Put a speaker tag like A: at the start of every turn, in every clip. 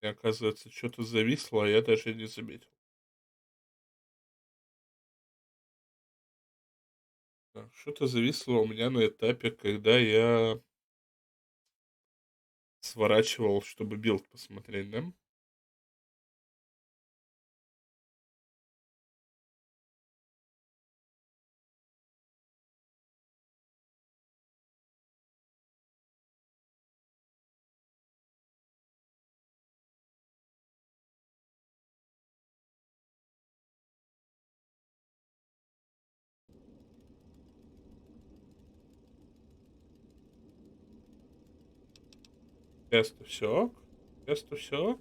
A: И оказывается, что-то зависло, а я даже не заметил. Да, что-то зависло у меня на этапе, когда я сворачивал, чтобы билд посмотреть, да? Часто все ок, часто все ок.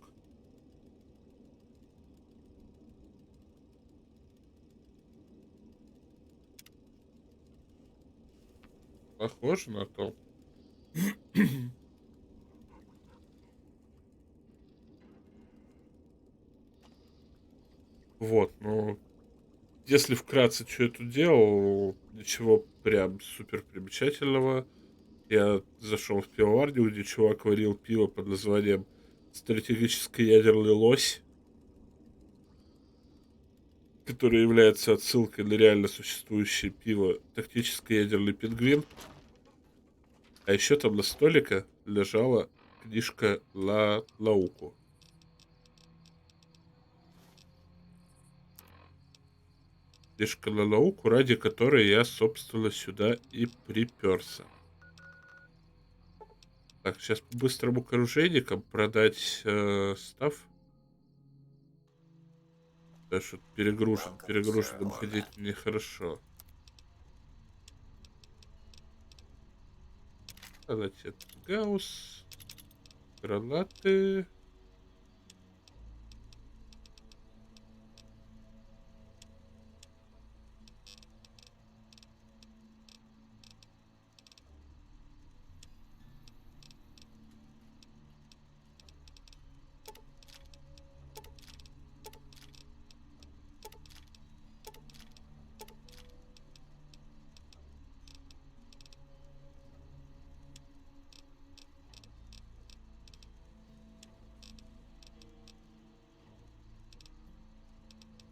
A: Похоже на то. Вот, ну, если вкратце, что я тут делал, ничего прям супер примечательного. Я зашел в пивоварню, где чувак варил пиво под названием "Стратегический ядерный лось", которое является отсылкой на реально существующее пиво "Тактический ядерный пингвин". А еще там на столике лежала книжка на науку. Книжка на науку, ради которой я, собственно, сюда и приперся. Так, сейчас по-быстрому к оружейникам продать став. Потому что перегруженным ходить нехорошо. Продать этот гаусс, гранаты.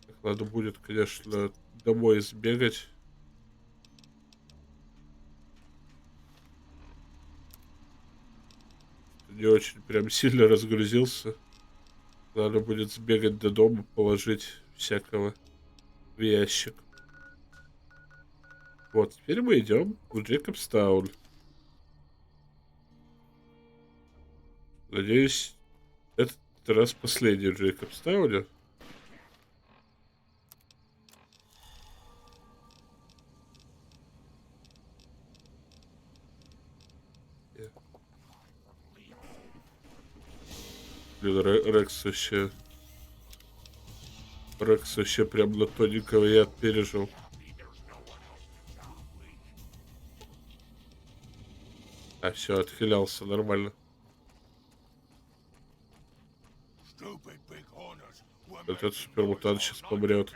A: Так, надо будет, конечно, домой сбегать. Не очень прям сильно разгрузился. Надо будет сбегать до дома, положить всякого в ящик. Вот, теперь мы идем в Джейкобстаун. Надеюсь, этот раз последний в Джейкобстауне. Э, Блин, Рекс вообще прям на тоненького яд пережил. А, все, отхилялся нормально. Этот супермутант сейчас помрет.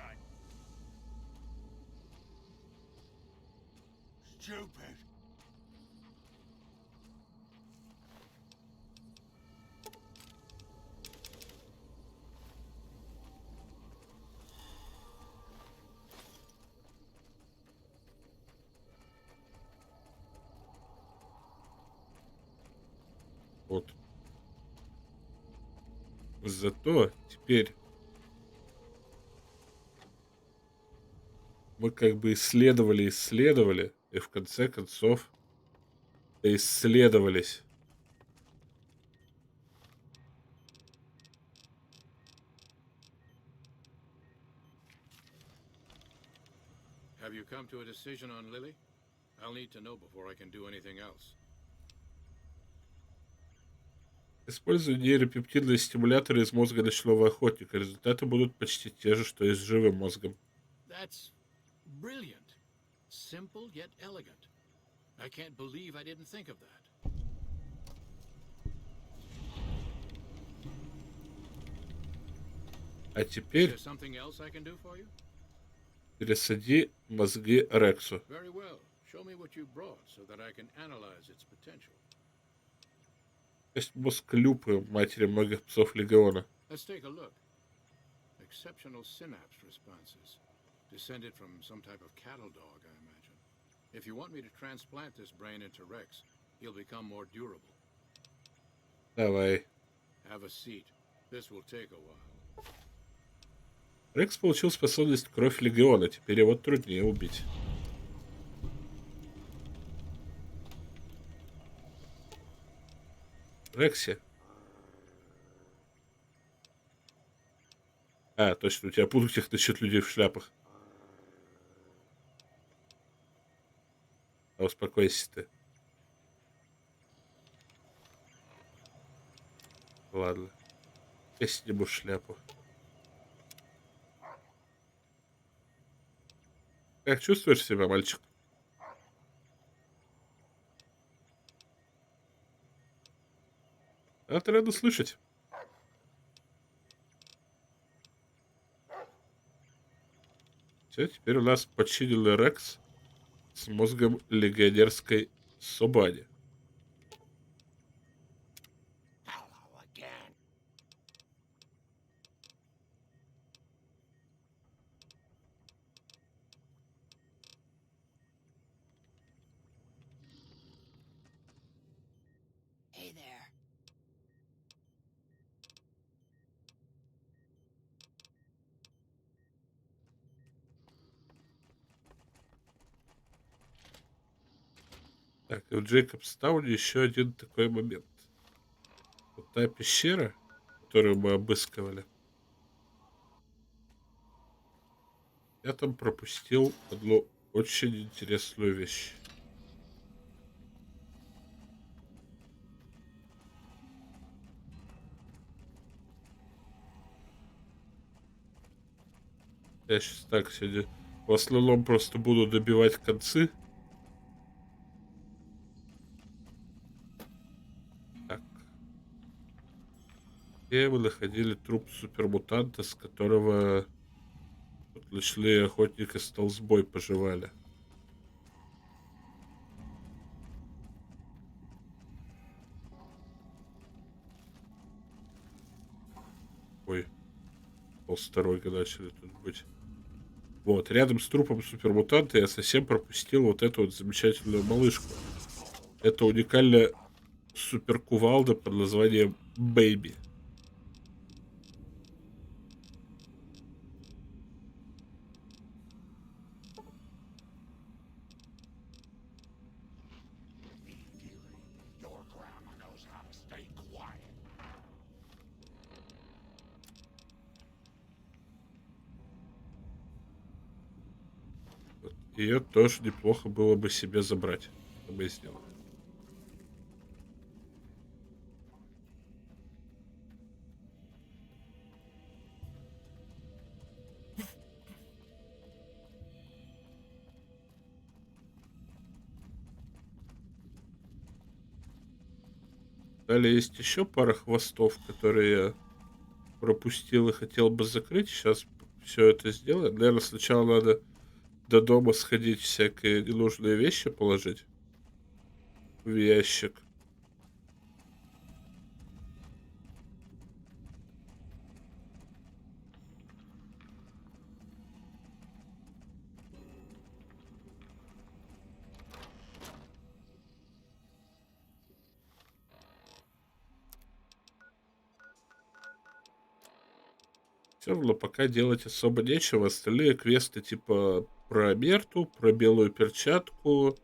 A: Вот. Зато теперь мы как бы исследовали, и в конце концов исследовались.
B: Have you come to a decision on Lily? I'll need to know before I can do anything else.
A: Используя нейропептидные стимуляторы из мозга ночного охотника. Результаты будут почти те же, что и с живым мозгом.
B: That's brilliant. Simple yet elegant. I can't believe I didn't think of that.
A: А
B: Is
A: теперь
B: there something else I can do for you?
A: пересади мозги Рексу.
B: Very well. Show me what you brought so that I can analyze its potential.
A: Есть мозг Люпы, матери многих псов Легиона.
B: Let's take a look. Exceptional synapse responses. Descended from some type of cattle dog, I imagine. If you want me to transplant this brain into Rex, he'll become more durable.
A: Давай.
B: Have a seat. This will take a while.
A: Рекс получил способность кровь Легиона, теперь его труднее убить. Рекси. А, точно, у тебя пунктик насчет людей в шляпах. А успокойся ты. Ладно. Я сниму шляпу. Как чувствуешь себя, мальчик? Это рада слышать. Все, теперь у нас подчиненный Рекс с мозгом легионерской Собани.
B: Hello again. Hey there.
A: Так, и в Джейкобстауне еще один такой момент. Вот та пещера, которую мы обыскивали, я там пропустил одну очень интересную вещь. Я сейчас так сегодня в основном просто буду добивать концы. Так. Где мы находили труп супермутанта, с которого вот ночные охотники с Толсбой пожевали. Ой, полстороги начали тут быть. Вот, рядом с трупом супермутанта я совсем пропустил вот эту вот замечательную малышку. Это уникальная суперкувалда под названием Бэйби.
B: Your grandma knows how to stay quiet.
A: Вот. Ее тоже неплохо было бы себе забрать. Что мы и сделали. Далее есть еще пара хвостов, которые я пропустил и хотел бы закрыть. Сейчас все это сделаем. Наверное, сначала надо до дома сходить, всякие ненужные вещи положить в ящик. Все равно пока делать особо нечего. Остальные квесты типа про Мерту, про белую перчатку.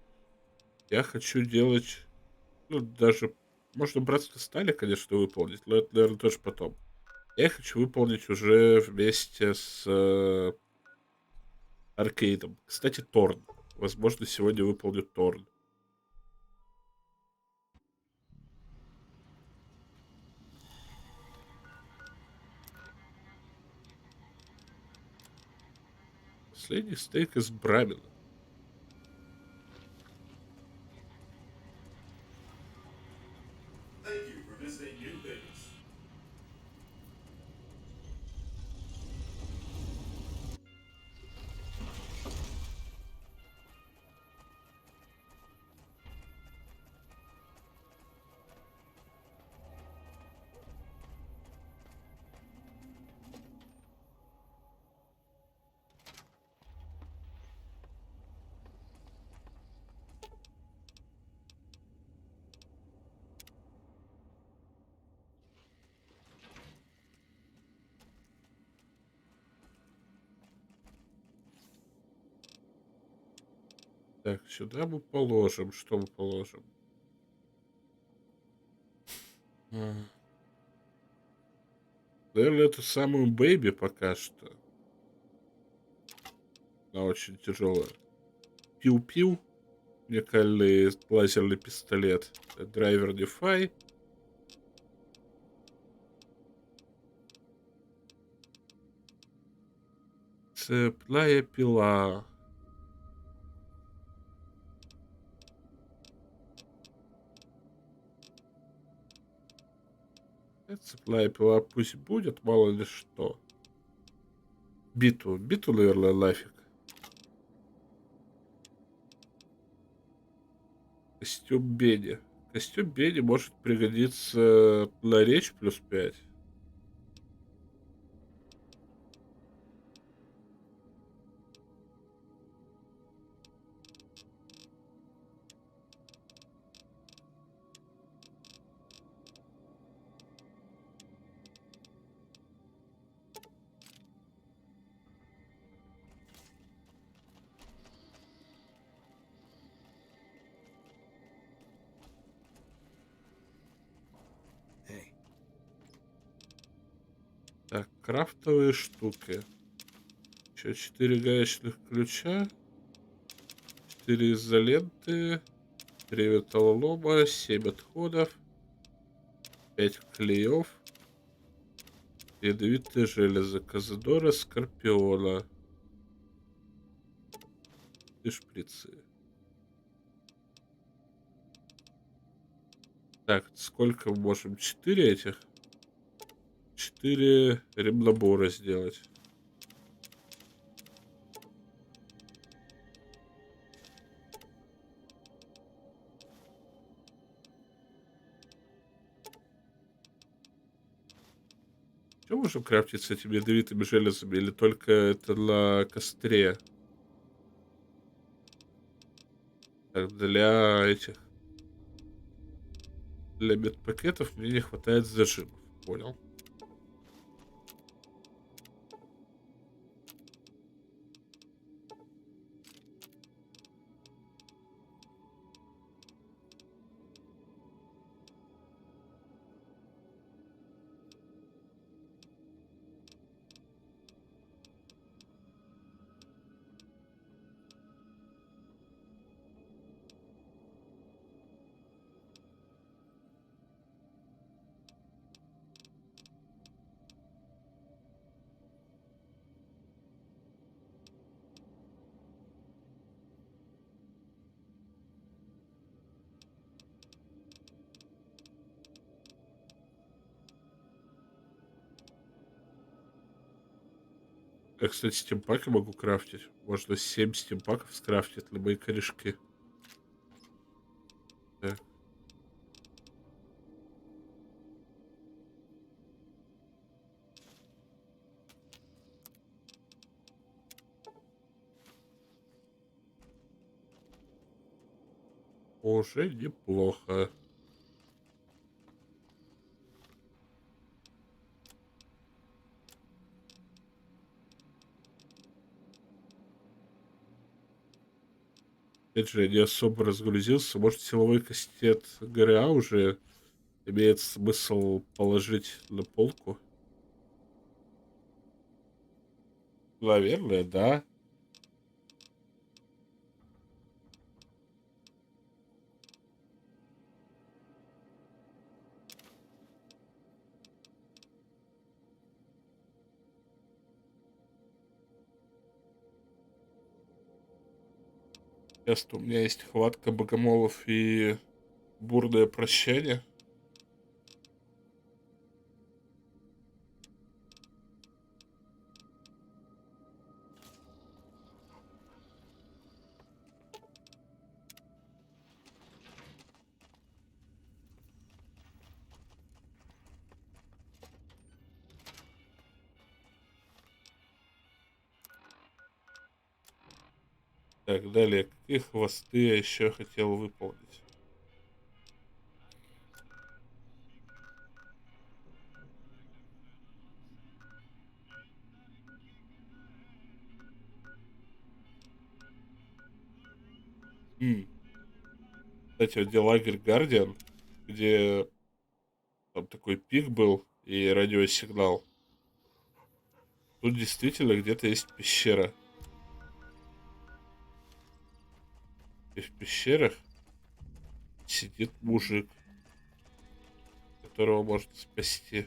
A: Я хочу делать, ну, даже можно братство стали, конечно, выполнить, но это, наверное, тоже потом. Я хочу выполнить уже вместе с Аркейдом. Кстати, Торн. Возможно, сегодня выполню Торн. Последний стейк из Брамина.
C: Thank you for visiting New Vegas.
A: Так, сюда мы положим. Что мы положим? Наверное, эту самую бэйби пока что. Она очень тяжелая. Пиу-пиу. Уникальный лазерный пистолет. Драйвер Дефай. Цепная пила. Цепная пила пусть будет, мало ли что. Биту. Биту, наверное, нафиг. Костюм Бенни. Костюм Бенни может пригодиться на речь +5.
B: Hey,
A: Так, крафтовые штуки. Еще 4 гаечных ключа. 4 изоленты. 3 металлолома. 7 отходов. 5 клеев. Ядовитые железы. Казадора, скорпиона. И шприцы. Так, сколько мы можем? 4 этих? 4 ремнабора сделать. Что можем крафтить с этими ядовитыми железами? Или только это на костре? Так, для этих... Для медпакетов мне не хватает зажимов. Понял. Я, кстати, стимпаки могу крафтить. Можно 7 стимпаков скрафтить на мои корешки. Так. Уже неплохо. Опять же, я не особо разгрузился. Может, силовой кастет ГРА уже имеет смысл положить на полку? Наверное, да. Сейчас у меня есть хватка богомолов и бурное прощание. Так, далее. Какие хвосты я еще хотел выполнить? М. Кстати, вот где лагерь Гардиан, где там такой пик был и радиосигнал, тут действительно где-то есть пещера. И в пещерах сидит мужик, которого можно спасти.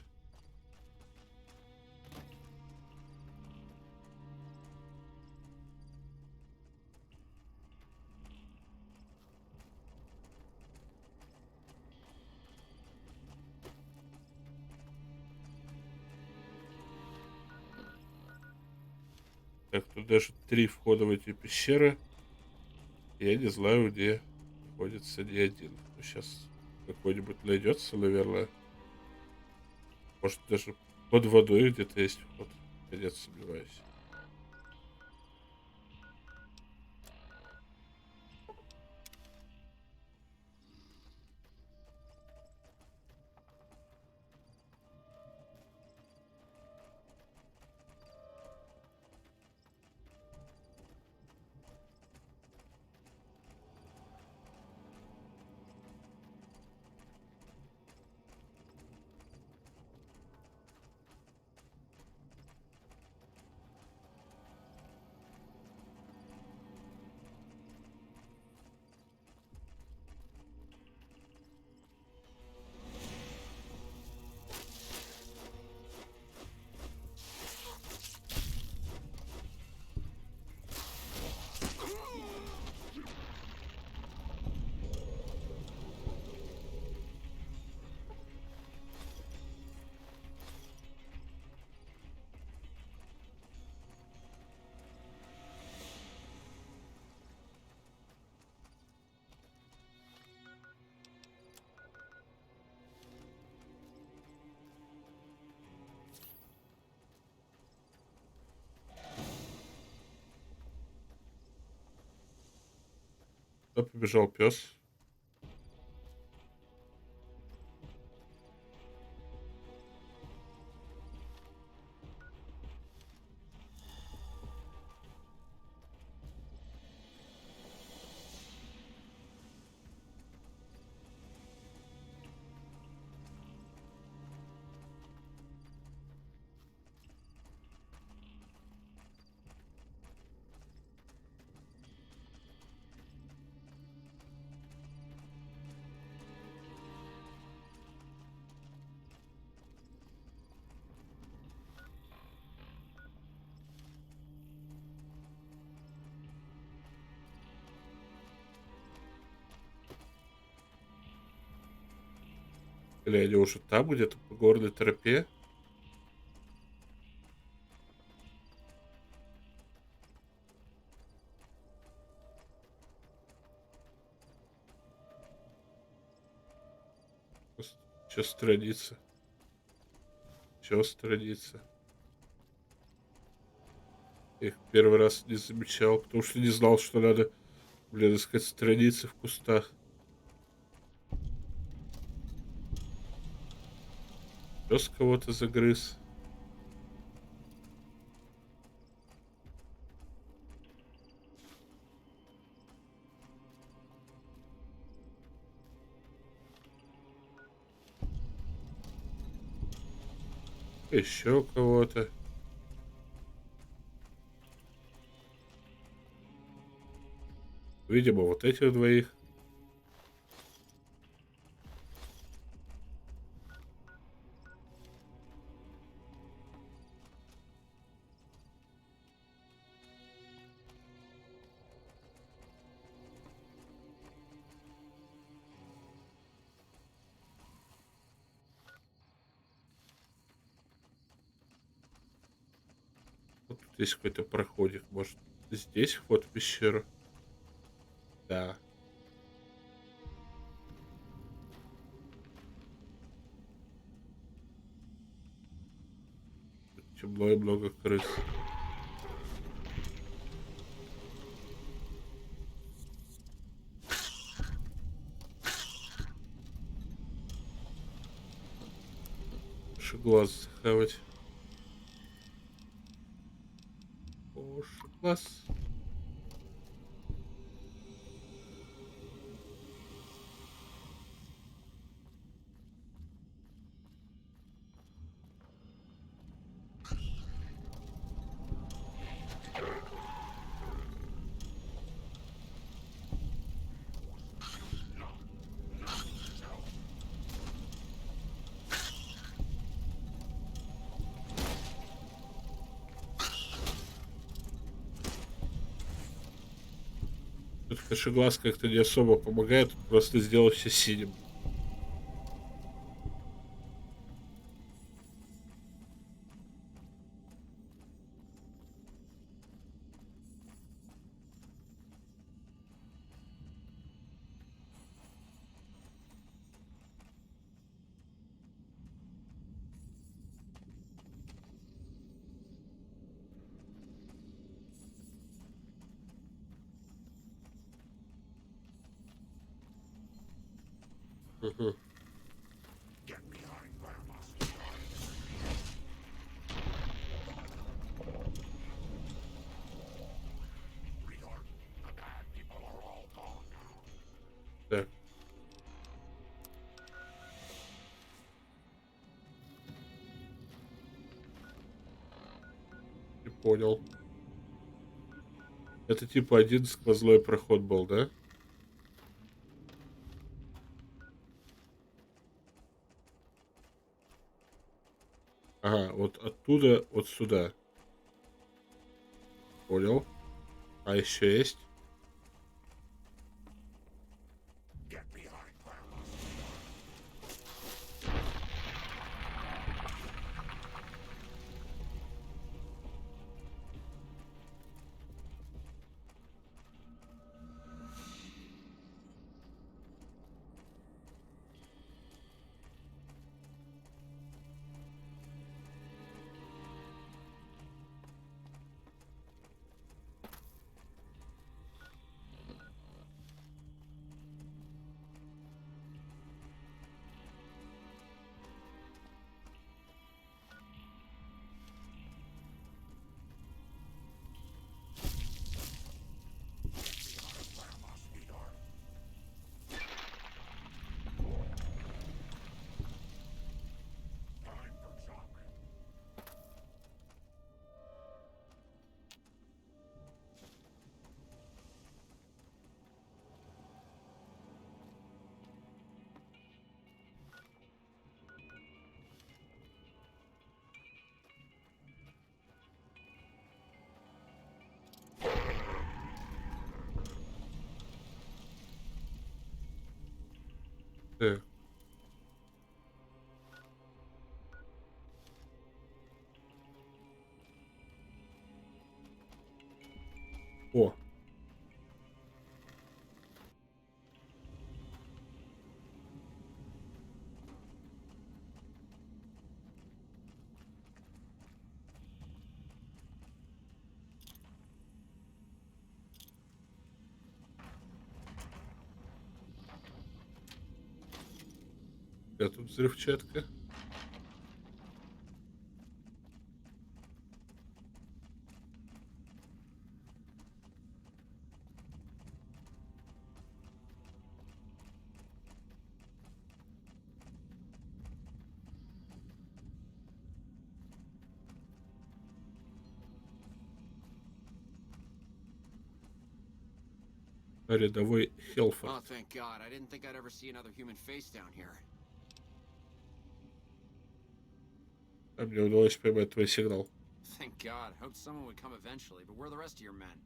A: Так, тут даже 3 входа в эти пещеры. Я не знаю, где находится ни один. Ну, сейчас какой-нибудь найдется, наверное. Может, даже под водой где-то есть вход. Я не сомневаюсь. Куда побежал пес? Или они уже там где-то по горной тропе? Чё страница? Чё страница? Я их первый раз не замечал, потому что не знал, что надо, блин, искать страницы в кустах. Пес кого-то загрыз. Еще кого-то. Видимо, вот этих двоих. Вот тут есть какой-то проходик. Может, здесь вход в пещеру? Да. Тут темно и много крыс. Лучше глаз захавать. Лучше глаз. Тут кашеглаз как-то не особо помогает, просто сделал все синим. Мгм. Так, не понял. Это типа один сквозной проход был, да? Ага, вот оттуда вот сюда. Понял. А еще есть? Так. О, это взрывчатка. Рядовой Хелфорд.
D: Oh, thank God. I didn't think I'd ever see another human face down here.
A: А мне удалось поймать твой сигнал.
D: Thank God. Hoped someone would come eventually, but where are the rest of your men?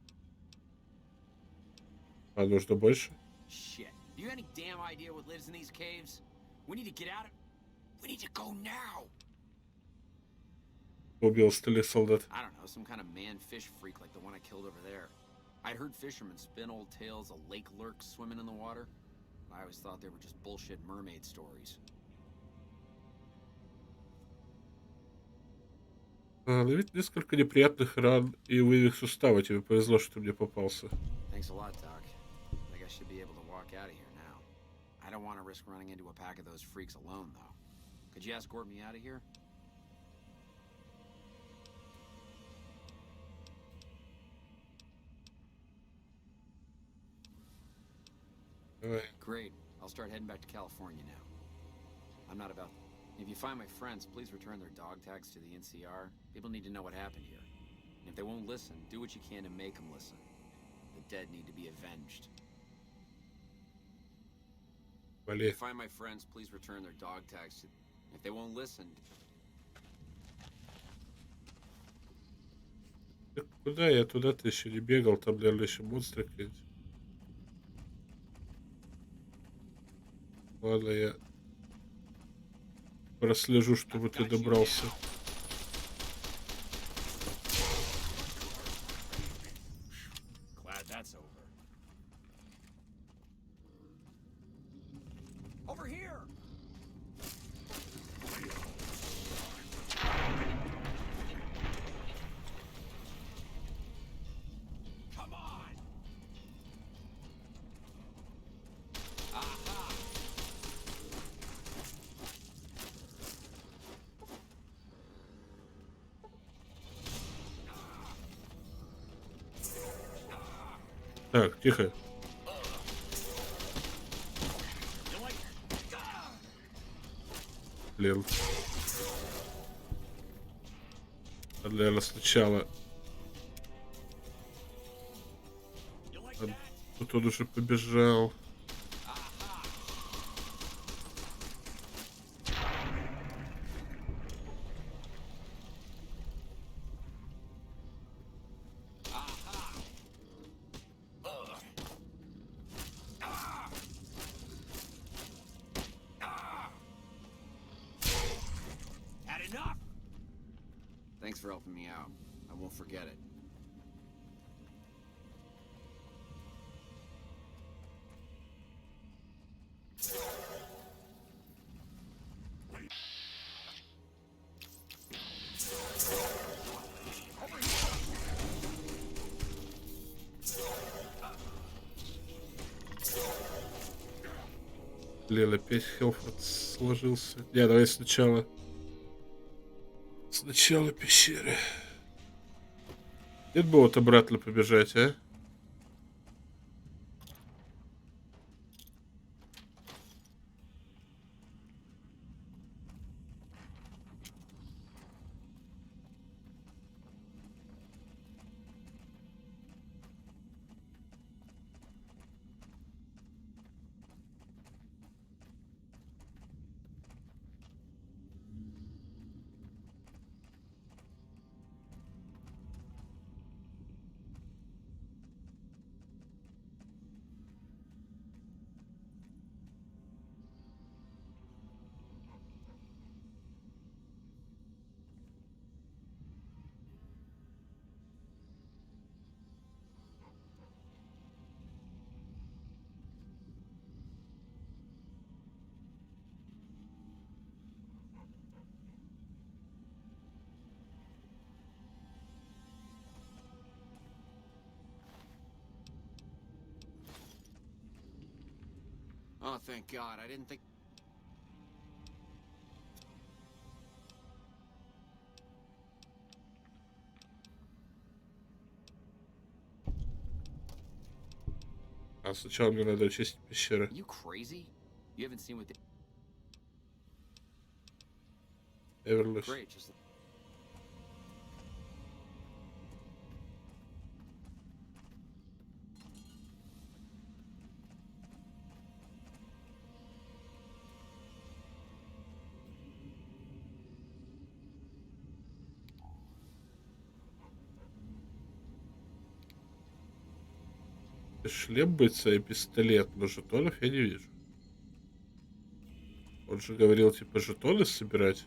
A: А нужно больше?
D: Shit. Do you have any damn idea what lives in these caves? We need to get out of... We need to go now!
A: Убил стали солдат.
D: I don't know, some kind of man-fish freak like the one I killed over there. I'd heard fishermen spin old tales of lake lurks swimming in the water. I always thought they were just bullshit mermaid stories.
A: Но ведь несколько неприятных ран и вывих сустава. Тебе повезло, что ты мне попался.
D: Thanks a lot, Doc. I think I should be able to walk out of here now. I don't want to risk running into a pack of those freaks alone, though. Could you escort me out of here?
A: Давай.
D: Great. I'll start heading back to California now. I'm not about... If you find my friends, please return their dog tags to the NCR. People need to know what happened here. And if they won't listen, do what you can to make them listen. The dead need to be avenged. If
A: Вали.
D: you find my friends, please return their dog tags to... If they won't listen...
A: Так куда я туда-то еще не бегал? Там, наверное, еще монстры какие-нибудь. Ладно, я прослежу, чтобы ты добрался.
D: Glad that's over. Over here. Come on. Aha.
A: Так, тихо.
D: You like
A: Блин. Надо, наверное, сначала.
D: you like
A: А
D: that?
A: тут он уже побежал.
D: Had enough? Thanks for helping me out. I won't forget it.
A: Блин, опять Хелфорд сложился. Не, давай сначала. Сначала пещеры. Нет бы вот обратно побежать, а?
D: Oh, thank God. I didn't think.
A: А сначала мне надо очистить пещеры.
D: You crazy? You haven't seen what they.
A: Эверлиш.
D: Great, just.
A: Шлем бойца и пистолет, но жетонов я не вижу. Он же говорил, типа, жетоны собирать.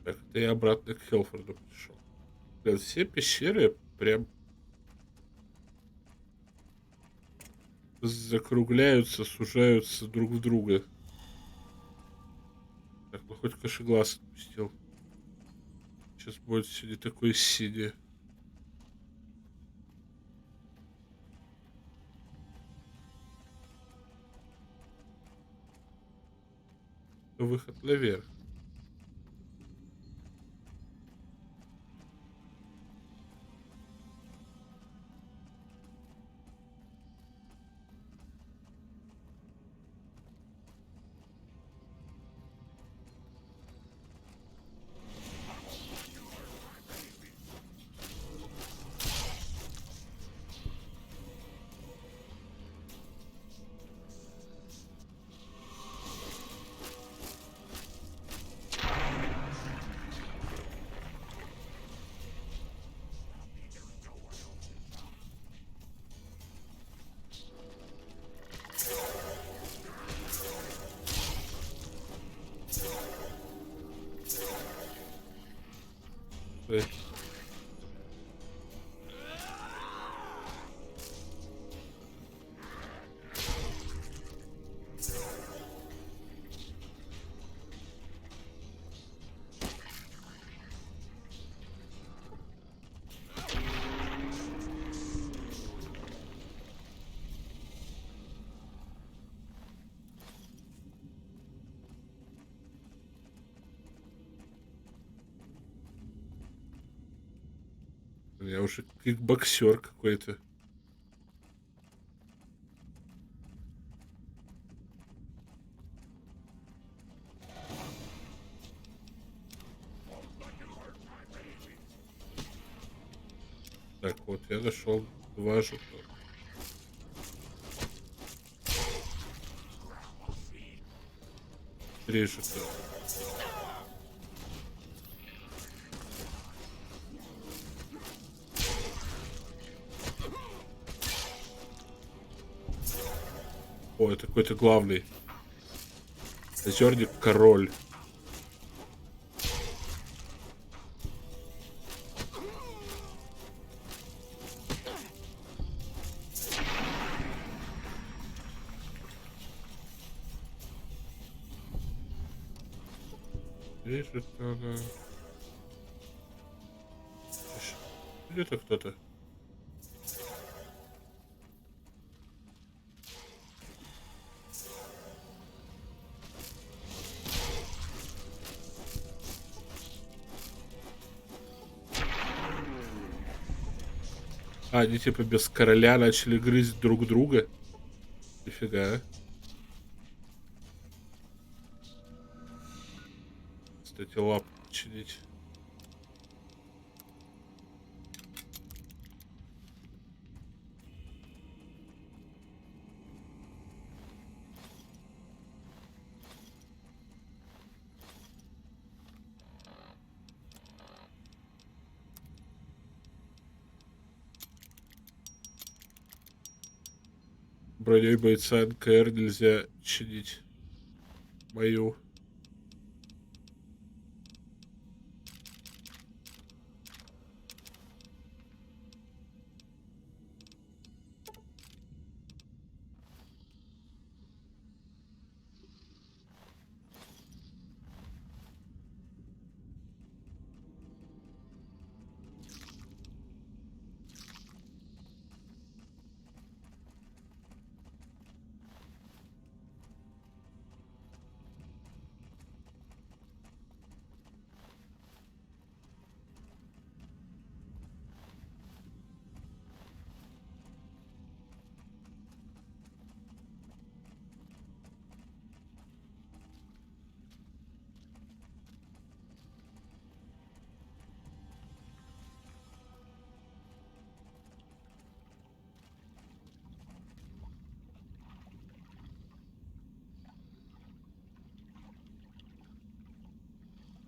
A: Так, это я обратно к Хелфорду пришел. Блин, все пещеры прям закругляются, сужаются друг в друга. Так, ну хоть кашеглаз отпустил. Сейчас будет сегодня такой синий. выход наверх. Э, Я уже кикбоксер какой-то. Так, вот я нашел 2 жетона. Три жетона. О, это какой-то главный. Озерник король. Три жетона. Где-то кто-то. А, они типа без короля начали грызть друг друга. Нифига. Кстати, лапу починить. Броней бойца НКР нельзя чинить. Мою.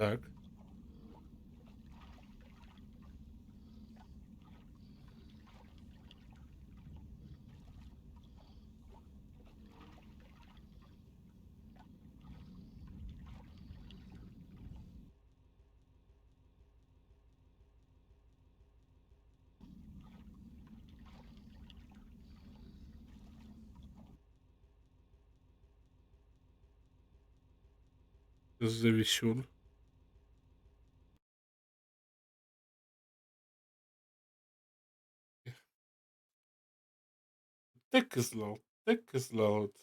A: Так. Зависюн. Так и знал. Так и знал. Вот.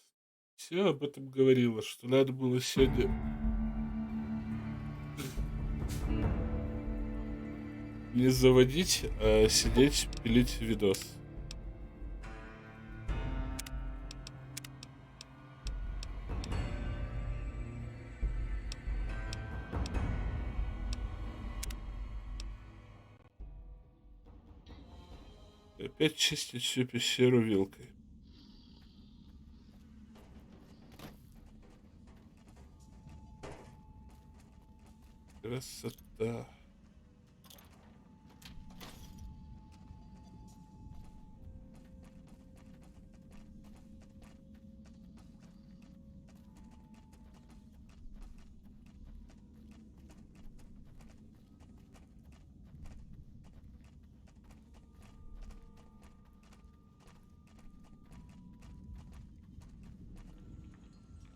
A: Все об этом говорило, что надо было сегодня не заводить, а сидеть пилить видос. И опять чистить всю пещеру вилкой. Красота.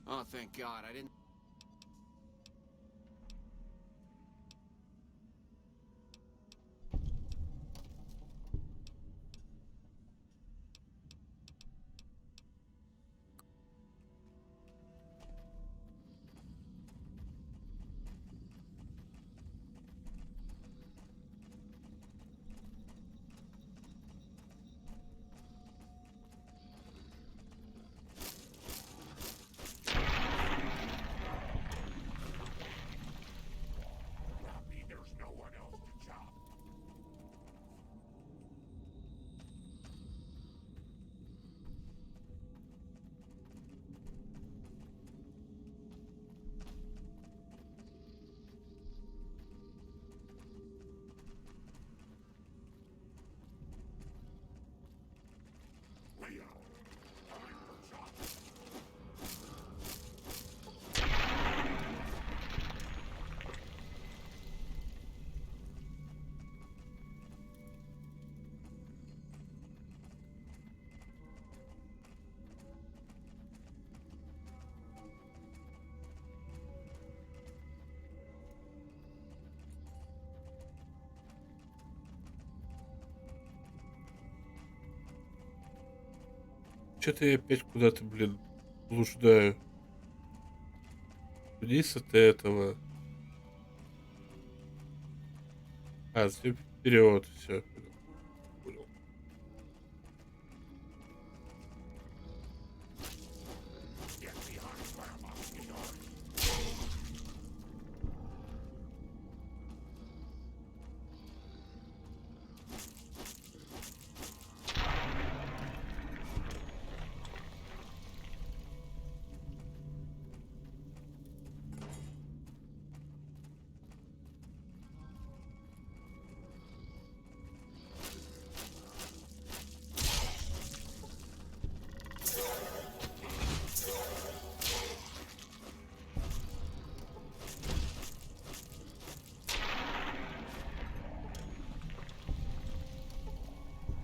D: Oh, thank God, I didn't...
B: There's no one else to chop. Leo, time for chop.
A: Что-то я опять куда-то, блин, блуждаю. Вниз от этого. А, вперед, все. Понял.
B: Get behind Grandma's yard.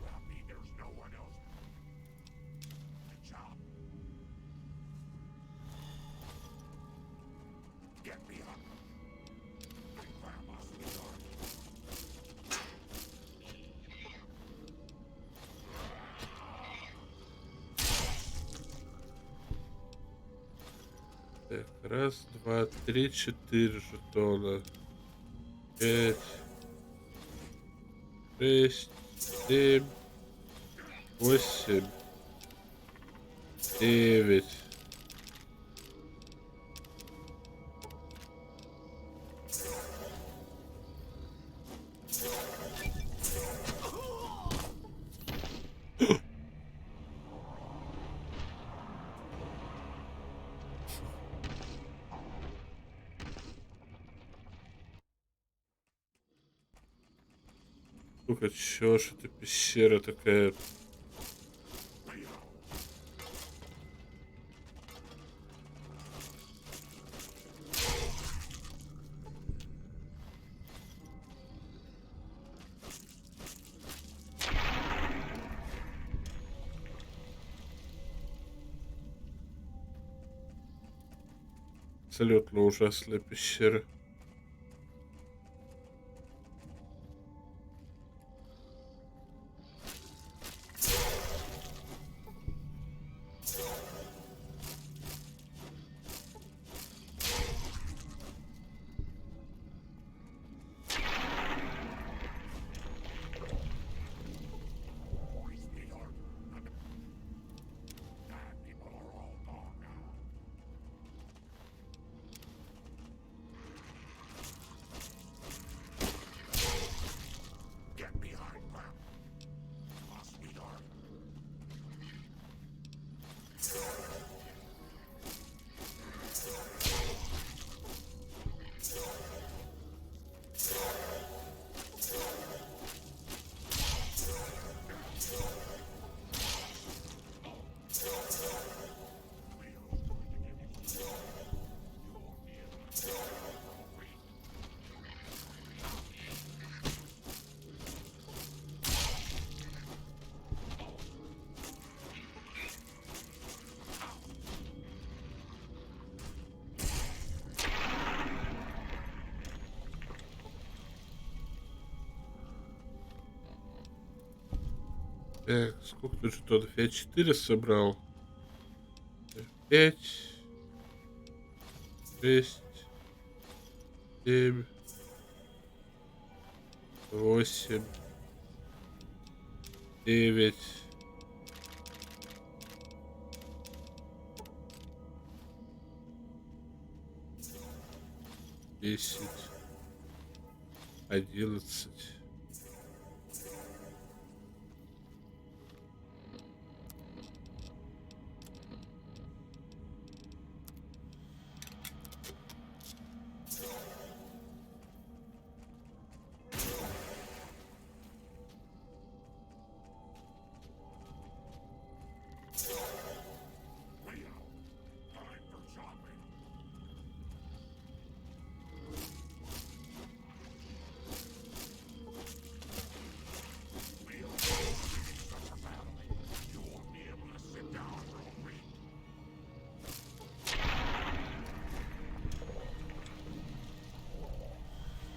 B: Robbie, there's no one else to chop. Get behind Grandma's yard.
A: Так, раз, два, три, 4 жетона. 5, 6, 7, 8, 9. Сука, чё ж это пещера такая? Абсолютно ужасная пещера. Так, сколько тут жетонов? Я 4 собрал. 5, 6, 7, 8, 9, 10, 11.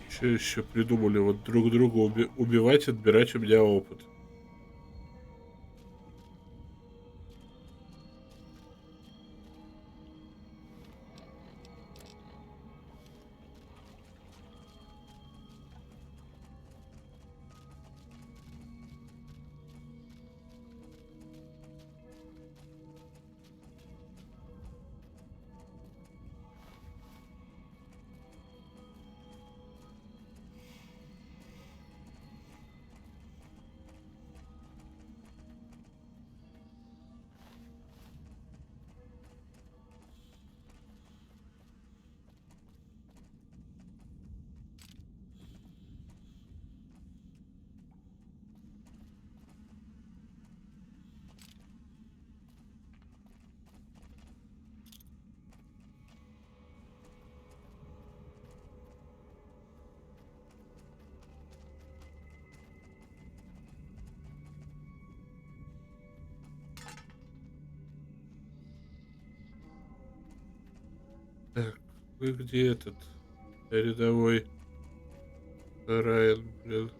A: Что еще придумали? Вот друг друга убивать, отбирать у меня опыт. Так, вы где этот рядовой Райан, блин?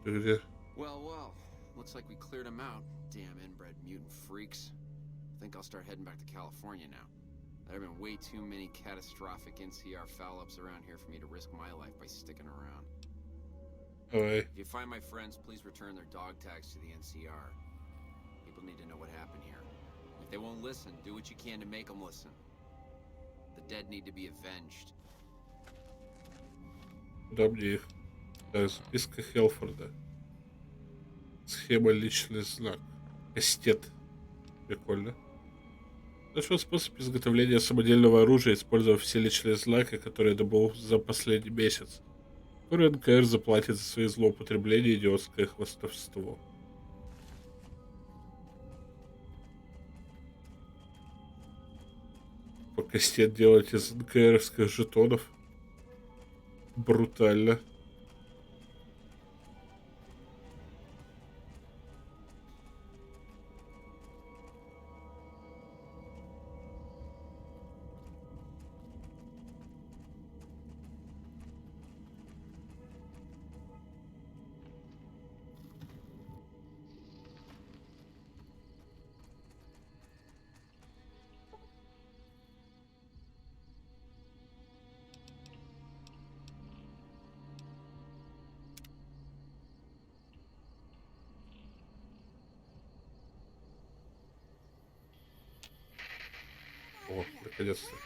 A: Ты где?
D: Well, well. Looks like we cleared them out. Damn inbred mutant freaks. Think I'll start heading back to California now. There have been way too many catastrophic NCR foul-ups around here for me to risk my life by sticking around.
A: Давай.
D: If you find my friends, please return their dog tags to the NCR. People need to know what happened here. If they won't listen, do what you can to make them listen. The dead need to be avenged.
A: Куда мне их? Так, записка Хелфорда. Схема личный знак. Кастет. Прикольно. Нашел способ изготовления самодельного оружия, используя все личные знаки, которые добыл за последний месяц. Скоро НКР заплатит за свои злоупотребления и идиотское хвастовство. По кастет делать из НКРовских жетонов. Брутально. О, наконец-то.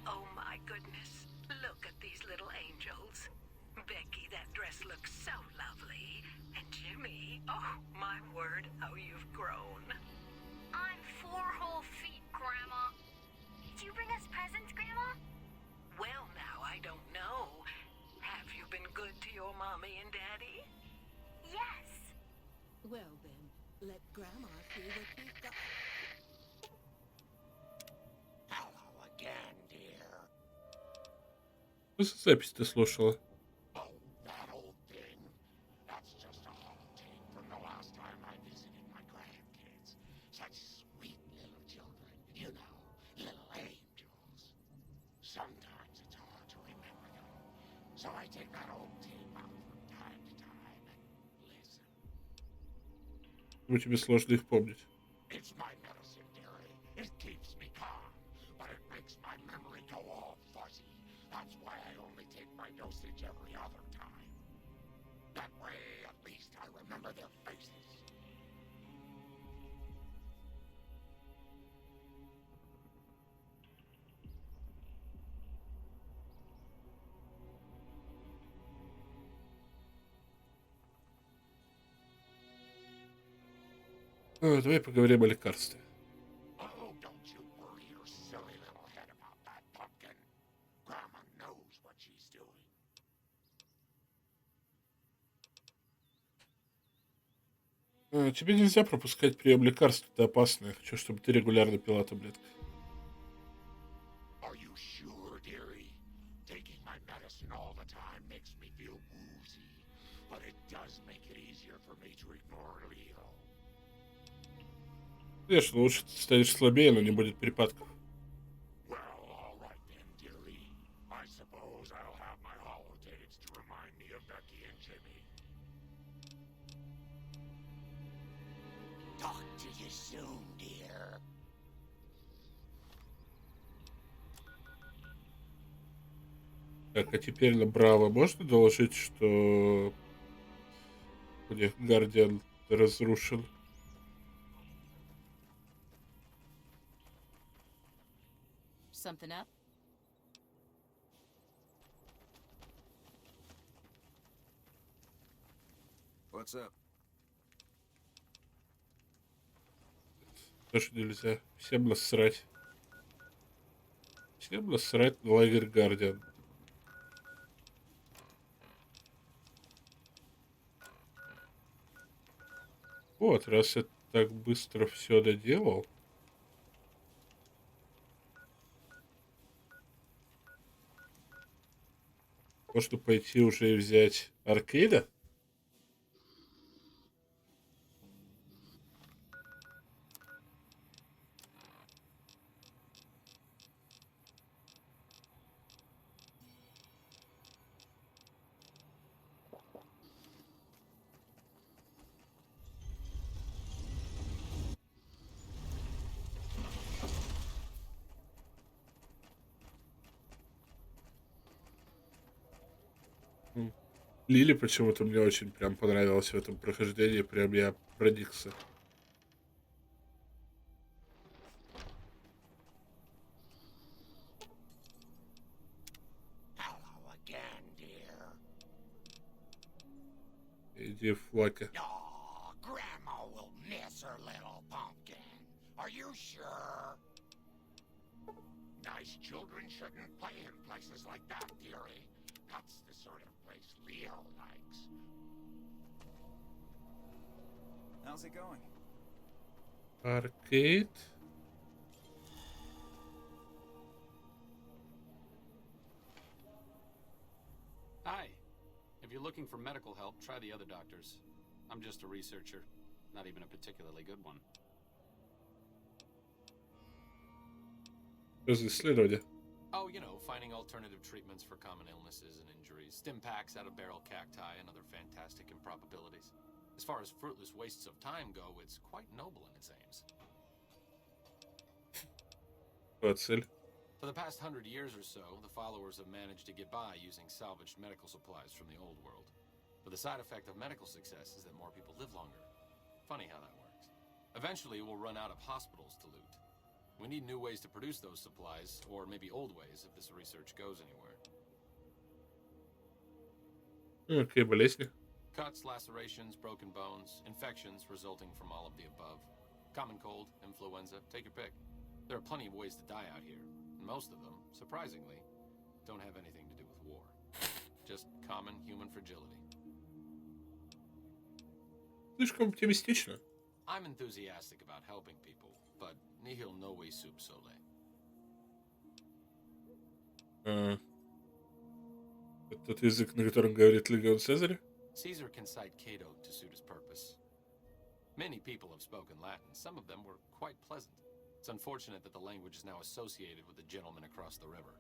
E: Oh my goodness. Look at these little angels. Becky, that dress looks so lovely. And Jimmy, oh my word, how you've grown.
F: I'm 4 whole feet, Grandma. Did you bring us presents, Grandma?
E: Well, now, I don't know. Have you been good to your mommy and daddy?
F: Yes.
G: Well then, let Grandma see what she's got.
H: Hello again, dear.
A: Что за запись ты слушала?
H: Oh, that old thing. That's just a hot take from the last time I visited my grandkids. Such sweet little children, you know, little angels. Sometimes it's hard to remember them, so I take that old tape out from time to time and listen.
A: Почему тебе сложно их помнить?
H: It's my medicine, dearie. It keeps me calm, but it makes my memory go all fuzzy. That's why I only take my dosage every other time. That way, at least I remember their faces.
A: Давай поговорим о лекарстве.
H: Oh, don't you worry your silly little head about that pumpkin. Grandma knows what she's doing.
A: Тебе нельзя пропускать прием лекарств, это опасно. Я хочу, чтобы ты регулярно пила таблетки.
H: Are you sure, dearie? Taking my medicine all the time makes me feel woozy, but it does make it easier for me to ignore Leo.
A: Конечно, лучше ты станешь слабее, но не будет припадков.
H: Well, all right then, dearie. I suppose I'll have my holotapes to remind me of Becky and Jimmy. Talk to you soon, dear.
A: Так, а теперь на Браво можно доложить, что у них Гардиан разрушен?
G: Something up?
B: What's up?
A: Тоже нельзя. Всем насрать. Всем насрать на лагерь Гардиан. Вот, раз я так быстро все доделал. Можно пойти уже и взять аркейда. Лили почему-то мне очень прям понравилось в этом прохождении. Прям я проникся.
H: Hello again, dear.
A: Иди в флаке.
H: Aw, Grandma will miss her little pumpkin. Are you sure? Nice children shouldn't play in places like that, dearie. That's the sort of place Leo likes.
C: How's it going?
A: Аркейд.
I: Hi. If you're looking for medical help, try the other doctors. I'm just a researcher, not even a particularly good one.
A: Что за исследование?
I: Oh, you know, finding alternative treatments for common illnesses and injuries, stim packs out of barrel cacti, and other fantastic improbabilities. As far as fruitless wastes of time go, it's quite noble in its aims.
A: Какая цель?
I: For the past 100 years or so, the followers have managed to get by using salvaged medical supplies from the old world. But the side effect of medical success is that more people live longer. Funny how that works. Eventually, we'll run out of hospitals to loot. We need new ways to produce those supplies, or maybe old ways if this research goes anywhere.
A: Какие болезни?
I: Cuts, lacerations, broken bones, infections resulting from all of the above. Common cold, influenza, take your pick. There are plenty of ways to die out here. And most of them, surprisingly, don't have anything to do with war. Just common human fragility.
A: Слишком оптимистично.
I: I'm enthusiastic about helping people, but nihil novi sub sole.
A: Это тот язык, на котором говорит Легион Цезаря?
I: Caesar can cite Cato to suit his purpose. Many people have spoken Latin. Some of them were quite pleasant. It's unfortunate that the language is now associated with the gentleman across the river.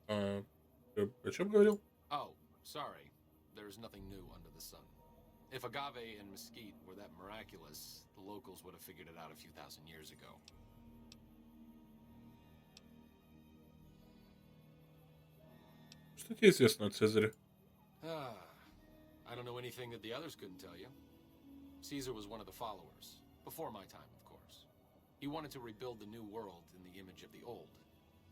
A: О чем говорил?
I: Oh, sorry. There is nothing new under the sun. If agave and mesquite were that miraculous, the locals would have figured it out a few thousand years ago.
A: Что тебе известно о Цезаре?
I: I don't know anything that the others couldn't tell you. Caesar was one of the followers, before my time, of course. He wanted to rebuild the new world in the image of the old.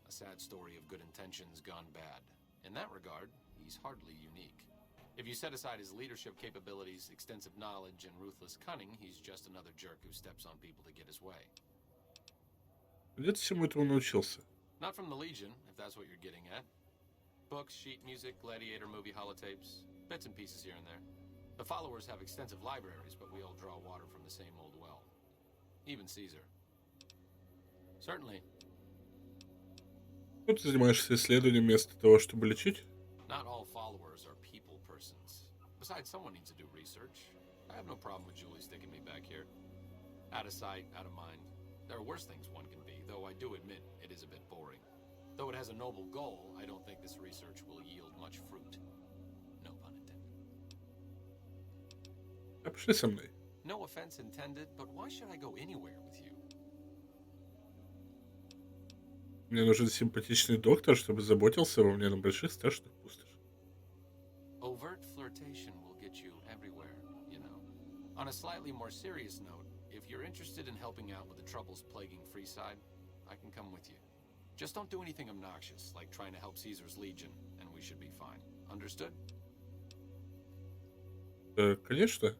I: A sad story of good intentions gone bad. In that regard, he's hardly unique. If you set aside his leadership capabilities, extensive knowledge, and ruthless cunning, he's just another jerk who steps on people to get his way.
A: Где ты всему этому научился?
I: Not from the Legion, if that's what you're getting at. Books, sheet music, gladiator movie holotapes, bits and pieces here and there. The followers have extensive libraries, but we all draw water from the same old well. Even Caesar. Certainly.
A: Что ты занимаешься исследованием вместо того, чтобы лечить?
I: Not all followers are people persons. Besides, someone needs to do research. I have no problem with Julie sticking me back here. Out of sight, out of mind. There are worse things one can be, though I do admit it is a bit boring. Though it has a noble goal, I don't think this research will yield much fruit. No pun intended.
A: Пошли со мной.
I: No offense intended, but why should I go anywhere with you?
A: Мне нужен симпатичный доктор, чтобы заботился обо мне на больших страшных пустошах.
I: Overt flirtation will get you everywhere, you know. On a slightly more serious note, if you're interested in helping out with the troubles plaguing Freeside, I can come with you. Just don't do anything obnoxious, like trying to help Caesar's Legion, and we should be fine. Understood?
A: Конечно.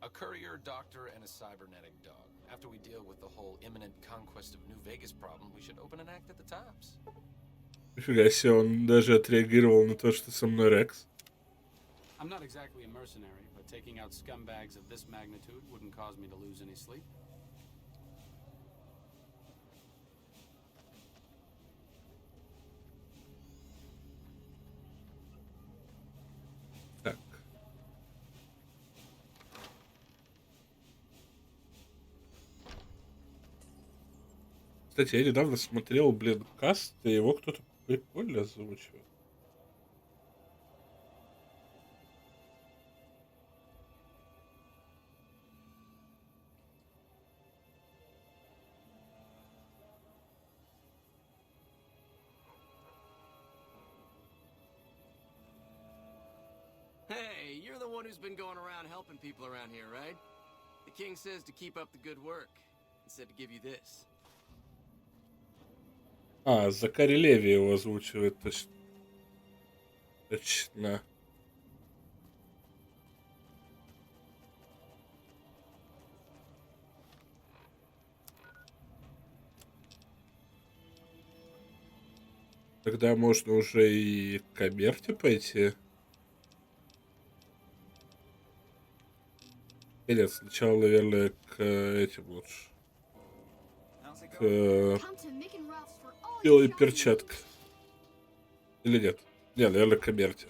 I: A courier, doctor, and a cybernetic dog. After we deal with the whole imminent conquest of New Vegas problem, we should open an act at the tops.
A: Нифига себе, он даже отреагировал на то, что со мной Рекс.
J: I'm not exactly a mercenary, but taking out scumbags of this magnitude wouldn't cause me to lose any sleep.
A: Так. Кстати, я недавно смотрел, каст, и его кто-то прикольно озвучивал.
K: Hey, you're the one who's been going around helping people around here, right? The king says to keep up the good work. He said to give you this.
A: Закари Леви его озвучивает, точно. Точно. Тогда можно уже и к Амерте пойти. Или нет, сначала, наверное, к этим лучше. К белой перчатке. Или нет? Не, наверное, к Амерте.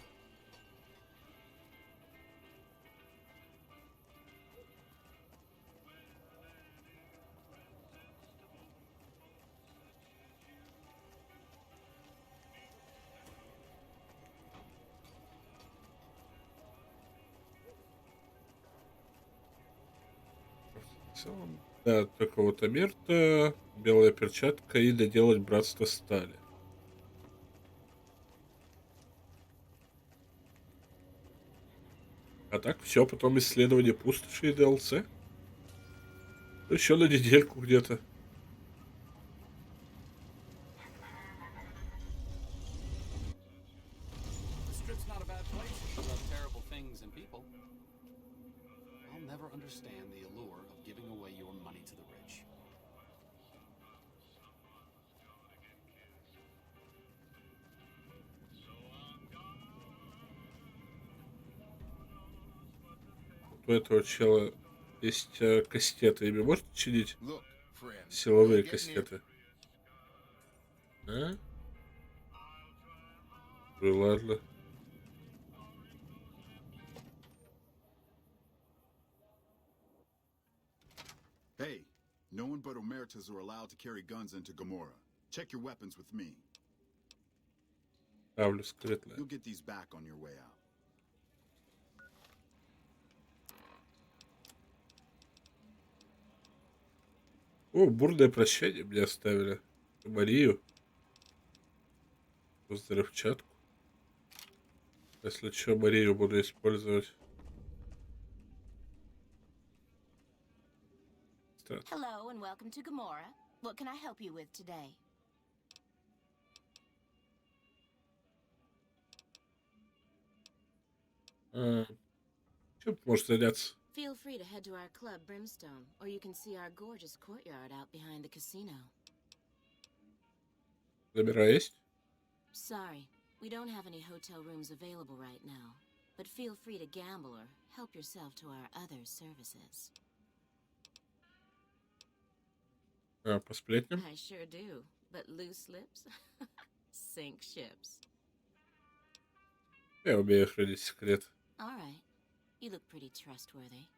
A: Да, только вот Амерта, белая перчатка и доделать братство стали. А так все, потом исследование пустоши и DLC. Еще на недельку где-то.
J: The strip's not a bad place if you love terrible things and people. I'll never understand the allure of giving away your money to the rich.
A: у этого чела есть кастеты. Ими можно чинить
B: Look, friend.
A: силовые
B: we're getting it.
A: кастеты? А? Ну ладно.
L: Hey, no one but Omertas are allowed to carry guns into Gomorra. Check your weapons with me.
A: Ставлю скрытное.
L: You'll get these back on your way out.
A: О, бурное прощание мне оставили. Марию. Взрывчатку. Если что, Марию буду использовать.
M: Hello and welcome to Gomorra. What can I help you with today?
A: Чем может заняться?
M: Feel free to head to our club, Brimstone, or you can see our gorgeous courtyard out behind the casino.
A: Номера есть?
M: Sorry, we don't have any hotel rooms available right now, but feel free to gamble or help yourself to our other services.
A: По сплетням?
M: I sure do, but loose lips sink ships.
A: Я умею хранить секрет.
M: All right, you look pretty trustworthy.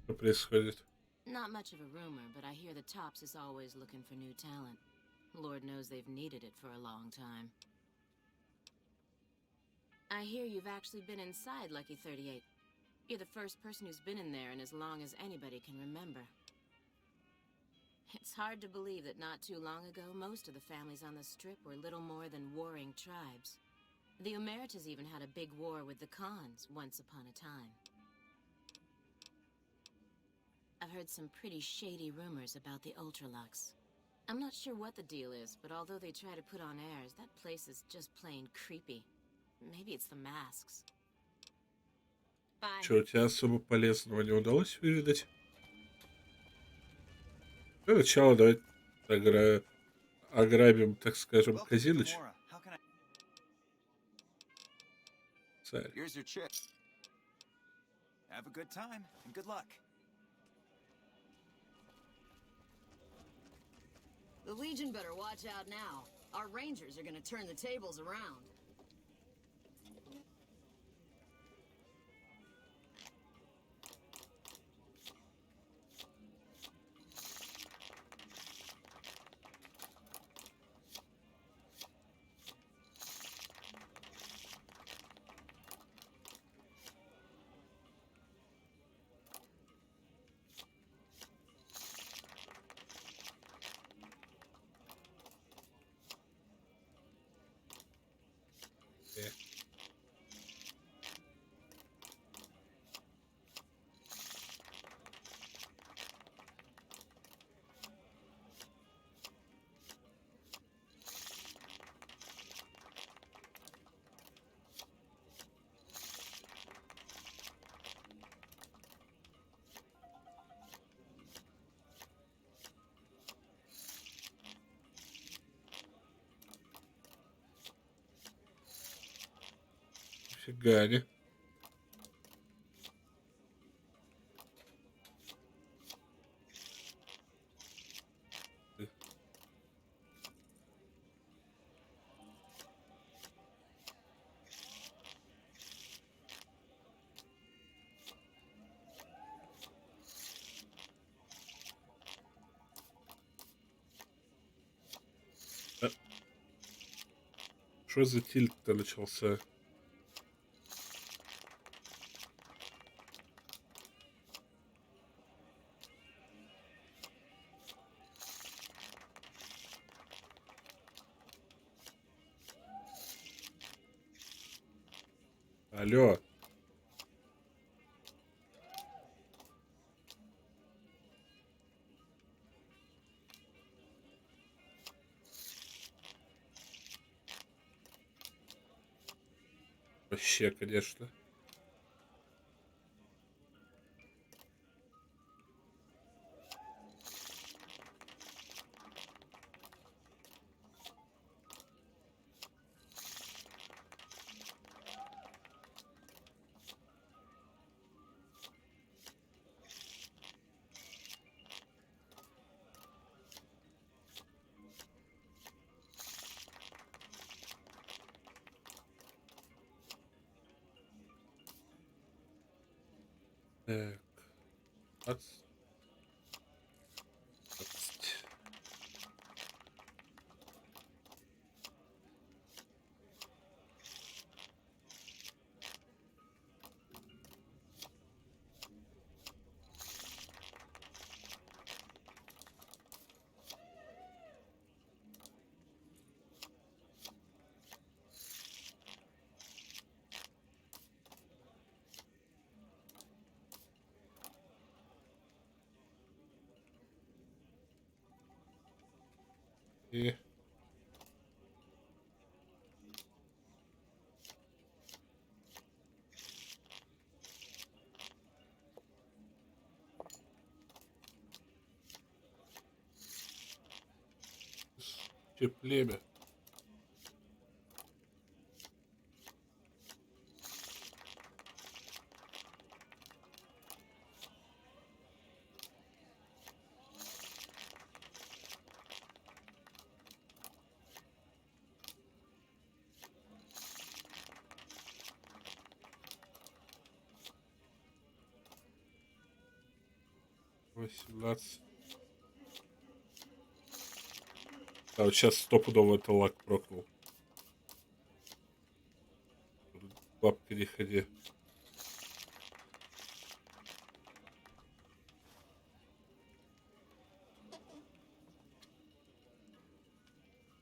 A: Что происходит?
M: Not much of a rumor, but I hear the Tops is always looking for new talent. Lord knows they've needed it for a long time. I hear you've actually been inside Lucky 38. You're the first person who's been in there in as long as anybody can remember. It's hard to believe that not too long ago, most of the families on the Strip were little more than warring tribes. The Omertas even had a big war with the Khans once upon a time. I've heard some pretty shady rumors about the Ультра-люкс. I'm not sure what the deal is, but although they try to put on airs, that place is just plain creepy. Maybe it's the masks. Bye.
A: Что, у тебя особо полезного не удалось выведать? Для начала давай ограбим, так скажем, казиноч. Царь.
C: Here's your chip. Have a good time and good luck.
N: The Legion better watch out now. Our Rangers are gonna turn the tables around.
A: Фига ли. Что за тильт-то начался? Алло. Вообще, конечно. Так. 20. 20. И племя. Восемнадцать. А вот сейчас стопудово это лак прокнул. Бабка не ходи.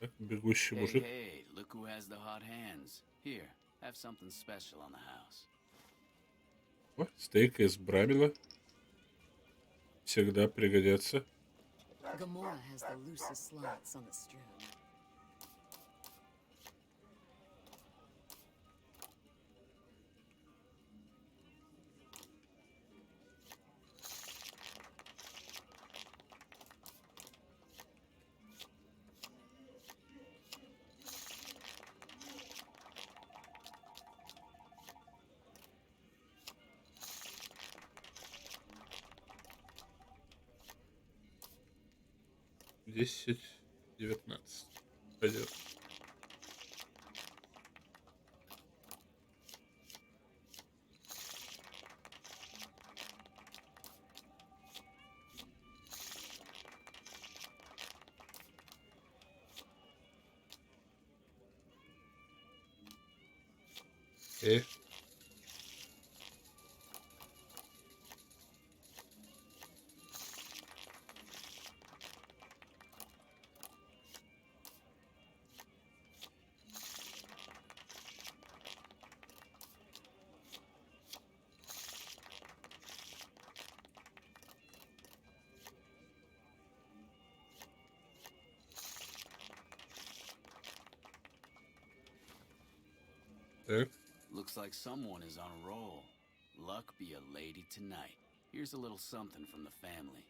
A: Так, бегущий
D: Hey,
A: мужик.
D: hey, look who has the hot hands. Here, have something special on the house.
A: О, стейк из брамина. Всегда пригодятся.
N: Gomorra has the loosest slots on the strip.
A: Десять, 19. Пойдет. И так.
D: Looks like someone is on a roll. Luck be a lady tonight. Here's a little something from the family.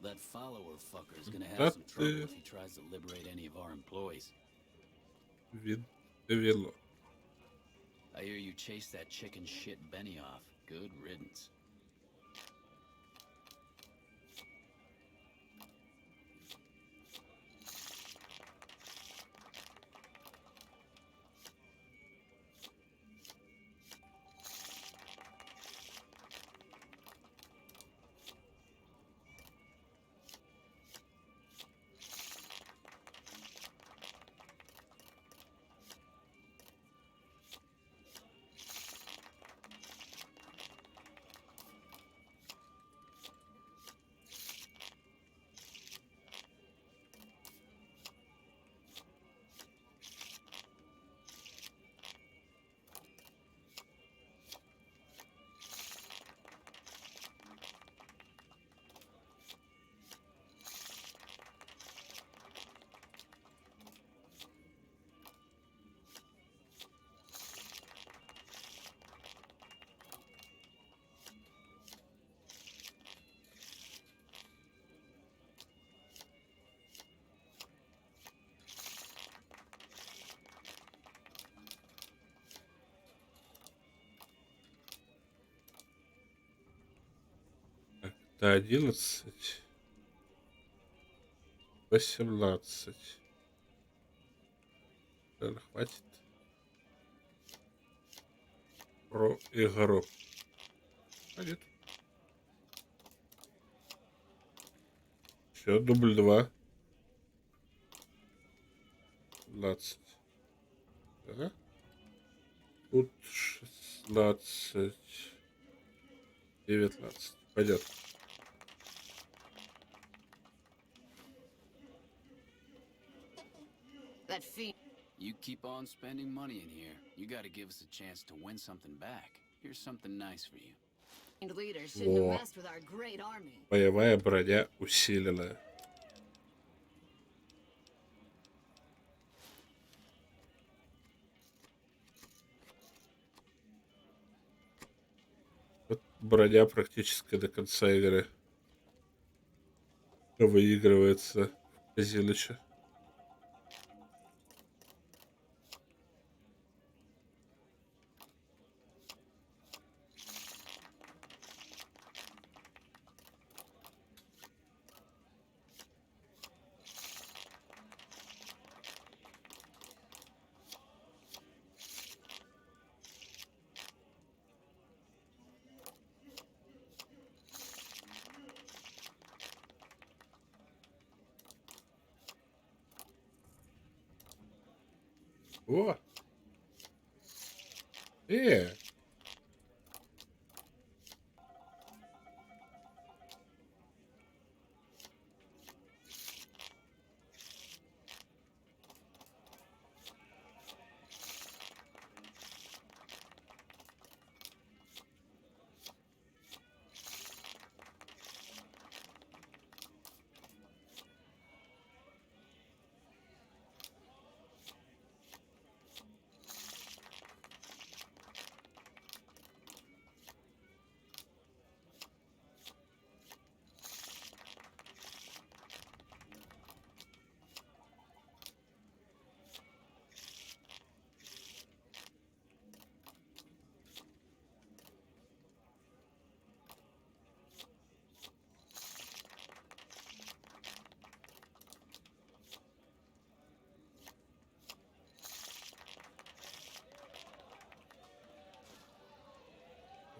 D: That follower fucker is gonna have some trouble if he tries to liberate any of our employees.
A: Вино.
D: I hear you chased that chicken shit Benny off. Good riddance.
A: Это 11. 18. Наверное, хватит. Про игру. А нет. Все, дубль 2. 15. Ага. Тут 16. 19. Пойдет.
N: That fee.
J: You keep on spending money in here. You gotta give us a chance to win something back. Here's something nice for you.
N: Leader shouldn't have
A: Во.
N: messed with our great army.
A: Боевая броня усиленная. Вот броня практически до конца игры выигрывается в казиноче. О! Э!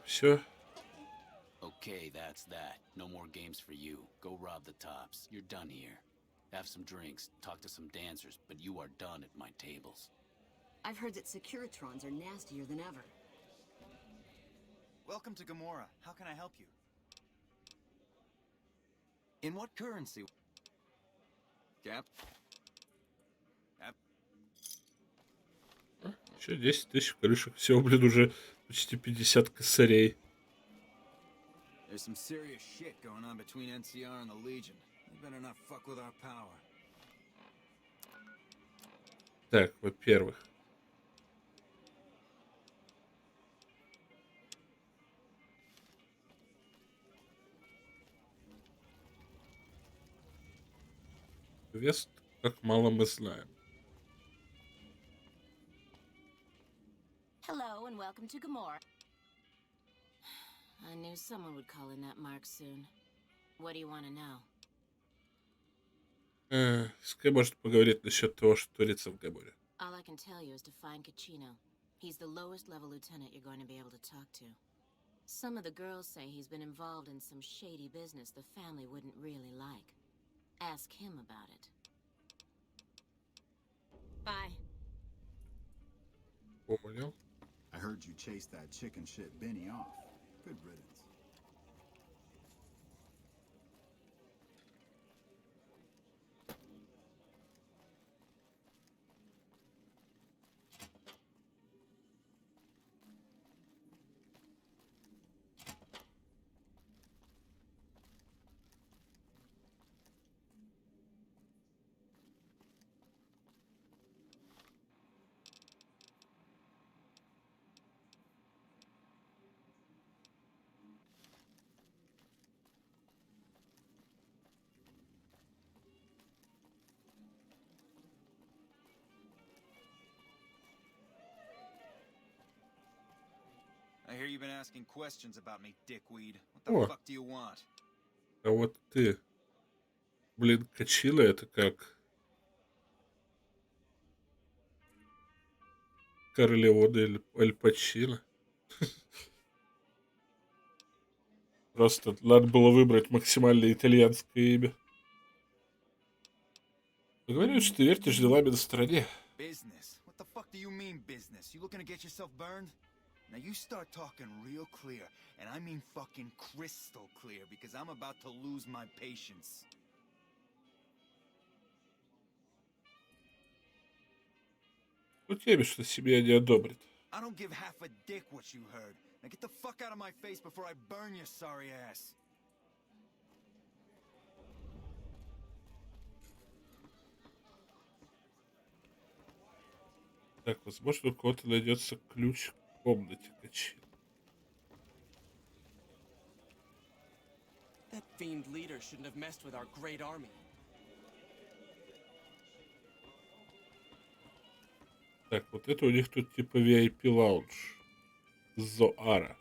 A: Все.
J: Okay, that's that. No more games for you. Go rob the tops. You're done here. Have some drinks, talk to some dancers, but you are done at my tables.
N: I've heard that Securitrons are nastier than ever.
C: Welcome to Gomorra. How can I help you?
J: In what currency?
K: Cap?
A: Еще 10 тысяч в крышах. Всего, блин, уже почти 50 косарей.
C: There's some serious shit going on between NCR and the Legion. You better not fuck with our power.
A: Так, во-первых. Квест, как мало мы знаем.
M: Hello and welcome to Gomorra. I knew someone would call in that mark soon. What do you want to know?
A: С кем может поговорить насчет того, что творится в Гоморре?
M: All I can tell you is to find Caccino. He's the lowest level lieutenant you're going to be able to talk to. Some of the girls say he's been involved in some shady business the family wouldn't really like. Ask him about it. Bye.
A: Понял.
L: I heard you chased that chicken shit Benny off. Good riddance.
C: I hear you've been asking questions about me, dickweed. What
A: О.
C: the fuck do you want?
A: А вот ты. Блин, Качила это как? Корлеоне или Аль Пачино? Просто надо было выбрать максимально итальянское имя. Говорят, что ты вертишь делами на стороне.
C: Business? What the fuck do you mean business? You looking to get yourself burned? Now you start talking real clear, and I mean fucking crystal clear, because I'm about to lose my patience.
A: Ну, теме, что семья не одобрит.
C: I don't give half a dick what you heard. Now get the fuck out of my face before I burn your sorry ass.
A: Так, возможно, у кого-то найдется ключ к комнате качели.
K: That fiend leader shouldn't have messed with our great army.
A: Так, вот это у них тут типа VIP лаунж. Зоара.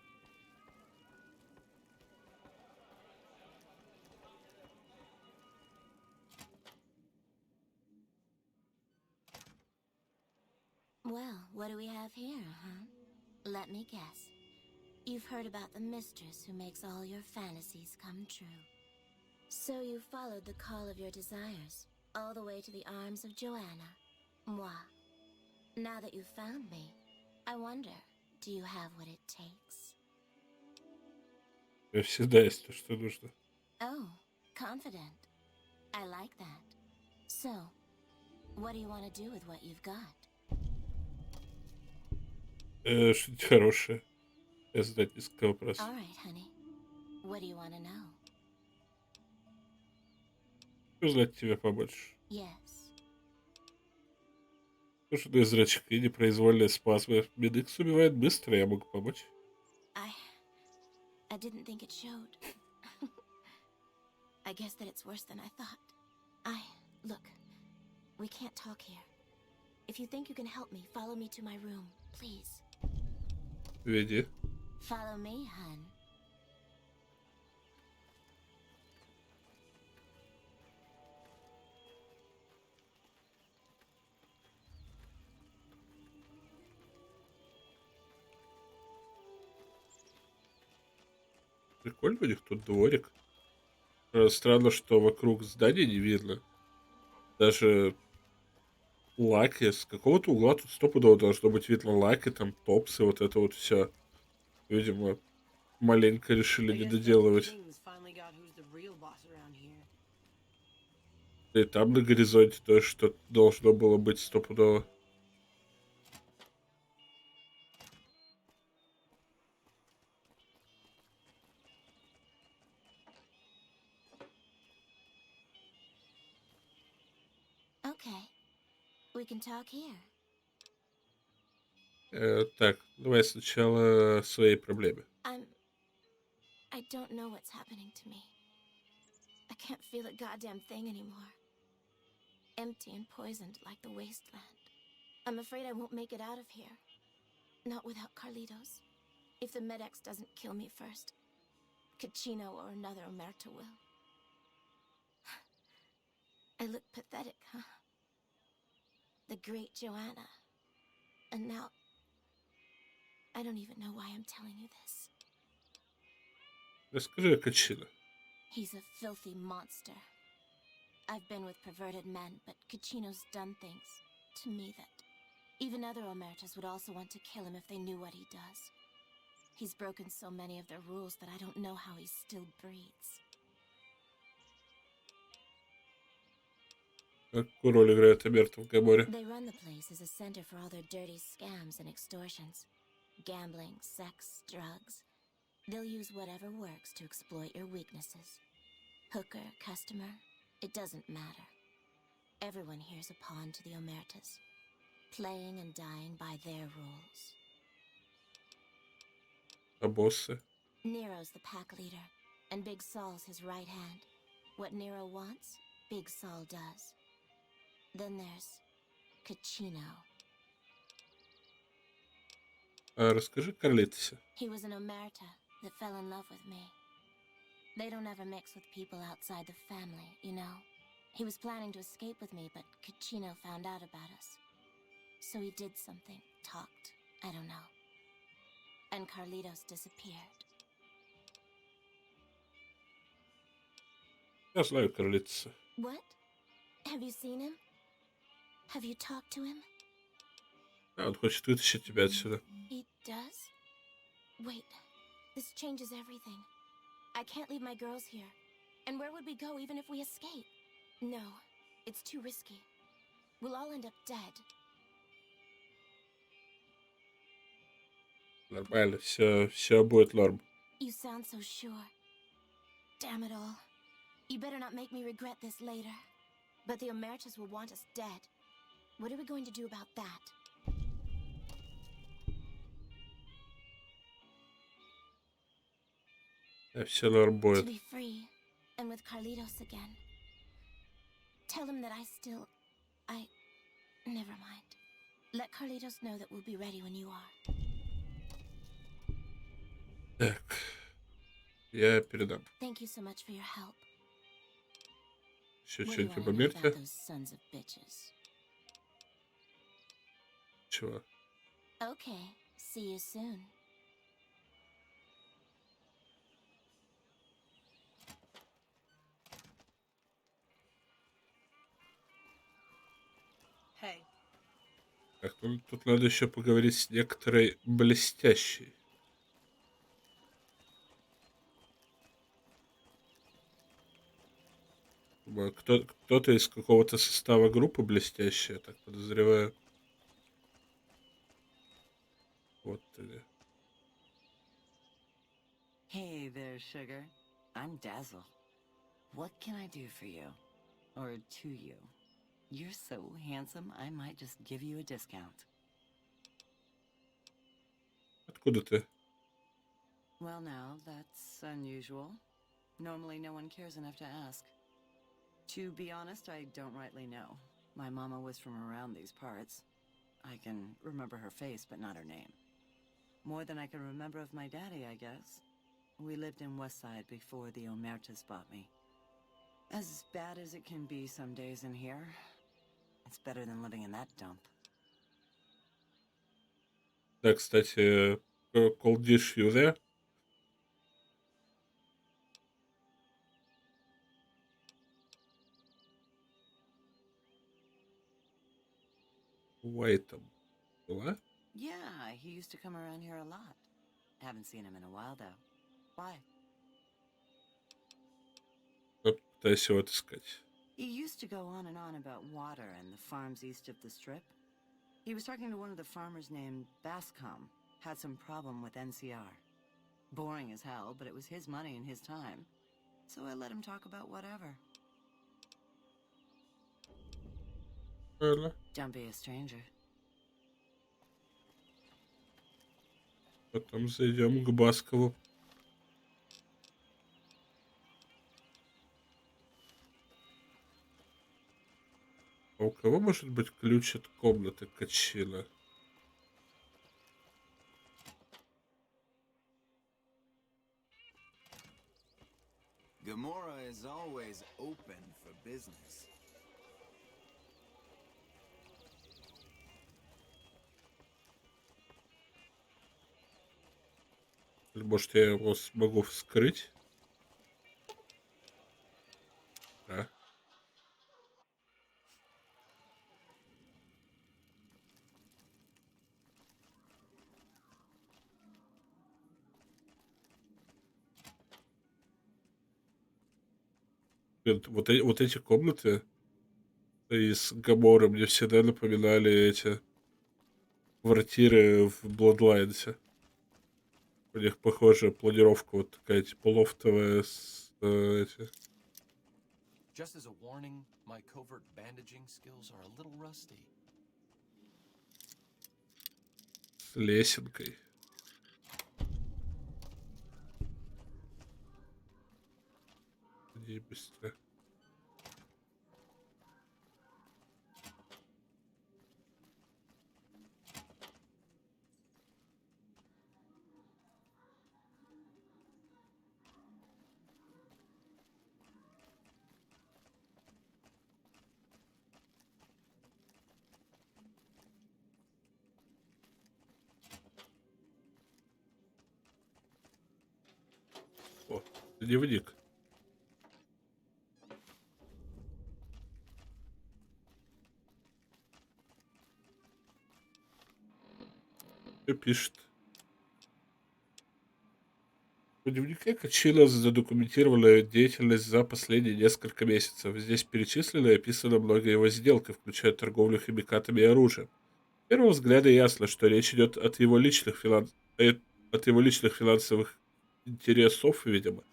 M: Well, what do we have here, huh? Let me guess. You've heard about the mistress who makes all your fantasies come true. So you followed the call of your desires, all the way to the arms of Joanna. Moi. Now that you've found me, I wonder, do you have what it takes?
A: У меня всегда есть то, что нужно.
M: Oh, confident. I like that. So, what do you want to do with what you've got?
A: Что-нибудь хорошее. Я задать несколько вопросов.
M: All right, honey. What do you want to know?
A: Узнать тебя побольше.
M: Yes.
A: Сушеные зрачки, непроизвольные спазмы. Медикс убивает быстро, я могу помочь.
M: I didn't think it showed. I guess that it's worse than I thought. Look, we can't talk here. If you think you can help me, follow me to my room, please.
A: Веди.
M: Follow me, hun.
A: Прикольно у них тут дворик. Странно, что вокруг здания не видно. Даже лаки. С какого-то угла тут стопудово должно быть видно лаки, там топсы, вот это вот все. Видимо, маленько решили не доделывать. И там на горизонте тоже что-то должно было быть стопудово.
M: Okay. We can talk here.
A: Так, давай сначала о своей проблеме.
M: I don't know what's happening to me. I can't feel a goddamn thing anymore. Empty and poisoned like the wasteland. I'm afraid I won't make it out of here. Not without Carlitos. If the Medex doesn't kill me first, Caccino or another Omerta will. I look pathetic, huh? The great Joanna. And now, I don't even know why I'm telling you this.
A: Расскажи о Качино.
M: He's a filthy monster. I've been with perverted men, but Caccino's done things to me that even other Omertas would also want to kill him if they knew what he does. He's broken so many of their rules that I don't know how he still breathes.
A: Какую роль играет Омерта в Гоморре?
M: They run the place as a center for all their dirty scams and extortions. Gambling, sex, drugs. They'll use whatever works to exploit your weaknesses. Hooker, customer, it doesn't matter. Everyone here's a pawn to the Omertas, playing and dying by their rules.
A: А боссы?
M: Nero's the pack leader, and Big Saul's his right hand. What Nero wants, Big Saul does. Then there's Caccino.
A: Расскажи о Карлитосе.
M: He was an Omerta that fell in love with me. They don't ever mix with people outside the family, you know? He was planning to escape with me, but Caccino found out about us. So he did something, talked, I don't know. And Carlitos disappeared.
A: Я знаю крыльца.
M: What? Have you seen him? Have you talked to him?
A: А, он хочет вытащить тебя отсюда.
M: He does? Wait, this changes everything. I can't leave my girls here. And where would we go even if we escape? No, it's too risky. We'll all end up dead.
A: Нормально, все будет норм.
M: You sound so sure. Damn it all. You better not make me regret this later. But the Omertas will want us dead. What are we going to do about that?
A: Все норм
M: To
A: будет.
M: be free, and with Carlitos again. Tell him that Never mind. Let Carlitos know that we'll be ready when you are.
A: Так. Я передам.
M: Thank you so much for your help.
A: Еще
M: What do you
A: что-нибудь
M: want
A: об
M: to know
A: Америке?
M: about those sons of bitches?
A: Чего?
M: Okay, see you soon.
G: Hey.
A: Так, ну, тут надо еще поговорить с некоторой блестящей. Кто-то из какого-то состава группы блестящий, я так подозреваю. Вот ты.
O: Hey there, sugar. I'm Dazzle. What can I do for you? Or to you? You're so handsome, I might just give you a discount.
A: Откуда ты?
O: Well, now, that's unusual. Normally, no one cares enough to ask. To be honest, I don't rightly know. My mama was from around these parts. I can remember her face, but not her name. More than I can remember of my daddy, I guess. We lived in Westside before the Omertas bought me. As bad as it can be some days in here, it's better than living in that dump.
A: Да, кстати, Cold Dish You There? Wait там была?
O: Yeah, he used to come around here a lot. Haven't seen him in a while, though. Why?
A: Пытаюсь его отыскать.
O: He used to go on and on about water and the farms east of the strip. He was talking to one of the farmers named Bascom. Had some problem with NCR. Boring as hell, but it was his money and his time. So I let him talk about whatever. Don't be a stranger.
A: Потом зайдем к Баскову. А у кого может быть ключ от комнаты Качина?
C: Gomorra is always open for business.
A: Или, может, я его смогу вскрыть? Да. Блин, вот эти комнаты из Гоморры мне всегда напоминали эти квартиры в Bloodlines. У них похожая планировка, вот такая типа лофтовая с эти.
I: Just as a warning, my covert bandaging skills are a little rusty.
A: С лесенкой. Иди быстро. О, дневник. Что пишет? В дневнике Качина задокументировала деятельность за последние несколько месяцев. Здесь перечислены и описаны многие его сделки, включая торговлю химикатами и оружием. С первого взгляда ясно, что речь идет от его личных финансовых интересов, видимо.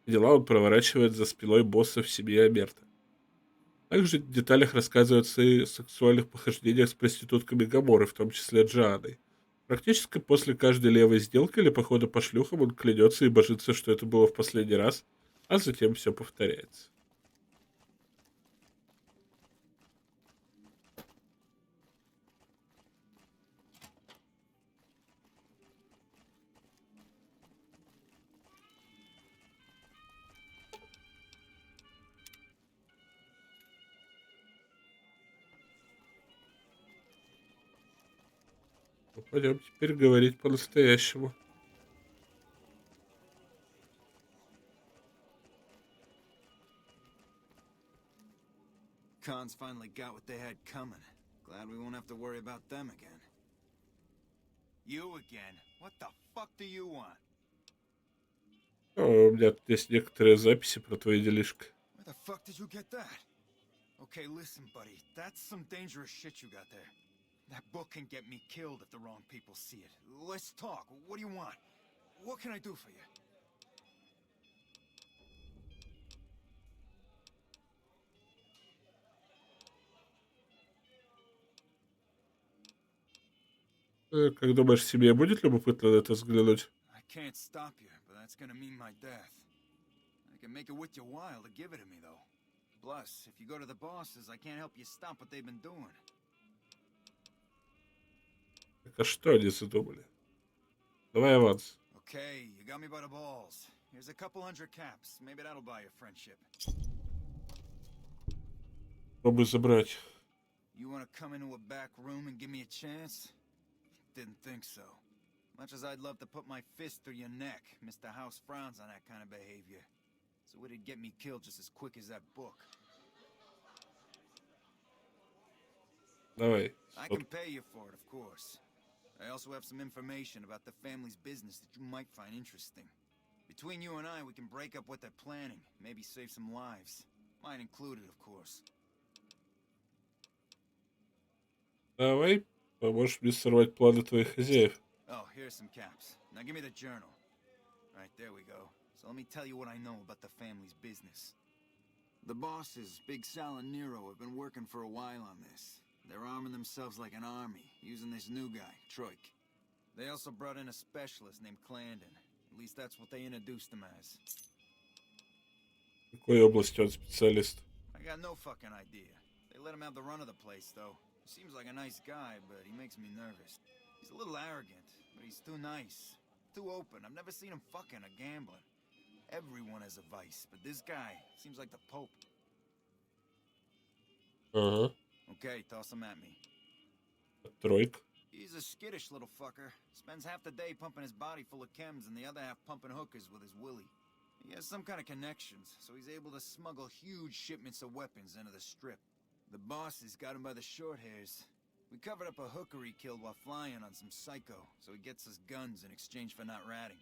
A: Дела он проворачивает за спиной босса в семье Амерта. Также в деталях рассказывается и о сексуальных похождениях с проститутками Гоморры, в том числе Джоанной. Практически после каждой левой сделки или похода по шлюхам он клянется и божится, что это было в последний раз, а затем все повторяется. Ну, пойдем теперь говорить по-настоящему.
C: Cons finally got what they had coming. Glad we won't have to worry about them again. You again? What the fuck do you want?
A: У меня тут есть некоторые записи про твои делишки.
C: Where the fuck did you get that? Okay, listen, buddy. That's some dangerous shit you got there. That book can get me killed if the wrong people see it. Let's talk. What do you want? What can I do for you?
A: Как думаешь, себе будет любопытно на это взглянуть?
C: I can't stop you, but that's gonna mean my death. I can make it worth your while to give it to me, though. Plus, if you go to the bosses, I can't help you stop what they've been doing.
A: Так, а что они задумали? Давай аванс.
C: Okay, you got me by the balls. Here's a couple hundred caps. Maybe that'll buy your friendship.
A: Попробуй забрать.
C: You wanna come into a back room and give me a chance? Didn't think so. Much as I'd love to put my fist through your neck, Mr. House frowns on that kind of behavior. So it'd get me killed just as quick as that book.
A: Давай.
C: I can pay you for it, of course. I also have some information about the family's business that you might find interesting. Between you and I, we can break up what they're planning, maybe save some lives. Mine included, of course.
A: Давай, поможешь мне сорвать планы твоих хозяев.
C: Oh, here's some caps. Now give me the journal. Right, there we go. So let me tell you what I know about the family's business. The bosses, Big Sal and Nero, have been working for a while on this. They're arming themselves like an army, using this new guy, Troik. They also brought in a specialist named Clandon. At least that's what they introduced him as.
A: В какой области он специалист?
C: I got no fucking idea. They let him have the run of the place, though. He seems like a nice guy, but he makes me nervous. He's a little arrogant, but he's too nice. Too open. I've never seen him fucking or gambling. Everyone has a vice, but this guy seems like the Pope.
A: Ага.
C: Okay, toss him at me.
A: Тройка.
C: He's a skittish little fucker. Spends half the day pumping his body full of chems and the other half pumping hookers with his willy. He has some kind of connections, so he's able to smuggle huge shipments of weapons into the strip. The bosses got him by the short hairs. We covered up a hooker he killed while flying on some psycho, so he gets us guns in exchange for not ratting.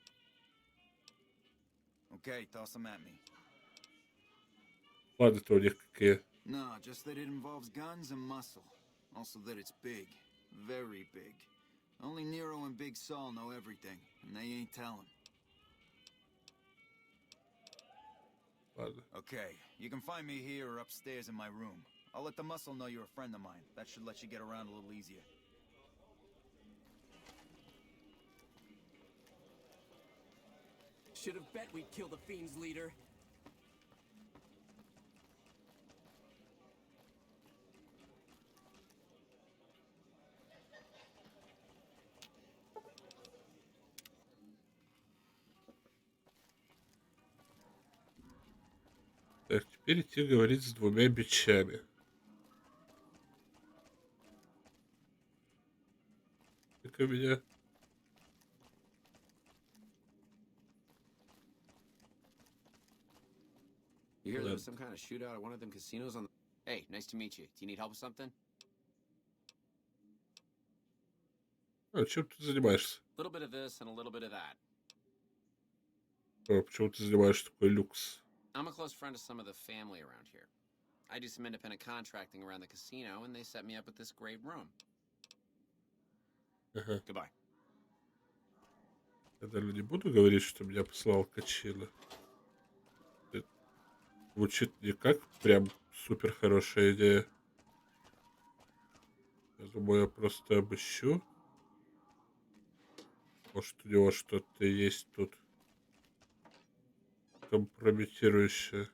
C: Okay, toss him at me.
A: Планы-то у них какие?
C: No, just that it involves guns and muscle. Also that it's big. Very big. Only Nero and Big Saul know everything, and they ain't telling.
A: Ладно.
C: Okay, you can find me here or upstairs in my room. I'll let the muscle know you're a friend of mine. That should let you get around a little easier.
K: Should have bet we'd kill the Fiend's leader.
A: Так, теперь идти говорить с двумя бичами. Так у меня...
D: You hear there was some kind of shootout at one of them casinos on the... Hey, nice to meet you. Do you need help with something?
A: А, чем ты занимаешься?
D: A little bit of this and a little bit of that.
A: А, почему ты занимаешь такой люкс?
D: I'm a close friend of some of the family around here. I do some independent contracting around the casino, and they set me up with this great room.
A: Ага.
D: Goodbye.
A: Я, наверное, не буду говорить, что меня послал Качина. Это звучит не как прям супер хорошая идея. Я думаю, я просто обыщу. Может, у него что-то есть тут компрометирующее.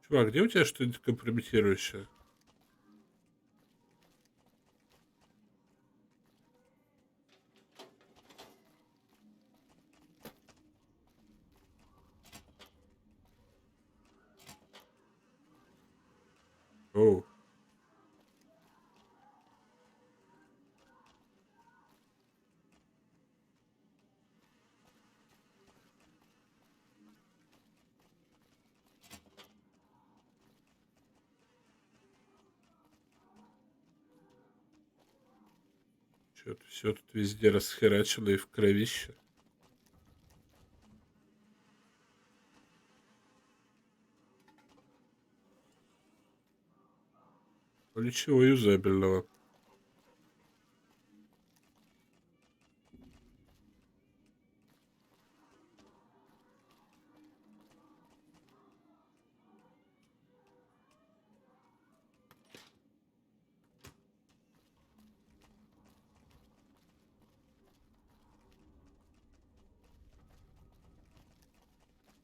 A: Чувак, где у тебя что-нибудь компрометирующее? Оу. Что-то все тут везде расхерачено и в кровище. Ну ничего юзабельного.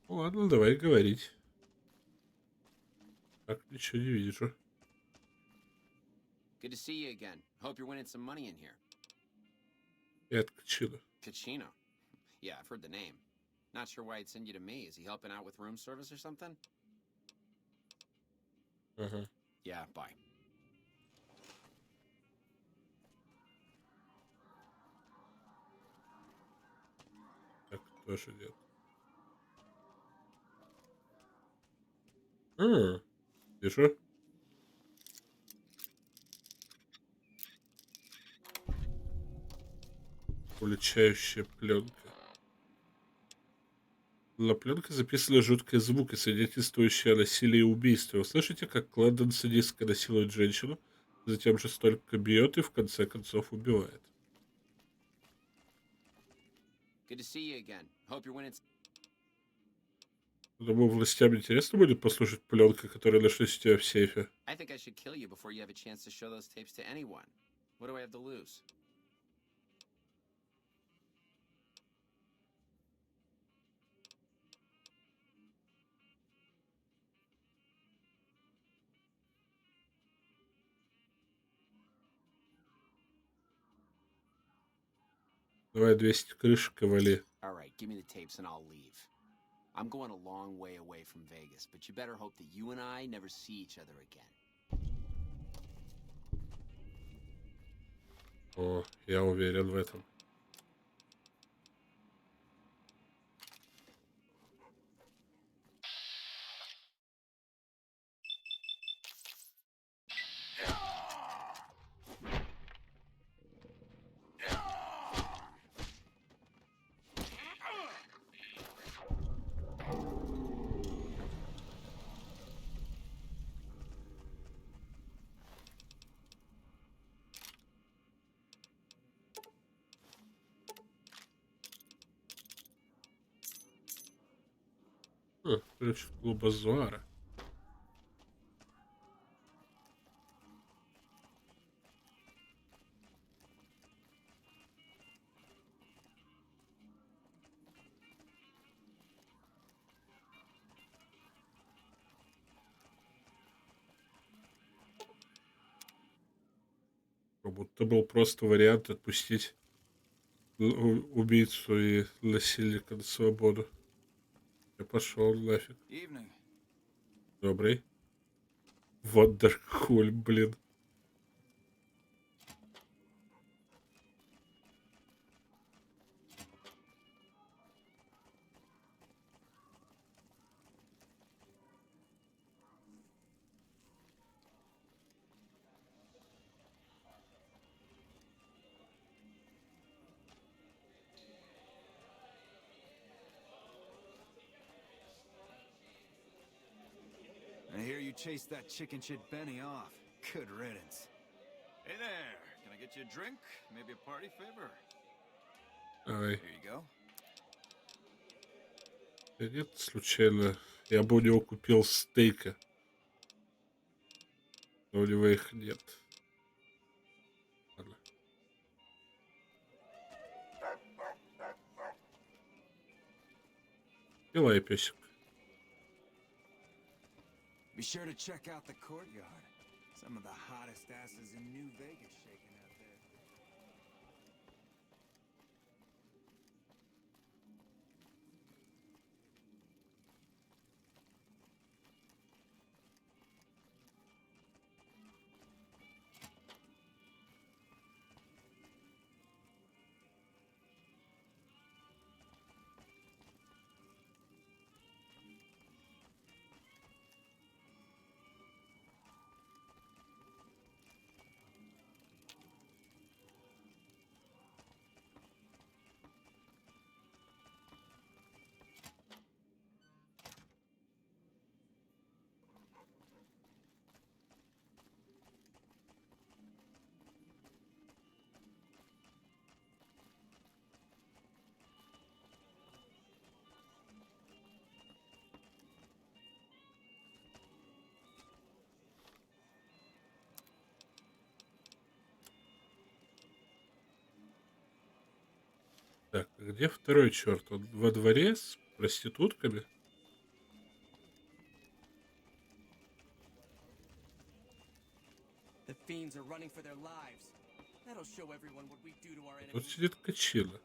A: Ну ладно, давай говорить. Так, ничего не вижу.
D: Good to see you again. Hope you're winning some money in here.
A: Это Качина.
D: Kachino. Yeah, I've heard the name. Not sure why he'd send you to me. Is he helping out with room service or something?
A: Ага.
D: Yeah, bye.
A: Так тоже нет. А, вижу. Уличающая пленка. На пленке записаны жуткие звуки, свидетельствующие о насилии и убийстве. Вы слышите, как Клэндон садистка насилует женщину, затем жестоко бьет и в конце концов убивает.
D: Good to see you again. Hope you're winning.
A: Думаю, властям интересно будет послушать пленка, которая нашлась у тебя в сейфе.
D: I think I should kill you before you have a chance to show those tapes to anyone. What do I have to lose?
A: Давай 200 крышек и вали.
D: All right, give me the tapes and I'll leave. I'm going a long way away from Vegas, but you better hope that you and I never see each other again.
A: О, я уверен в этом. Ключ от клуба Зуара. Как будто был просто вариант отпустить убийцу и насильника на свободу. Я пошел нафиг.
C: Evening.
A: Добрый. Вандерхуль, блин.
C: I hear you chased that chicken shit Benny off. Good riddance. Hey there, can I get you a drink? Maybe a party favor?
A: Ай.
C: Here you go.
A: Да нет, случайно. Я бы у него купил стейка. Но у него их нет. Ладно. Милая песик.
C: Be sure to check out the courtyard. Some of the hottest asses in New Vegas shaking out there.
A: Так, а где второй черт? Он во дворе с проститутками?
K: The fiends are running for their lives. That'll show everyone what we do to our
A: Тут
K: enemies.
A: сидит Качила.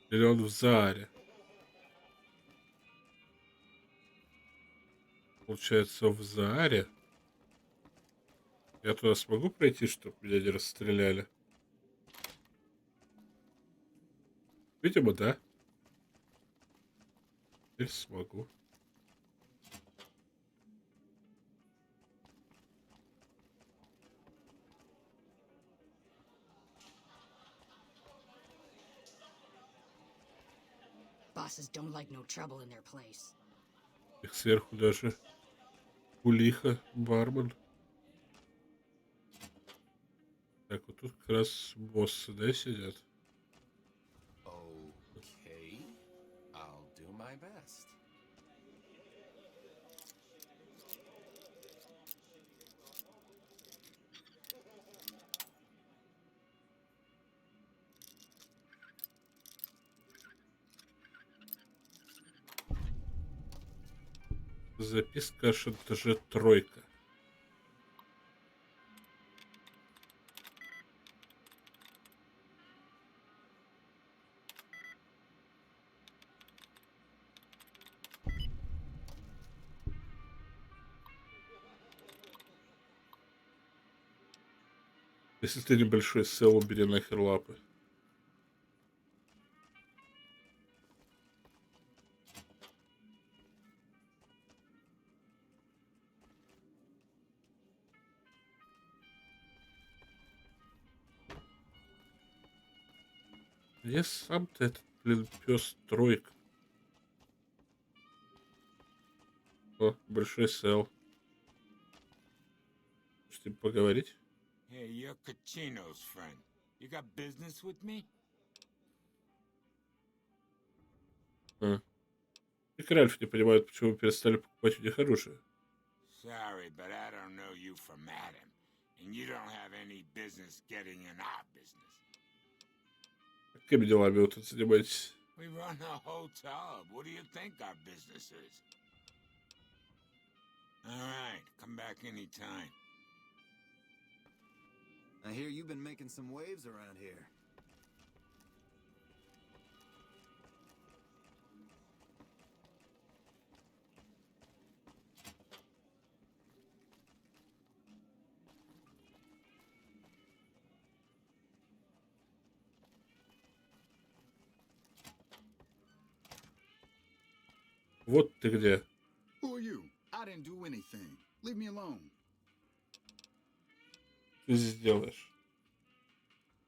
A: Или он в Зааре? Получается, в Зааре. Я туда смогу пройти, чтобы меня не расстреляли? Видимо, да. Теперь смогу.
N: Bosses don't like no trouble in their place.
A: Их сверху даже Кулиха, бармен. Так, вот тут как раз боссы, да, сидят?
I: Okay, I'll do my best.
A: Записка о шантаже тройка. Если ты небольшой сел, убери нахер лапы. Где сам-то этот, блин, пес тройка? О, большой сел. Можете поговорить?
H: Hey, you're Kachino's friend. You got business with me?
A: А. И Ральф не понимает, почему вы перестали покупать у них оружие.
H: Sorry, but I don't know you from Adam, and you don't have any business getting in our business.
A: Какими делами вы тут занимаетесь?
H: We run a hotel. What do you think our business is? All right, come back anytime.
C: I hear you've been making some waves around here.
A: Вот ты где.
L: Who are you? I didn't do anything. Leave me alone.
A: Ты сделаешь.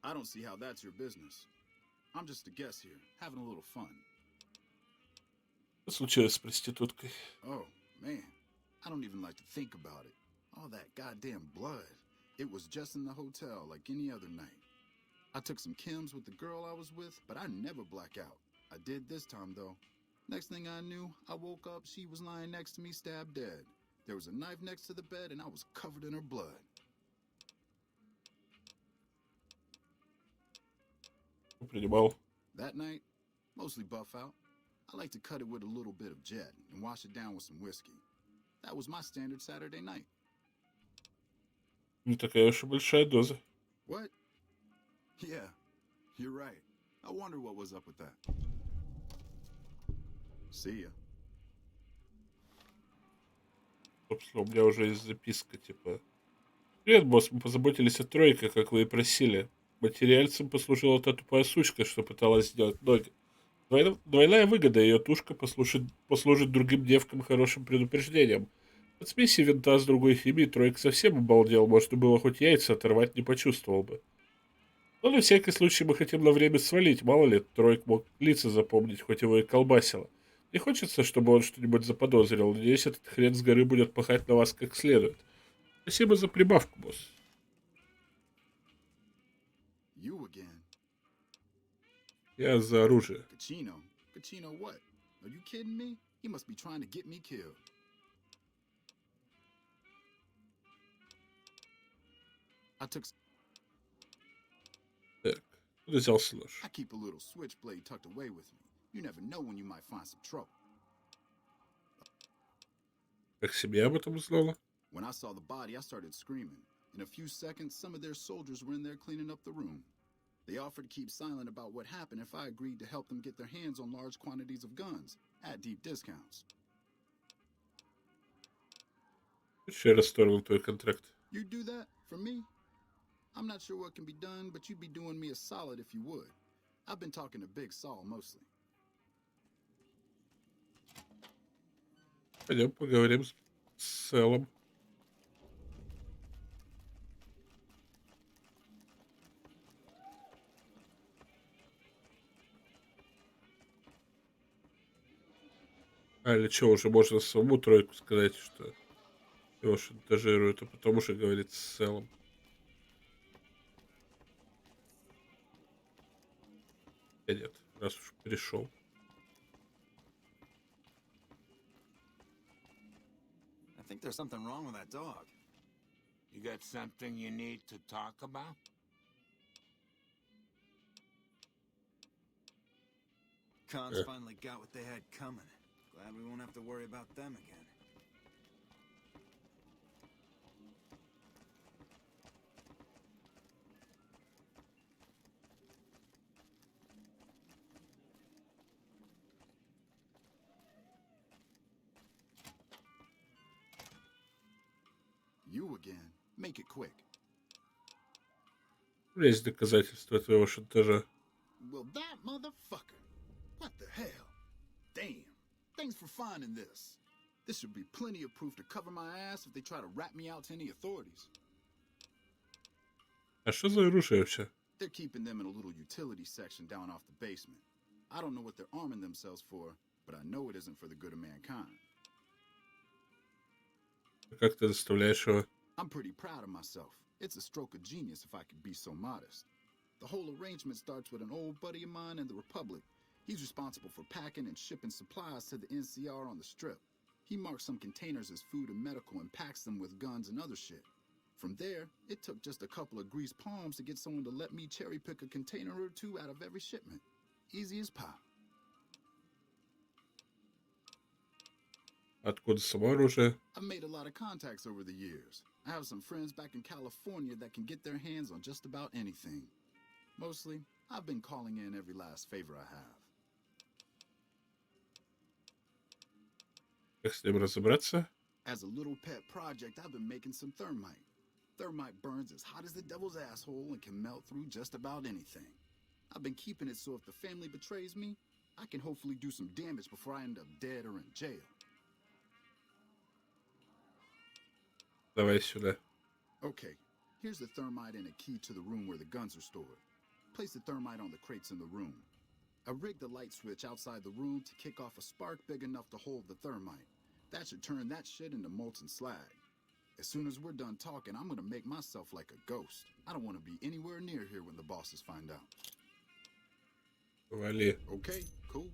L: I don't see how that's your business. I'm just a guest here, having a little fun.
A: Что случилось с проституткой?
L: Oh, man. I don't even like to think about it. All that goddamn blood. It was just in the hotel like any other night. I took some chems with the girl I was with, but I never black out. I did this time, though. Next thing I knew, I woke up, she was lying next to me, stabbed dead. There was a knife next to the bed, and I was covered in her blood.
A: Принимал.
L: That night, mostly buff out. I like to cut it with a little bit of jet and wash it down with some whiskey. That was my standard Saturday night.
A: Не такая уж и большая доза.
L: What? Yeah, you're right. I wonder what was up with that. See ya.
A: Собственно, у меня уже есть записка, типа... Привет, босс, мы позаботились о тройке, как вы и просили. Материальцем послужила та тупая сучка, что пыталась сделать ноги. Двойная выгода, ее тушка послужит другим девкам хорошим предупреждением. От смеси винта с другой химией тройка совсем обалдел, может, и было хоть яйца оторвать, не почувствовал бы. Но на всякий случай мы хотим на время свалить, мало ли, тройк мог лица запомнить, хоть его и колбасило. Не хочется, чтобы он что-нибудь заподозрил, надеюсь, этот хрен с горы будет пахать на вас как следует. Спасибо за прибавку, босс.
L: You again.
A: Я за оружие.
L: Kachino? Kachino what? Are you kidding me? He must be trying to get me killed. I took...
A: Так, взялся нож.
L: I keep a little switchblade tucked away with me. You never know when you might find some trouble.
A: Как семья об этом узнала?
L: When I saw the body, I started screaming. In a few seconds, some of their soldiers were in there cleaning up the room. They offered to keep silent about what happened if I agreed to help them get their hands on large quantities of guns at deep discounts.
A: Еще расторгнул твой контракт.
L: You do that for me? I'm not sure what can be done, but you'd be doing me a solid if you would. I've been talking to Big Saul mostly.
A: Пойдем поговорим с Селом. Или что, уже можно самому тройку сказать, что его шантажируют, а потом уже говорит с Селом. Нет, раз уж пришел.
C: I think there's something wrong with that dog.
H: You got something you need to talk about?
C: Cons finally got what they had coming. Glad we won't have to worry about them again.
L: You again. Make it quick.
A: Есть доказательства твоего шантажа.
L: Well, that motherfucker. What the hell? Damn. Thanks for finding this. This should be plenty of proof to cover my ass if they try to rat me out to any authorities.
A: А что за оружие вообще?
L: They're keeping them in a little utility section down off the basement. I don't know what they're arming themselves for, but I know it isn't for the good of mankind.
A: Как ты заставляешь его?
L: I'm pretty proud of myself. It's a stroke of genius if I could be so modest. The whole arrangement starts with an old buddy of mine in the Republic. He's responsible for packing and shipping supplies to the NCR on the Strip. He marks some containers as food and medical and packs them with guns and other shit. From there, it took just a couple of greased palms to get someone to let me cherry pick a container or two out of every shipment. Easy as pie.
A: Откуда само оружие?
L: I've made a lot of contacts over the years. I have some friends back in California that can get their hands on just about anything. Mostly, I've been calling in every last favor I have.
A: Как с ним разобраться?
L: As a little pet project, I've been making some thermite. Thermite burns as hot as the devil's asshole and can melt through just about anything. I've been keeping it so if the family betrays me, I can hopefully do some damage before I end up dead or in jail.
A: Давай сюда.
L: Okay, here's the thermite and a key to the room where the guns are stored. Place the thermite on the crates in the room. I rigged the light switch outside the room to kick off a spark big enough to hold the thermite. That should turn that shit into molten slag. As soon as we're done talking, I'm gonna make myself like a ghost. I don't want to be anywhere near here when the bosses find out.
A: Вали.
L: Okay, cool.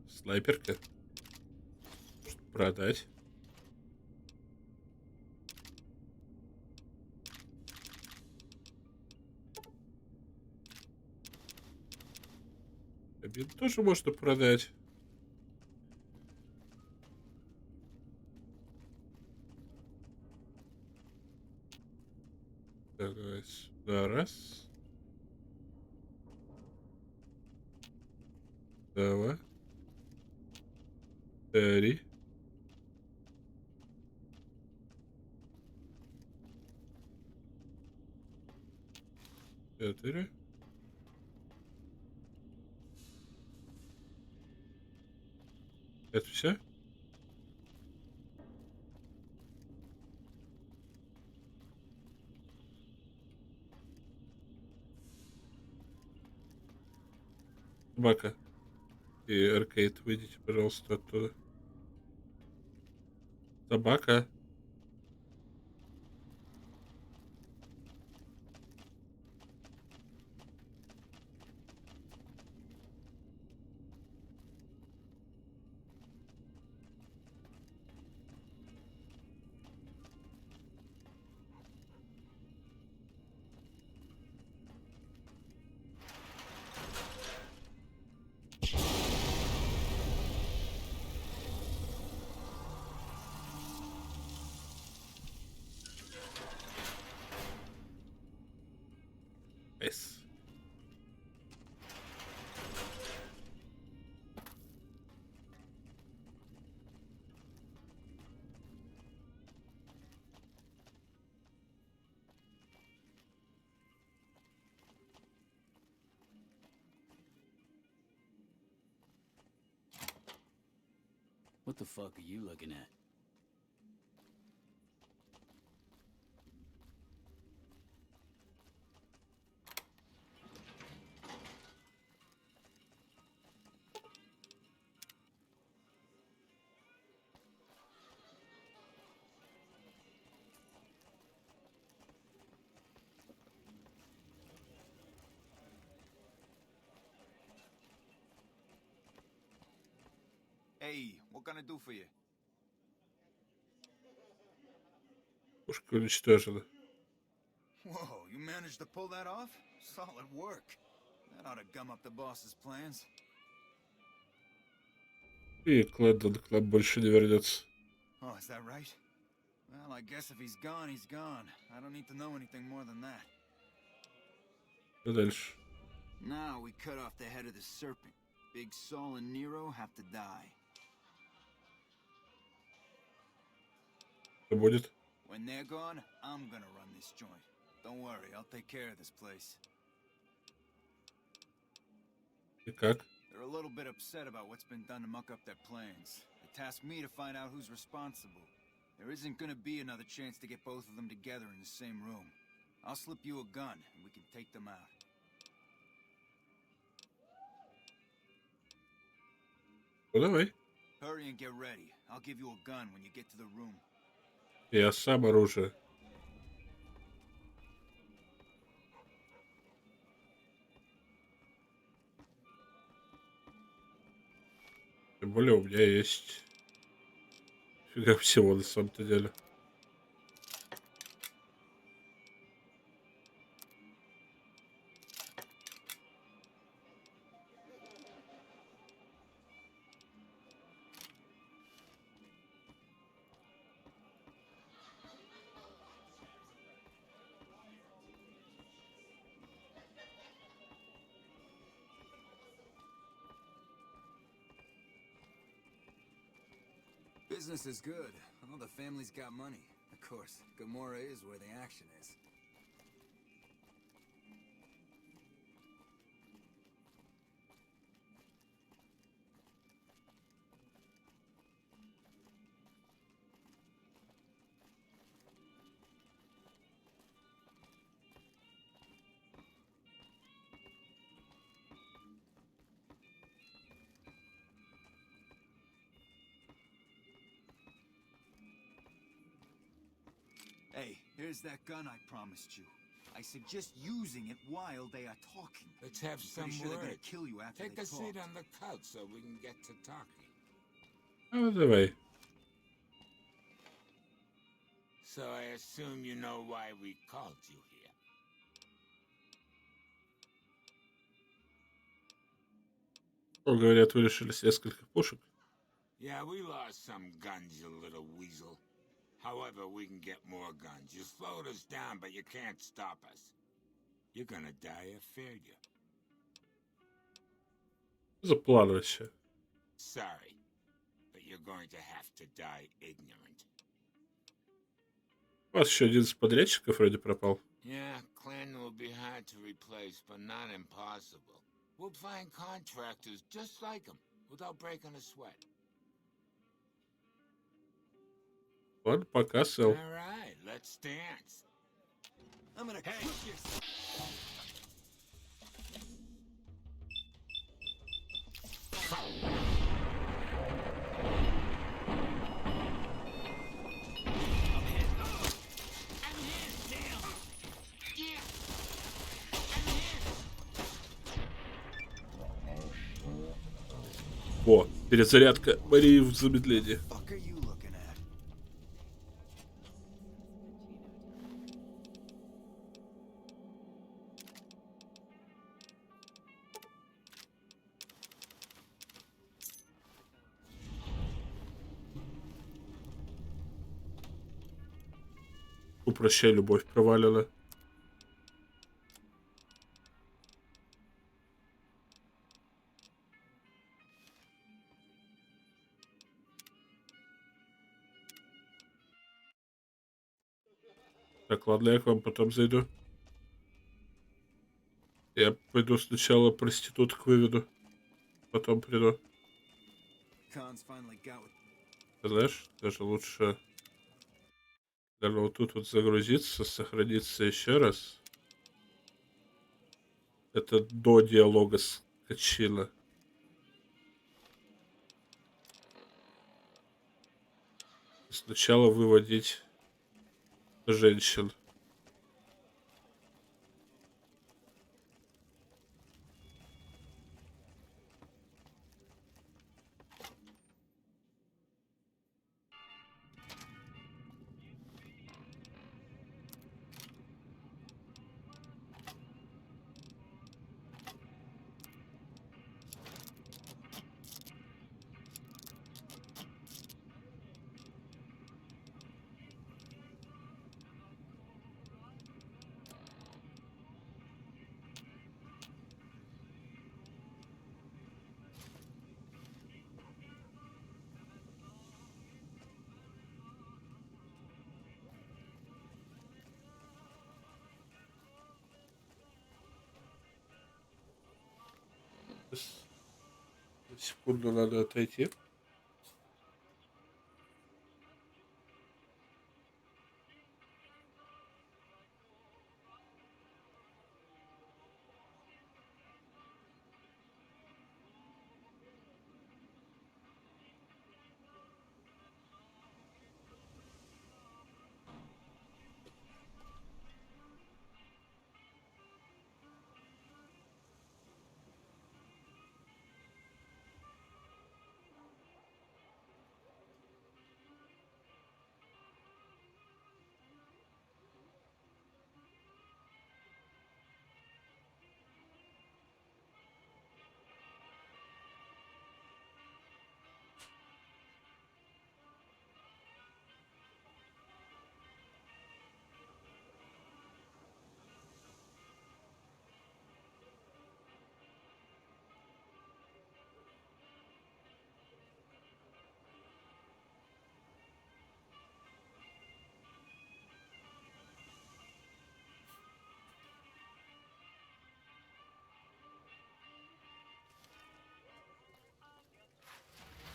A: Снайперка. Что продать? Обид тоже можно продать. Давай сюда. Раз. Два. Три. 4. Это все? Собака. И аркейд, выйдите, пожалуйста, оттуда. Собака. Эс.
J: What the fuck are you looking at?
C: Hey, what can I do for you?
A: Пушка уничтожена.
C: Whoa, you managed to pull that off? Solid work. That ought to gum up the boss's plans.
A: И Клэндон к нам больше не вернется.
C: Oh, is that right? Well, I guess if he's gone, he's gone. I don't need to know anything more than that.
A: Что дальше?
C: Now we cut off the head of the serpent. Big Saul and Nero have to die.
A: Что будет?
C: When they're gone, I'm gonna run this joint. Don't worry, I'll take care of this place.
A: И как?
C: They're a little bit upset about what's been done to muck up their plans. They tasked me to find out who's responsible. There isn't gonna be another chance to get both of them together in the same room. I'll slip you a gun, and we can take them out.
A: Ну давай.
C: Hurry and get ready. I'll give you a gun when you get to the room.
A: Я сам оружие. Тем более у меня есть фига всего на самом-то деле.
C: Business is good. All the family's got money. Of course, Gomorra is where the action is. Hey, here's that gun I promised you. I suggest using it while they are talking.
H: Let's have
C: I'm
H: some
C: pretty sure they're gonna
H: words.
C: kill you after
H: Take
C: they
H: a seat
C: talk.
H: on the couch so we can get to talking.
A: Ну, давай.
H: So I assume you know why we called you here.
A: О, говорят, вы лишились нескольких пушек.
H: Yeah, we lost some guns, you little weasel. However, we can get more guns. You slowed us down, but you can't stop us. You're gonna die of failure.
A: За план вообще.
H: Sorry, but you're going to have to die ignorant.
A: У вас еще один из подрядчиков вроде пропал.
H: Yeah, Clan will be hard to replace, but not impossible. We'll find contractors just like him, without breaking a sweat.
A: Ладно, пока, Сэл.
H: All right, let's dance.
C: I'm gonna
H: Hey.
C: cook you.
A: Во, перезарядка Марии в замедлении.
C: Fuck are you looking at?
A: Упрощай, любовь провалена. Так, ладно, я к вам потом зайду. Я пойду сначала проституток выведу. Потом приду.
C: Khan's finally got what...
A: Ты знаешь, даже лучше... Наверное, вот тут вот загрузиться, сохраниться еще раз. Это до диалога с Качино. Сначала выводить женщин. Секунду надо отойти.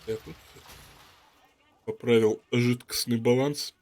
A: Я тут поправил жидкостный баланс.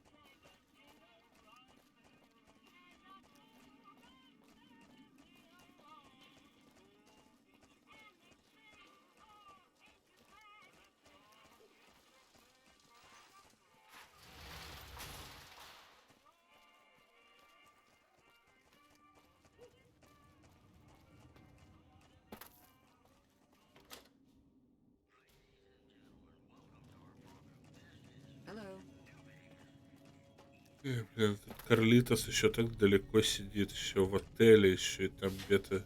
A: Блин, этот Карлитос еще так далеко сидит, еще в отеле, еще и там где-то.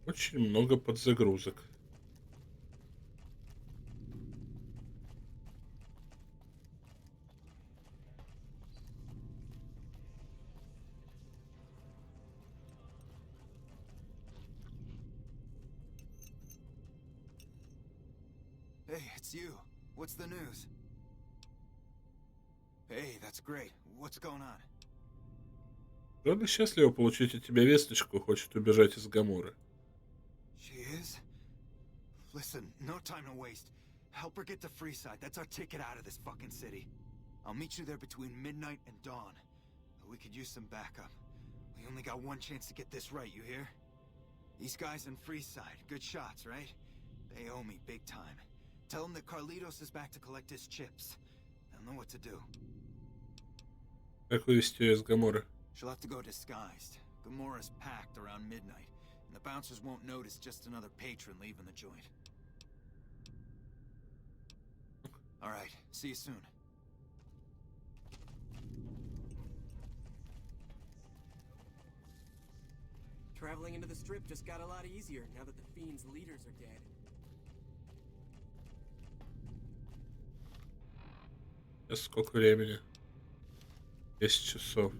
A: Очень много подзагрузок.
C: Hey, it's you. What's the news? Hey, that's great. What's going on?
A: Рада счастливо получить от тебя весточку, хочет убежать из Гоморры.
C: She is? Listen, no time to waste. Help her get to Freeside. That's our ticket out of this fucking city. I'll meet you there between midnight and dawn. We could use some backup. We only got one chance to get this right, you hear? These guys in Freeside, good shots, right? They owe me big time. Tell them that Carlitos is back to collect his chips. They'll know what to do.
A: Как вывести ее из Гоморры?
C: She'll have to go disguised. Gomorra's packed around midnight, and the bouncers won't notice just another patron leaving the joint. Alright, see you soon.
K: Traveling into the Strip just got a lot easier now that the Fiend's leaders are dead.
A: Сейчас сколько времени? 10 часов.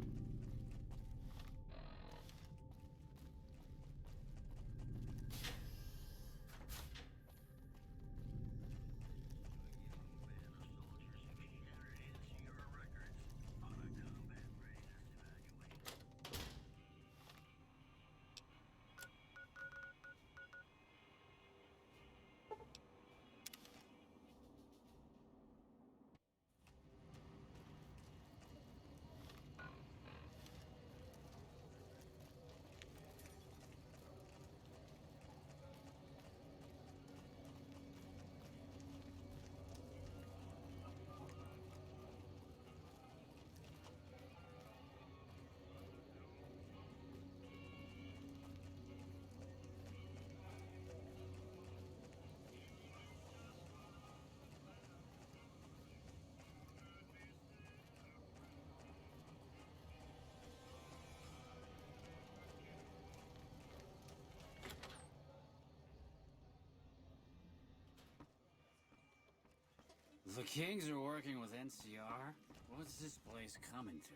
J: The Kings are working with NCR? What's this place coming to?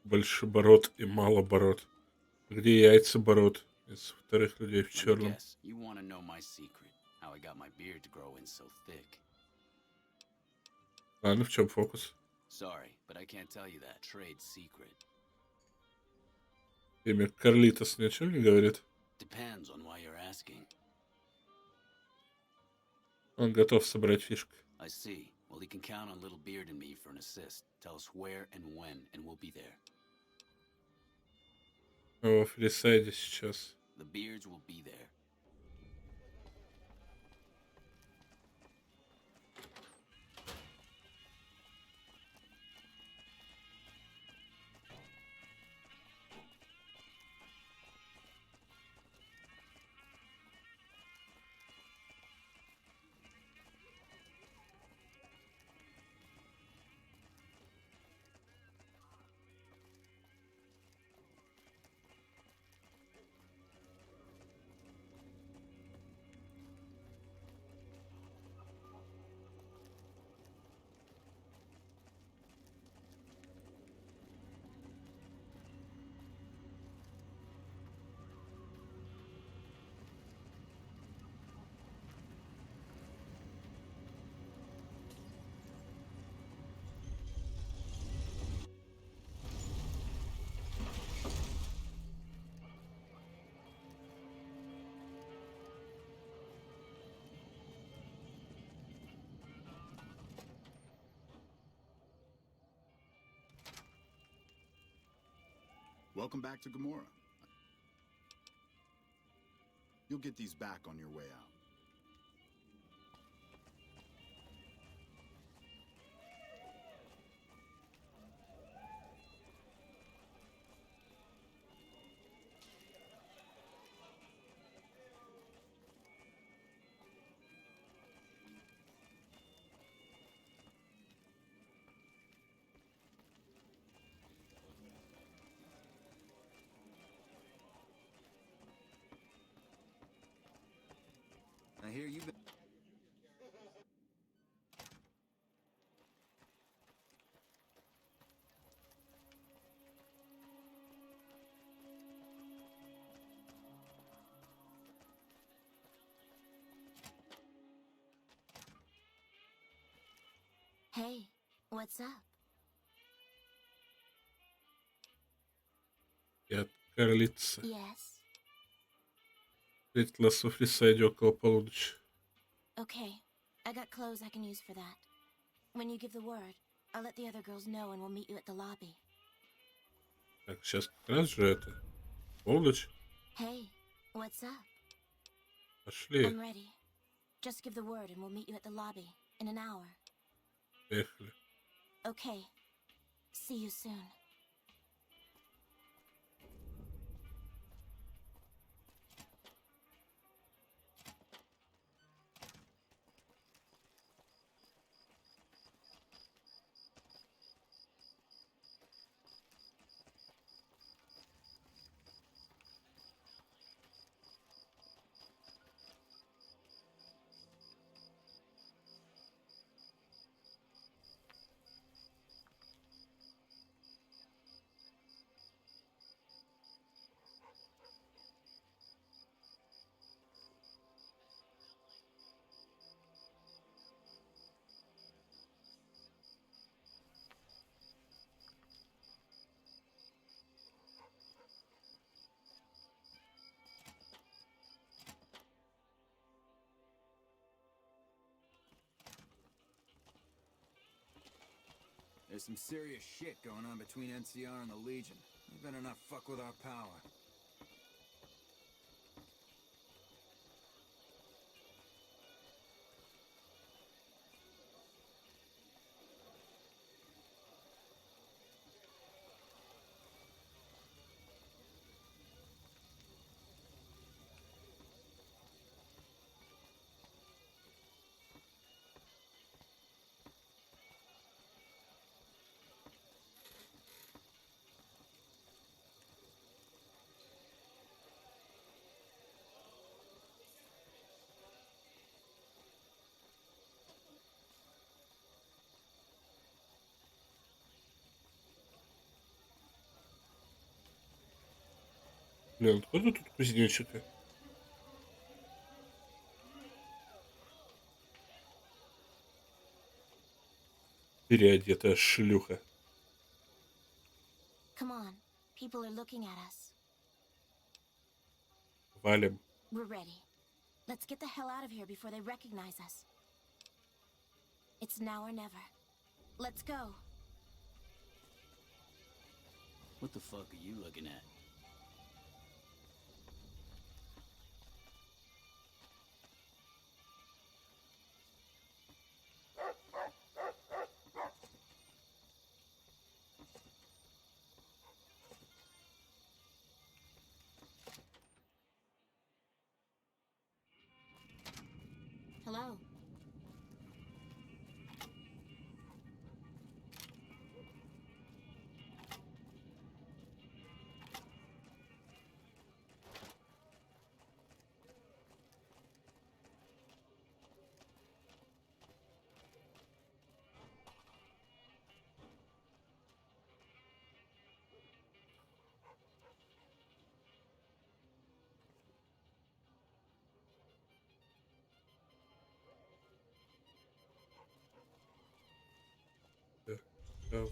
A: Большебород и малобород. Где яйцебород из вторых людей в черном?
J: Yes, you want to know my secret. How I got my beard to grow in so thick.
A: Ладно, в чем фокус?
J: Sorry, but I can't tell you that. Trade secret.
A: Имя Карлитос ни о чем не говорит.
J: Depends on why you're asking.
A: Он готов собрать фишку.
J: I see. Well, he can count on Little Beard and me for an assist. Tell us where and when, and we'll be there.
A: Мы во Фрисайде сейчас.
J: The Beards will be there.
L: Welcome back to Gomorra. You'll get these back on your way out.
C: I hear you've been...
M: Hey, what's up?
A: Я карлица.
M: Yes.
A: Встретила в Фрисайде около полуночи.
M: Okay, I got clothes I can use for that. When you give the word, I'll let the other girls know and we'll meet you at the lobby.
A: Так, сейчас как раз же это. Полночь.
M: Hey, what's up?
A: Пошли.
M: I'm ready. Just give the word and we'll meet you at the lobby in an hour.
A: Поехали.
M: Okay. See you soon.
C: There's some serious shit going on between NCR and the Legion. We better not fuck with our power.
A: Блин, откуда тут кузнечика? Переодетая шлюха.
M: Come on. People are looking at us.
A: Валим.
M: We're ready. Let's get the hell out of here before they recognize us. It's now or never. Let's go.
J: What the fuck are you looking at?
M: Hello.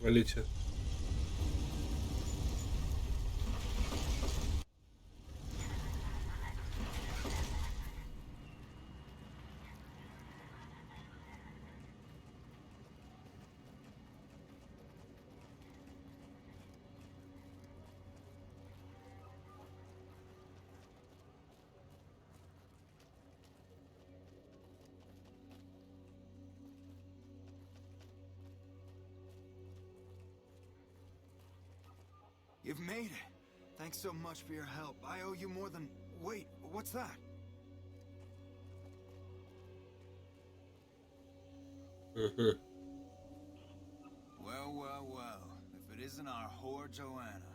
A: Валите.
C: You've made it. Thanks so much for your help. I owe you more than... Wait, what's that? Well. If it isn't our whore Joanna.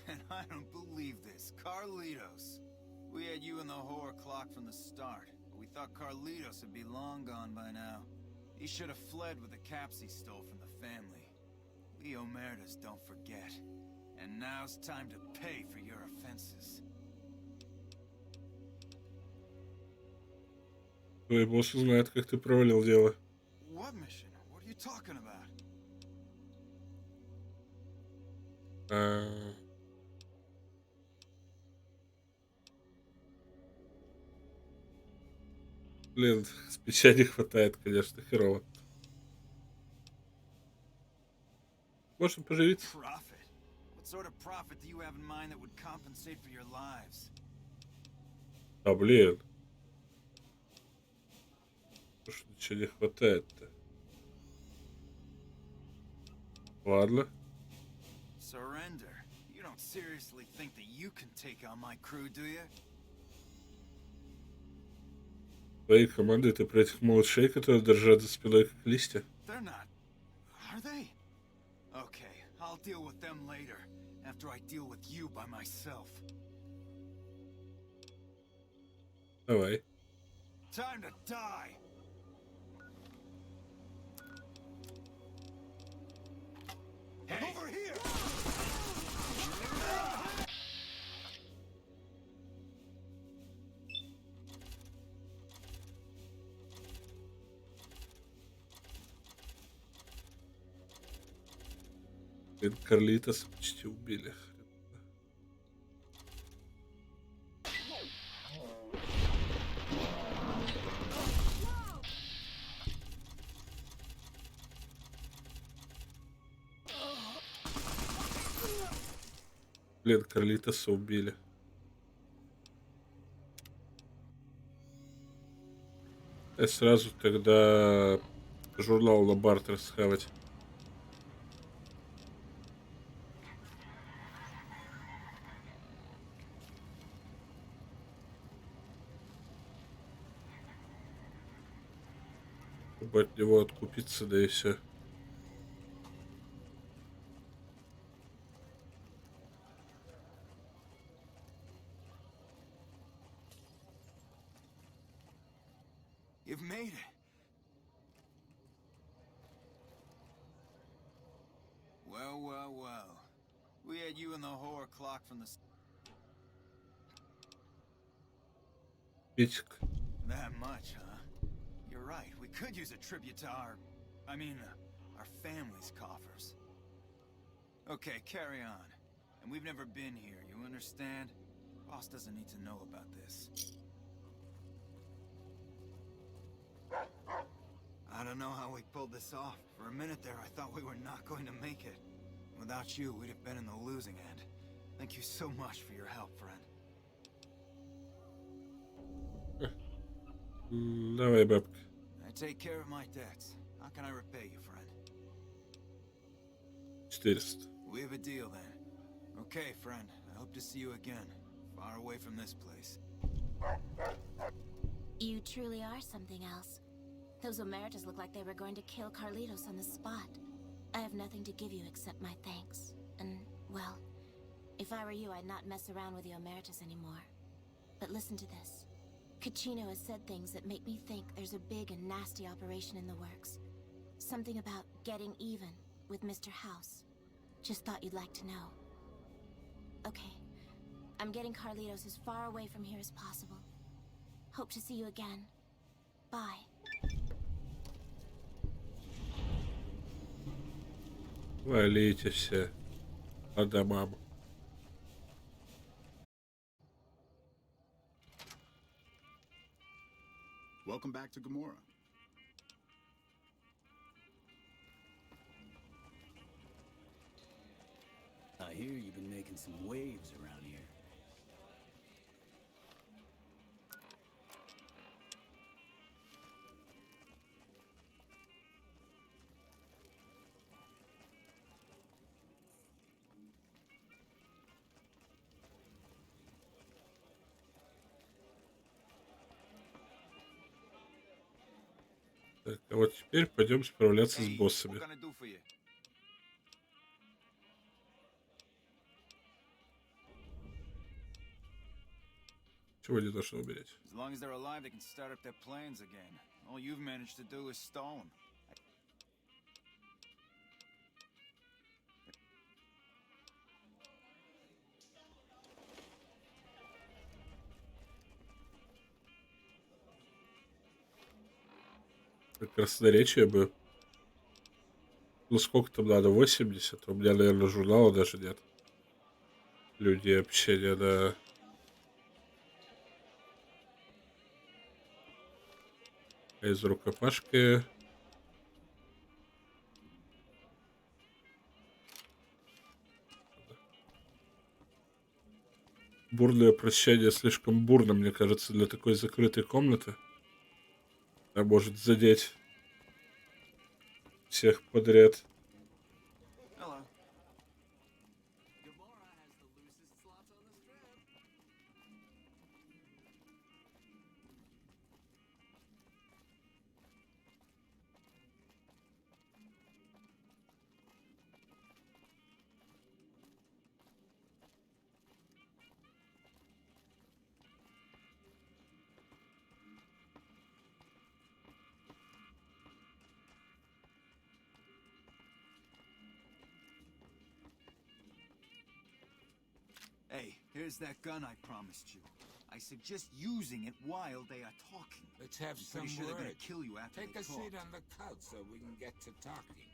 C: And I don't believe this. Carlitos. We had you in the whore clock from the start. But we thought Carlitos would be long gone by now. He should have fled with the caps he stole from the family. We Omertas don't forget. And now's time to pay for your offenses.
A: Твой босс узнает, как ты провалил дело.
C: What mission? What are you talking about?
A: Блин, с печати хватает, конечно, херово. Можно поживиться.
C: Profit? What sort of profit do you have in mind that would compensate for your lives?
A: А, блин. Слушай, ничего не хватает-то. Ладно.
C: Surrender? You don't seriously think that you can take on my crew, do you?
A: Твоей команды ты про этих малышей, которые держат за спиной как листья?
C: They're not. Are they? Okay, I'll deal with them later. After I deal with you by myself.
A: Давай.
C: Time to die! Hey. Over here!
A: Блин, Карлитоса почти убили. Блин, Карлитоса убили. Я сразу тогда журнал на бартер схавать. Чтобы от него откупиться, да и все.
C: You've made it. Well. We had you in the whore clock from the...
A: Петик.
C: That much, huh? You're right. We could use a tribute to our family's coffers. Okay, carry on. And we've never been here, you understand? Boss doesn't need to know about this. I don't know how we pulled this off. For a minute there, I thought we were not going to make it. Without you, we'd have been in the losing end. Thank you so much for your help, friend.
A: Давай, бабка.
C: I take care of my debts. How can I repay you, friend?
A: 400.
C: We have a deal then. Okay, friend. I hope to see you again. Far away from this place.
M: You truly are something else. Those Omertas look like they were going to kill Carlitos on the spot. I have nothing to give you except my thanks. And, well, if I were you, I'd not mess around with the Omertas anymore. But listen to this. Kachino has said things that make me think there's a big and nasty operation in the works. Something about getting even with Mr. House. Just thought you'd like to know. Okay. I'm getting Carlitos as far away from here as possible. Hope to see you again. Bye.
A: Валите все по домам.
L: Welcome back to Gomorra.
J: I hear you've been making some waves around here.
A: Так, а вот теперь пойдем справляться с
C: Hey, what
A: боссами.
C: can I do for you?
A: Чего не должно умереть?
C: As long as they're alive, they can start up their plans again. All you've managed to do is stall them.
A: Красноречие бы. Ну, сколько там надо? 80? У меня, наверное, журнала даже нет. Люди общения, да. Из рукопашки. Бурное прощание слишком бурно, мне кажется, для такой закрытой комнаты. А может задеть всех подряд.
C: Hello.
K: Gomorra has the loosest slots on the strip.
C: Hey, here's that gun I promised you. I suggest using it while they are talking.
H: Let's have
C: I'm
H: some
C: pretty sure they're gonna
H: words.
C: kill you after
H: Take
C: they
H: a
C: talk.
H: seat on the couch so we can get to talking.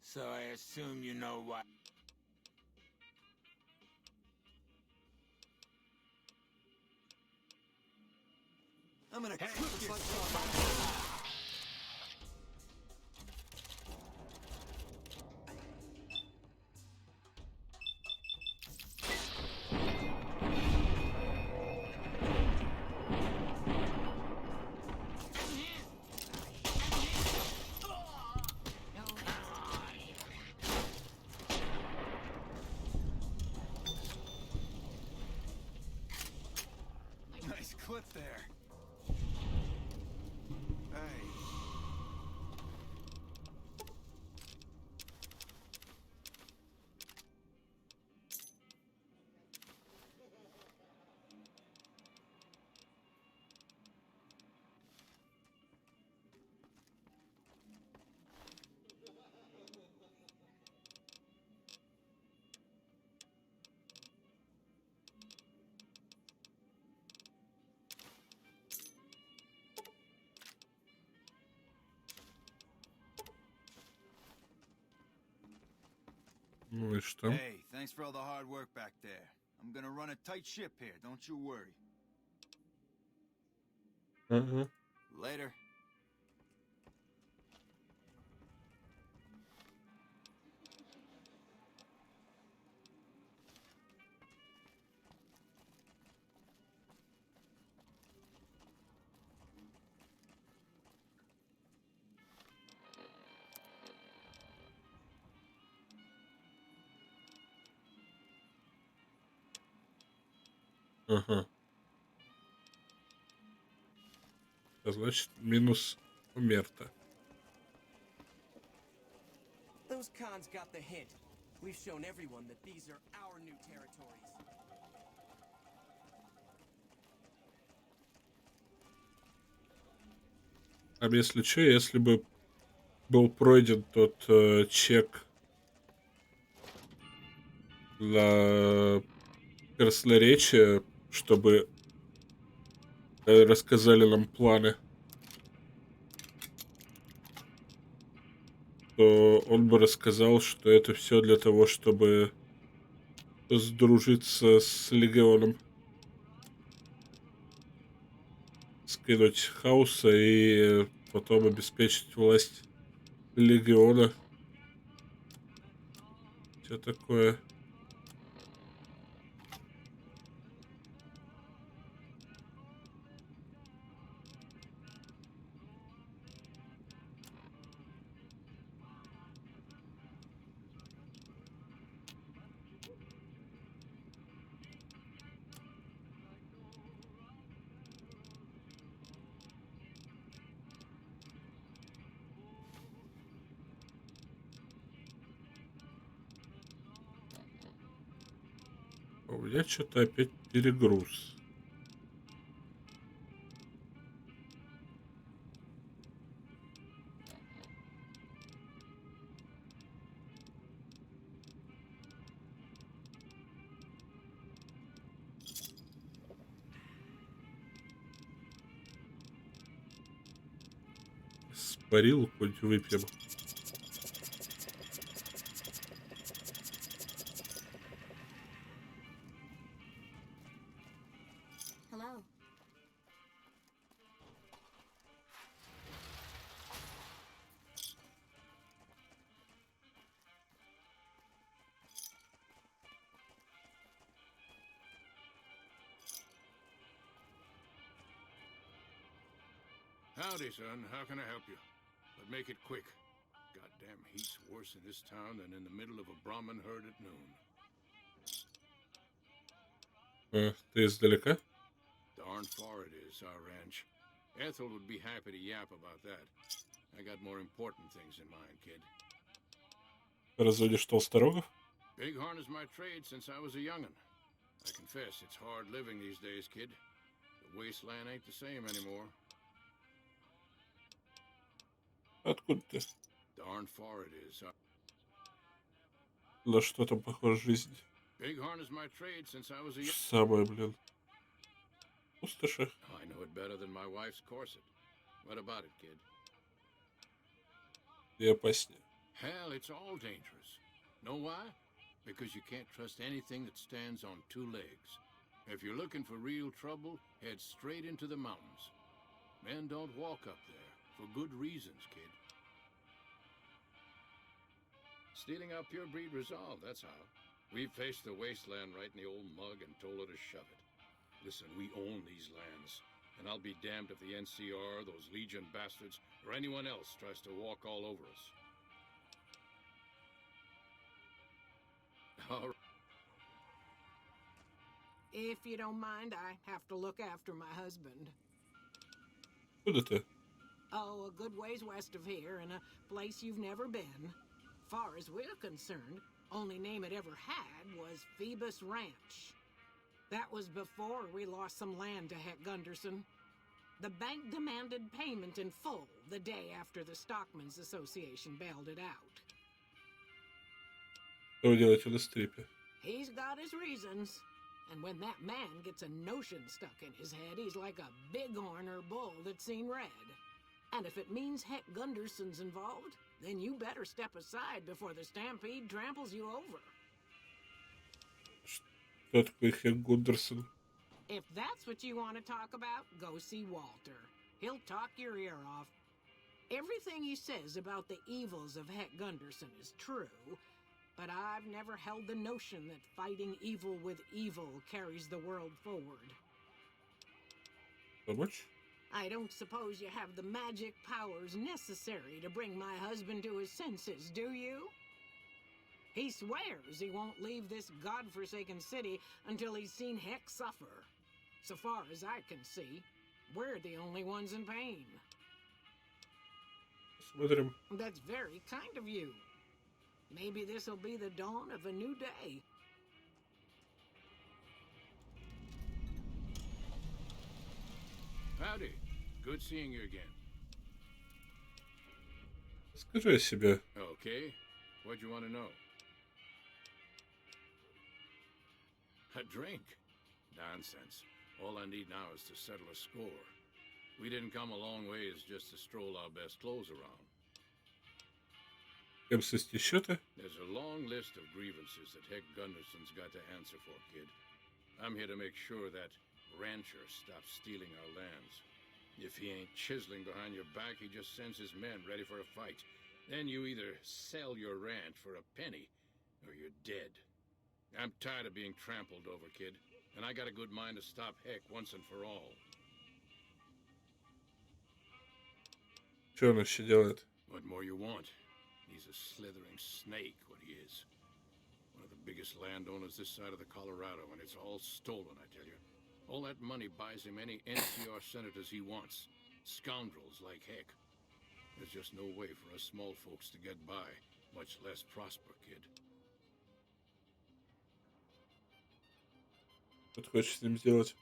H: So I assume you know what.
K: I'm gonna
H: Hey,
K: clip this
H: get
K: fucker.
C: Nice clip there. Hey.
A: Ну и что?
C: Hey, thanks for all the hard work back there. I'm gonna run a tight ship here, don't you worry.
A: Ага.
C: Later.
A: Ага. А значит, минус умерта.
K: Those cons got the hint. We've shown everyone that these are our new territories.
A: А если что, если бы был пройден тот чек на красноречие, чтобы рассказали нам планы, то он бы рассказал, что это все для того, чтобы сдружиться с Легионом, скинуть хаоса и потом обеспечить власть Легиона. Все такое. меня что-то опять перегруз. Парилку хоть выпьем.
M: Hello.
B: Howdy, son. How can I help you? But make it quick. Goddamn heat's worse in this town than in the middle of a Brahmin herd at noon.
A: Ты издалека?
B: Darn far it is, our ranch. Ethel would be happy to yap about that. I got more important things in mind, kid.
A: Разводишь толсторогов?
B: Bighorn is my trade since I was a young'un. I confess, it's hard living these days, kid. The wasteland ain't the same anymore.
A: Откуда ты?
B: Darn far it is.
A: На что там похожа жизнь?
B: Bighorn is my trade since I was a young...
A: Самое, блин. Пустоши.
B: I know it better than my wife's corset. What about it, kid?
A: И опаснее.
B: Hell, it's all dangerous. Know why? Because you can't trust anything that stands on two legs. If you're looking for real trouble, head straight into the mountains. Men don't walk up there, for good reasons, kid. Stealing our pure breed resolve, that's how. We faced the wasteland right in the old mug and told her to shove it. Listen, we own these lands, and I'll be damned if the NCR, those Legion bastards, or anyone else tries to walk all over us. All right.
E: If you don't mind, I have to look after my husband.
A: Куда ты?
E: Oh, a good ways west of here, in a place you've never been. Far as we're concerned, only name it ever had was Phoebus Ranch. That was before we lost some land to Heck Gunderson. The bank demanded payment in full the day after the Stockmen's Association bailed it out.
A: Что вы делаете на стрипе?
E: He's got his reasons. And when that man gets a notion stuck in his head, he's like a bighorn or bull that's seen red. And if it means Heck Gunderson's involved, then you better step aside before the stampede tramples you over.
A: Кто такой Хек Гундерсон?
E: If that's what you want to talk about, go see Walter. He'll talk your ear off. Everything he says about the evils of Heck Gunderson is true, but I've never held the notion that fighting evil with evil carries the world forward.
A: Помочь?
E: I don't suppose you have the magic powers necessary to bring my husband to his senses, do you? He swears he won't leave this godforsaken city until he's seen Heck suffer. So far as I can see, we're the only ones in pain.
A: Смотрим.
E: That's very kind of you. Maybe this'll be the dawn of a new day.
B: Howdy. Good seeing you again.
A: Скажи о себе.
B: Okay. What'd you want to know? A drink? Nonsense. All I need now is to settle a score. We didn't come a long ways just to stroll our best clothes around.
A: Кем свести счеты?
B: There's a long list of grievances that Heck Gunderson's got to answer for, kid. I'm here to make sure that rancher stops stealing our lands. If he ain't chiseling behind your back, he just sends his men ready for a fight. Then you either sell your ranch for a penny, or you're dead. I'm tired of being trampled over, kid, and I got a good mind to stop Heck once and for all.
A: Что он еще делает?
B: What more you want? He's a slithering snake, what he is. One of the biggest landowners this side of the Colorado, and it's all stolen, I tell you. All that money buys him any NCR senators he wants. Scoundrels like Heck. There's just no way for us small folks to get by, much less prosper, kid.
A: Что ты хочешь с ним сделать?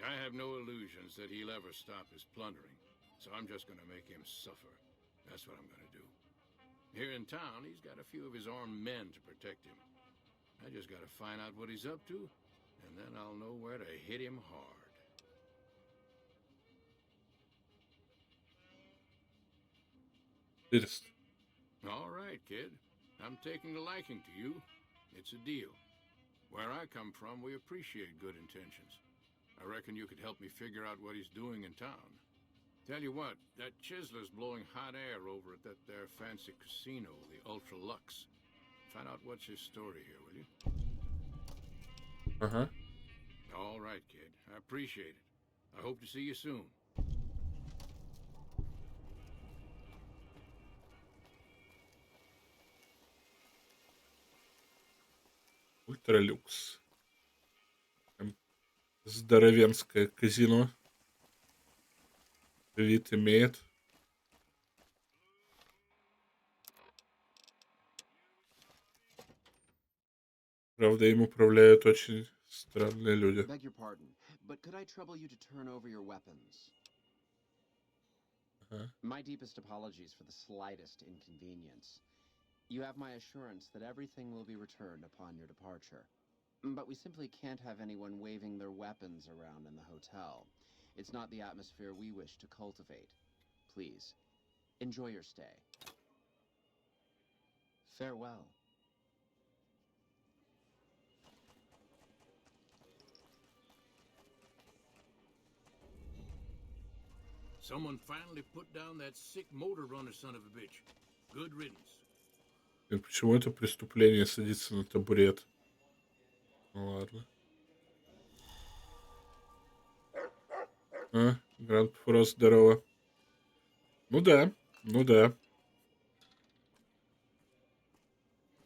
B: I have no illusions that he'll ever stop his plundering, so I'm just gonna make him suffer. That's what I'm gonna do. Here in town, he's got a few of his armed men to protect him. I just gotta find out what he's up to, and then I'll know where to hit him hard. All right, kid. I'm taking a liking to you. It's a deal. Where I come from, we appreciate good intentions. I reckon you could help me figure out what he's doing in town. Tell you what, that Chisler's blowing hot air over at that there fancy casino, the Ультра-люкс. Find out what's his story here, will you?
A: Ага.
B: All right, kid. I appreciate it. I hope to see you soon.
A: Ультра-люкс. Здоровенское казино. Вид имеет. Правда, им управляют очень странные люди.
P: Beg your pardon, but could I trouble you to turn over your weapons? My deepest apologies for the slightest inconvenience. You have my assurance that everything will be returned upon your departure. But we simply can't have anyone waving their weapons around in the hotel. It's not the atmosphere we wish to cultivate. Please, enjoy your stay. Farewell.
B: Someone finally put down that sick motor runner son of a bitch. Good riddance.
A: И почему это преступление садится на табурет? Ну ладно. Гранд Фрост, здорово. Ну да, ну да.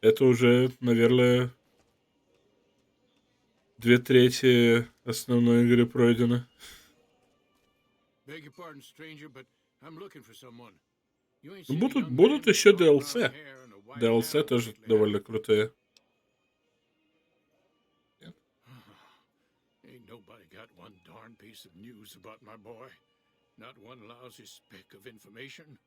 A: Это уже, наверное, 2/3 основной игры пройдено.
B: Beg your pardon, stranger, but I'm looking for someone. You ain't
A: Ну,
B: seen a young
A: будут
B: man with
A: еще
B: dark brown
A: DLC.
B: hair and a white
A: DLC
B: hat on
A: тоже
B: lately,
A: довольно крутые.
B: Ain't nobody got one darn piece of news about my boy. Not one lousy speck of information.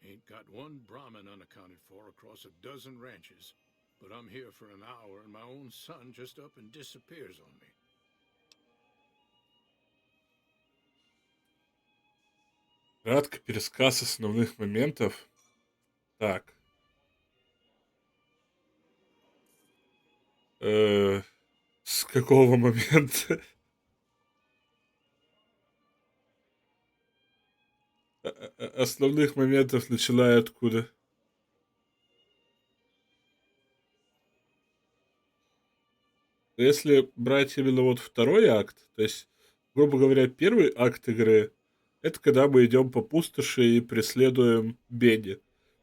B: Ain't got one Brahmin unaccounted for across a dozen ranches. But I'm here for an hour and my own son just up and disappears on me.
A: Кратко пересказ основных моментов. Так. С какого момента? Основных моментов начиная откуда? Если брать именно вот второй акт, то есть, грубо говоря, первый акт игры, это когда мы идем по пустоши и преследуем Бенни,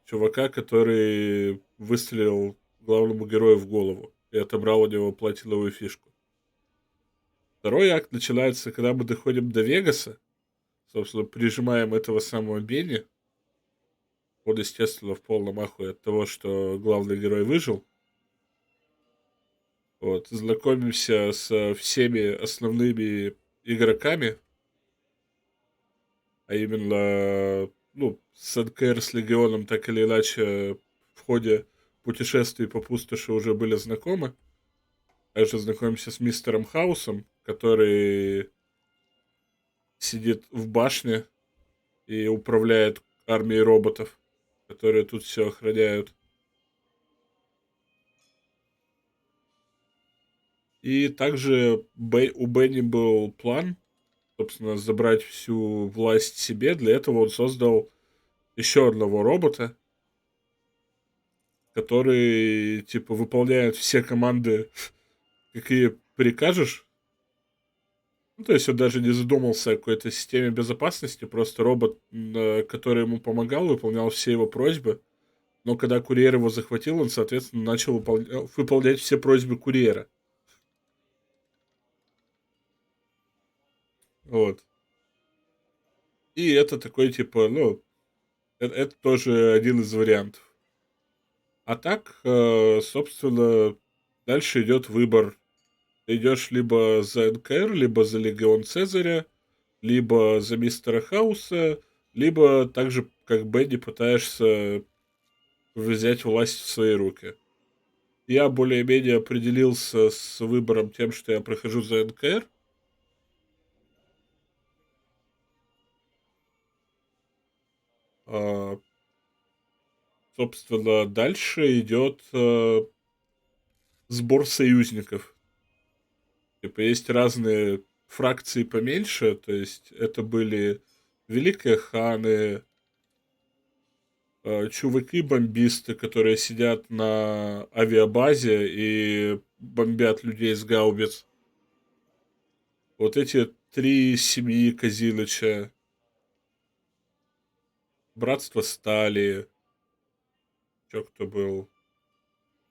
A: чувака, который выстрелил главному герою в голову и отобрал у него платиновую фишку. Второй акт начинается, когда мы доходим до Вегаса, собственно, прижимаем этого самого Бенни. Он, естественно, в полном ахуе от того, что главный герой выжил. Вот, знакомимся со всеми основными игроками, а именно, ну, с НКР, с Легионом так или иначе в ходе путешествий по пустоши уже были знакомы. Также знакомимся с мистером Хаусом, который сидит в башне и управляет армией роботов, которые тут все охраняют. И также у Бенни был план, собственно, забрать всю власть себе. Для этого он создал еще одного робота, который, типа, выполняет все команды, какие прикажешь. Ну, то есть он даже не задумался о какой-то системе безопасности, просто робот, который ему помогал, выполнял все его просьбы. Но когда курьер его захватил, он, соответственно, начал выполнять все просьбы курьера. Вот. И это такой, типа, ну, это тоже один из вариантов. А так, собственно, дальше идет выбор Ты идешь либо за НКР, либо за Легион Цезаря, либо за Мистера Хауса, либо так же, как Бенни, пытаешься взять власть в свои руки. Я более-менее определился с выбором тем, что я прохожу за НКР. А, собственно, дальше идет сбор союзников. Типа есть разные фракции поменьше, то есть это были Великие Ханы, чуваки-бомбисты, которые сидят на авиабазе и бомбят людей с гаубиц. Вот эти 3 семьи Козилыча, Братство Стали, чё кто был,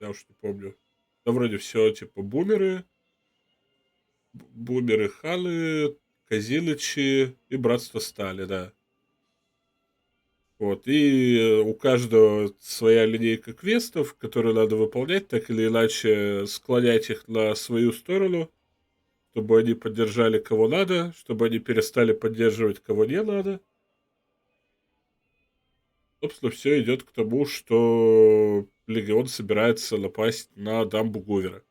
A: я уж не помню. Да вроде все, типа бумеры Ханы, Козилычи и Братство Стали, да. Вот, и у каждого своя линейка квестов, которые надо выполнять, так или иначе склонять их на свою сторону, чтобы они поддержали кого надо, чтобы они перестали поддерживать кого не надо. Собственно, все идет к тому, что Легион собирается напасть на дамбу Гувера.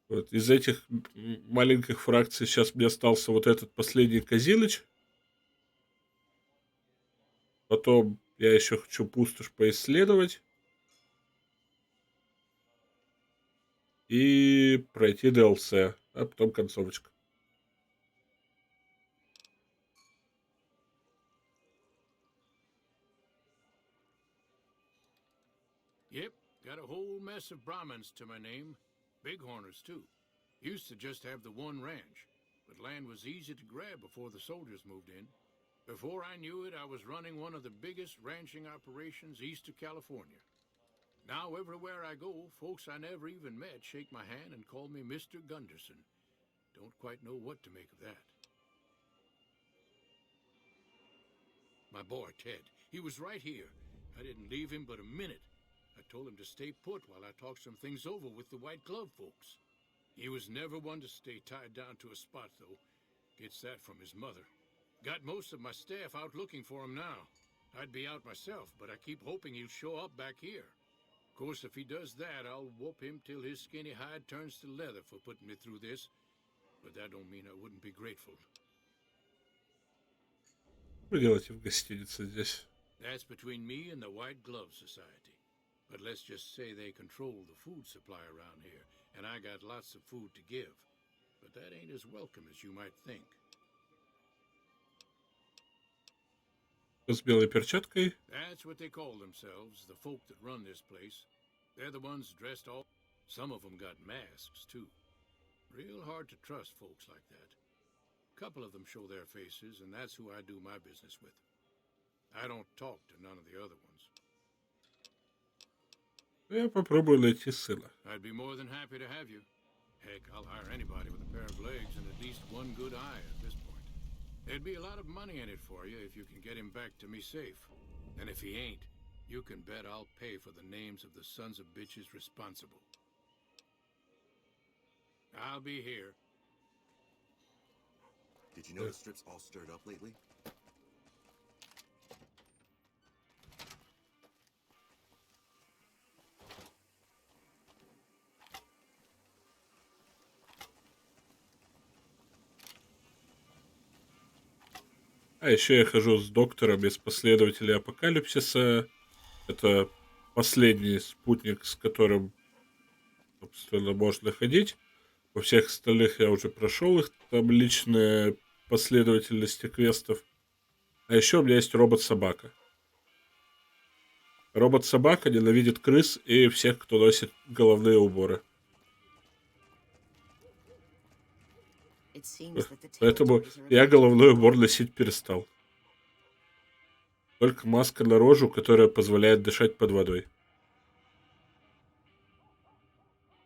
A: Вот. Из этих маленьких фракций сейчас мне остался вот этот последний Козилыч. Потом я еще хочу пустошь поисследовать. И пройти DLC, а потом концовочка.
B: Yep, got a whole mess of Brahmins to my name. Bighorners, too. Used to just have the one ranch, but land was easy to grab before the soldiers moved in. Before I knew it, I was running one of the biggest ranching operations east of California. Now, everywhere I go, folks I never even met shake my hand and call me Mr. Gunderson. Don't quite know what to make of that. My boy, Ted, he was right here. I didn't leave him but a minute. I told him to stay put while I talked some things over with the White Glove folks. He was never one to stay tied down to a spot, though. Gets that from his mother. Got most of my staff out looking for him now. I'd be out myself, but I keep hoping he'll show up back here. Of course, if he does that, I'll whoop him till his skinny hide turns to leather for putting me through this. But that don't mean I wouldn't be grateful.
A: Что вы делаете в гостинице здесь?
B: That's between me and the White Glove Society. But let's just say they control the food supply around here, and I got lots of food to give. But that ain't as welcome as you might think.
A: С белой перчаткой.
B: That's what they call themselves, the folk that run this place. They're the ones dressed all... Some of them got masks, too. Real hard to trust folks like that. A couple of them show their faces, and that's who I do my business with. I don't talk to none of the other ones.
A: Я попробую найти сына.
B: I'd be more than happy to have you. Heck, I'll hire anybody with a pair of legs and at least one good eye at this point. There'd be a lot of money in it for you if you can get him back to me safe. And if he ain't, you can bet I'll pay for the names of the sons of bitches responsible. I'll be here.
Q: Did you know the strip's all stirred up lately?
A: А еще я хожу с доктором из последователей Апокалипсиса. Это последний спутник, с которым, собственно, можно ходить. Во всех остальных я уже прошел их там личные последовательности квестов. А еще у меня есть робот-собака. Робот-собака ненавидит крыс и всех, кто носит головные уборы. Поэтому я головной убор носить перестал. Только маска на рожу, которая позволяет дышать под водой.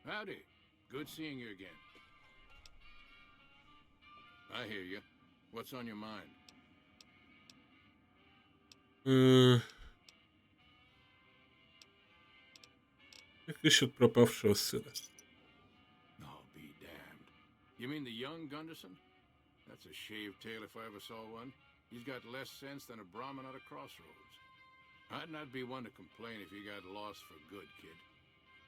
B: Howdy. Good seeing you again. I hear you. What's on your mind?
A: ищут пропавшего сына.
B: I'll be damned. You mean the young Gunderson? That's a shaved tail if I ever saw one. He's got less sense than a Brahmin at a crossroads. I'd not be one to complain if he got lost for good, kid.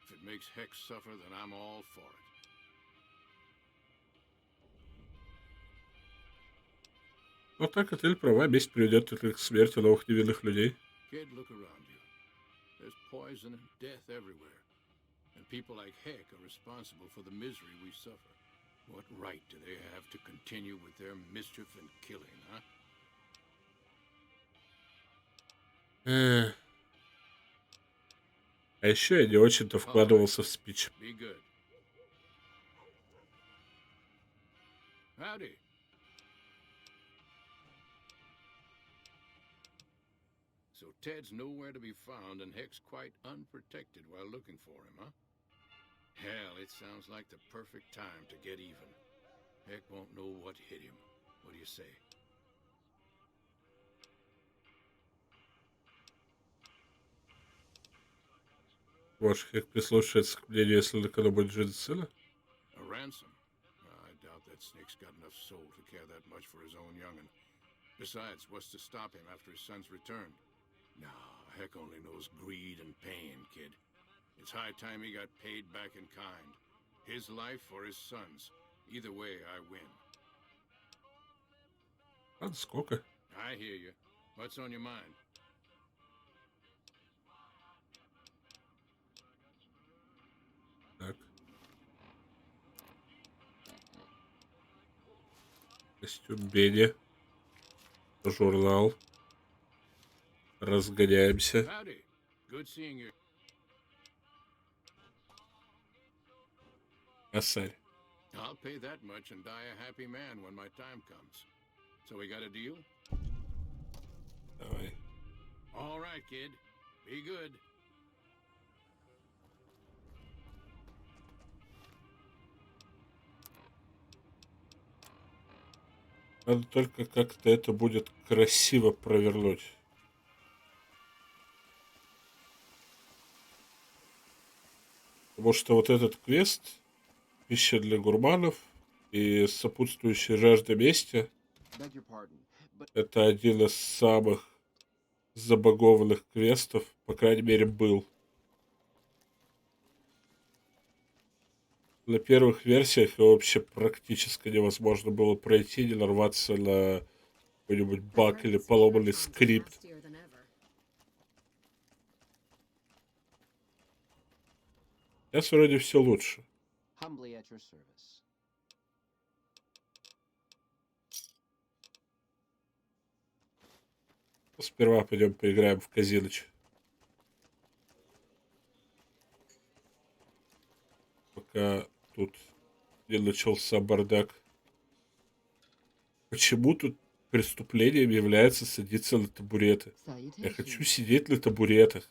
B: If it makes Hex suffer, then I'm all for it.
A: Вот так отель права, месть приведет только к смерти новых невинных людей.
B: Kid, look around you. There's poison and death everywhere. And people like Heck are responsible for the misery we suffer. What right do they have to continue with their mischief and killing, huh?
A: А еще я не очень-то вкладывался в спич.
B: Be good. Howdy. So Ted's nowhere to be found and Heck's quite unprotected while looking for him, huh? Hell, it sounds like the perfect time to get even. Heck won't know what hit him. What do you say?
A: Может, как прислушивается к мнению, если на кону будет жизнь сына?
B: A ransom? I doubt that snake's got enough soul to care that much for his own young'un. Besides, what's to stop him after his son's return? No, Heck only knows greed and pain, kid. It's high time he got paid back in kind. His life or his son's. Either way, I win.
A: А сколько?
B: I hear you. What's on your mind?
A: Так. Костюм Бенни. Журнал. Разгоняемся.
B: Howdy. Good seeing you.
A: Косарь.
B: I'll pay that much and die a happy man when my time comes. So we got a deal?
A: Давай.
B: All right, kid. Be good.
A: Надо только как-то это будет красиво провернуть. Потому что вот этот квест, пища для гурманов и сопутствующая жажда мести, это один из самых забагованных квестов, по крайней мере, был. На первых версиях его вообще практически невозможно было пройти, не нарваться на какой-нибудь баг или поломанный скрипт. Сейчас вроде все лучше.
P: Humbly at your service.
A: Сперва пойдем поиграем в Казиныч. Пока тут не начался бардак. Почему тут преступлением является садиться на табуреты? Я хочу сидеть на табуретах.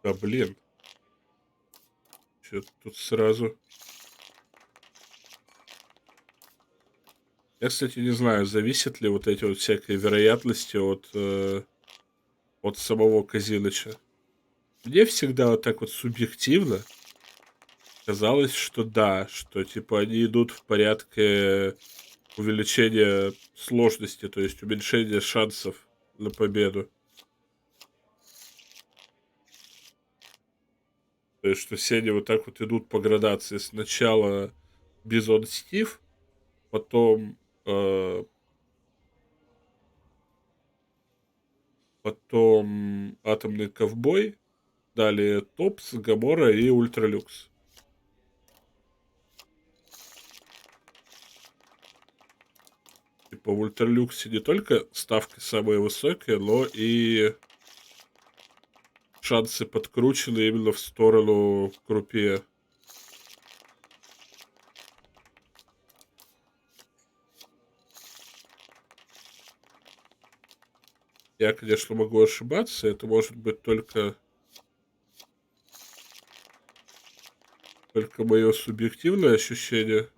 A: Да блин. Что тут сразу? Я, кстати, не знаю, зависят ли вот эти вот всякие вероятности от самого Казиныча. Мне всегда вот так вот субъективно казалось, что да, что типа они идут в порядке увеличения сложности, то есть уменьшения шансов на победу. То есть, что все они вот так вот идут по градации. Сначала Бизон Стив, потом Атомный ковбой, далее Топс, Гоморра и Ультра-люкс. Типа в ультралюксе не только ставка самая высокая, но и шансы подкручены именно в сторону крупье. Я, конечно, могу ошибаться, это может быть только мое субъективное ощущение.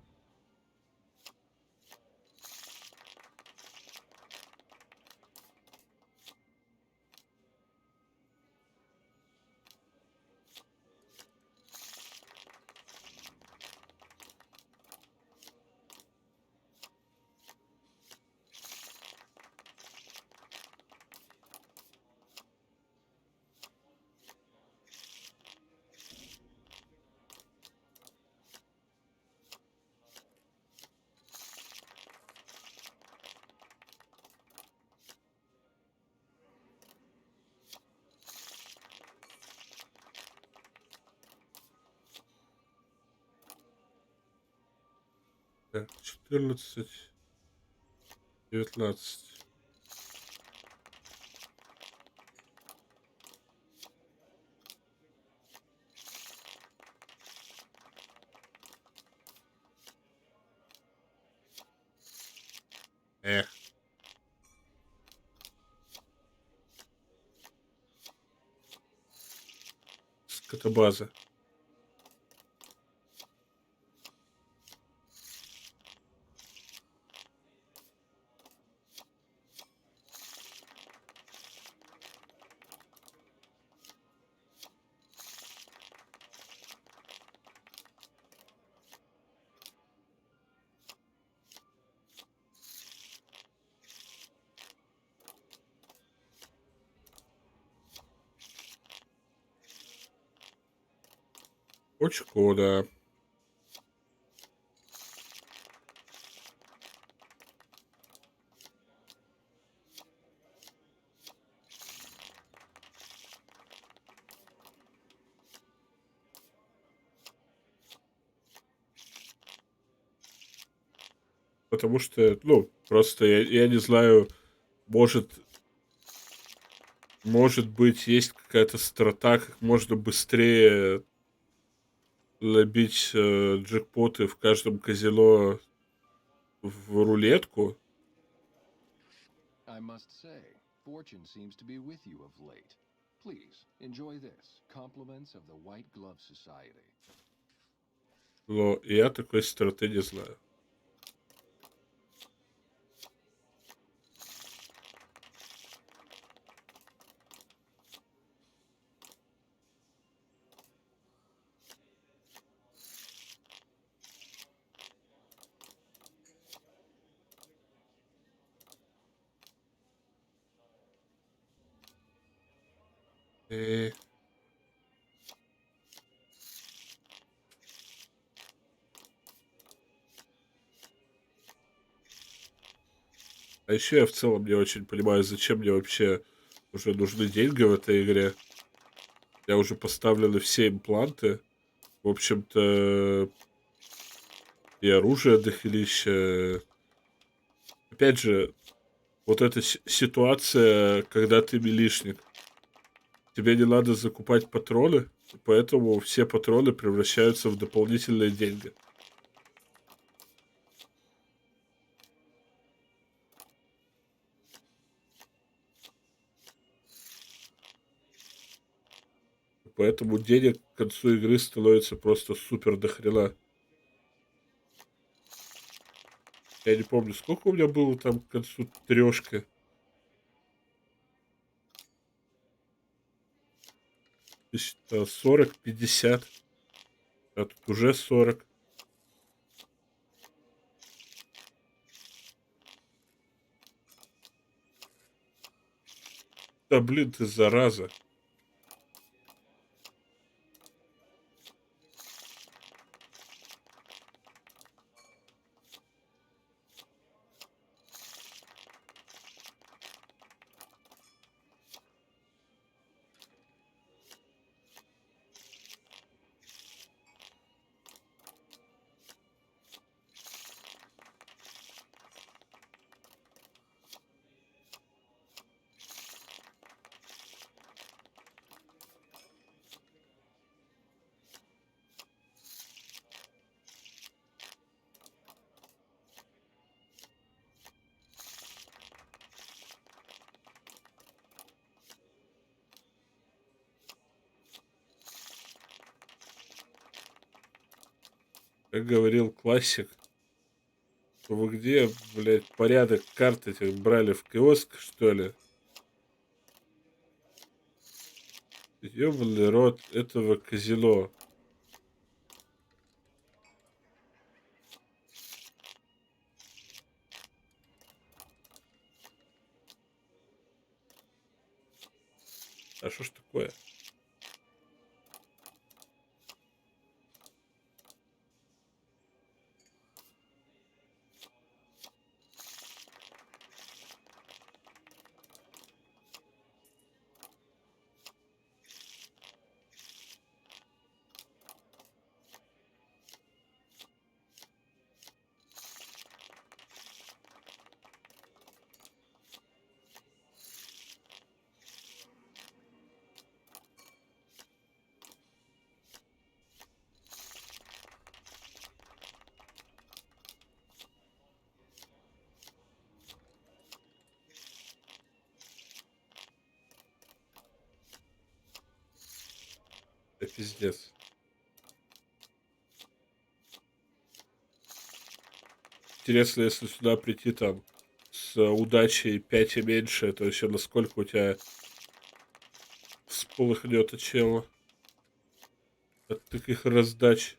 A: Так, 14, 19. Эх. Скотобаза. Очко, да. Потому что, ну, просто я не знаю, может быть, есть какая-то страта, как можно быстрее набить джекпоты в каждом казино в рулетку.
R: I must say, fortune seems to be with you of late. Please, enjoy this. Compliments of the White Glove Society.
A: Но я такой страты не знаю. Э. А еще я в целом не очень понимаю, зачем мне вообще уже нужны деньги в этой игре. Я уже поставлены все импланты. В общем-то, и оружие дохерища. Опять же, вот эта ситуация, когда ты милишник. Тебе не надо закупать патроны, поэтому все патроны превращаются в дополнительные деньги. Поэтому денег к концу игры становится просто супер дохрена. Я не помню, сколько у меня было там к концу трешка. 40, 50. А тут уже 40. Да блин, ты зараза. Как говорил классик, вы где, блядь, порядок карт этих брали в киоск, что ли? Ёбаный рот этого казино. А что ж такое? Да пиздец. Интересно, если сюда прийти там с удачей 5 и меньше, это вообще насколько у тебя всполыхнет от чего? От таких раздач.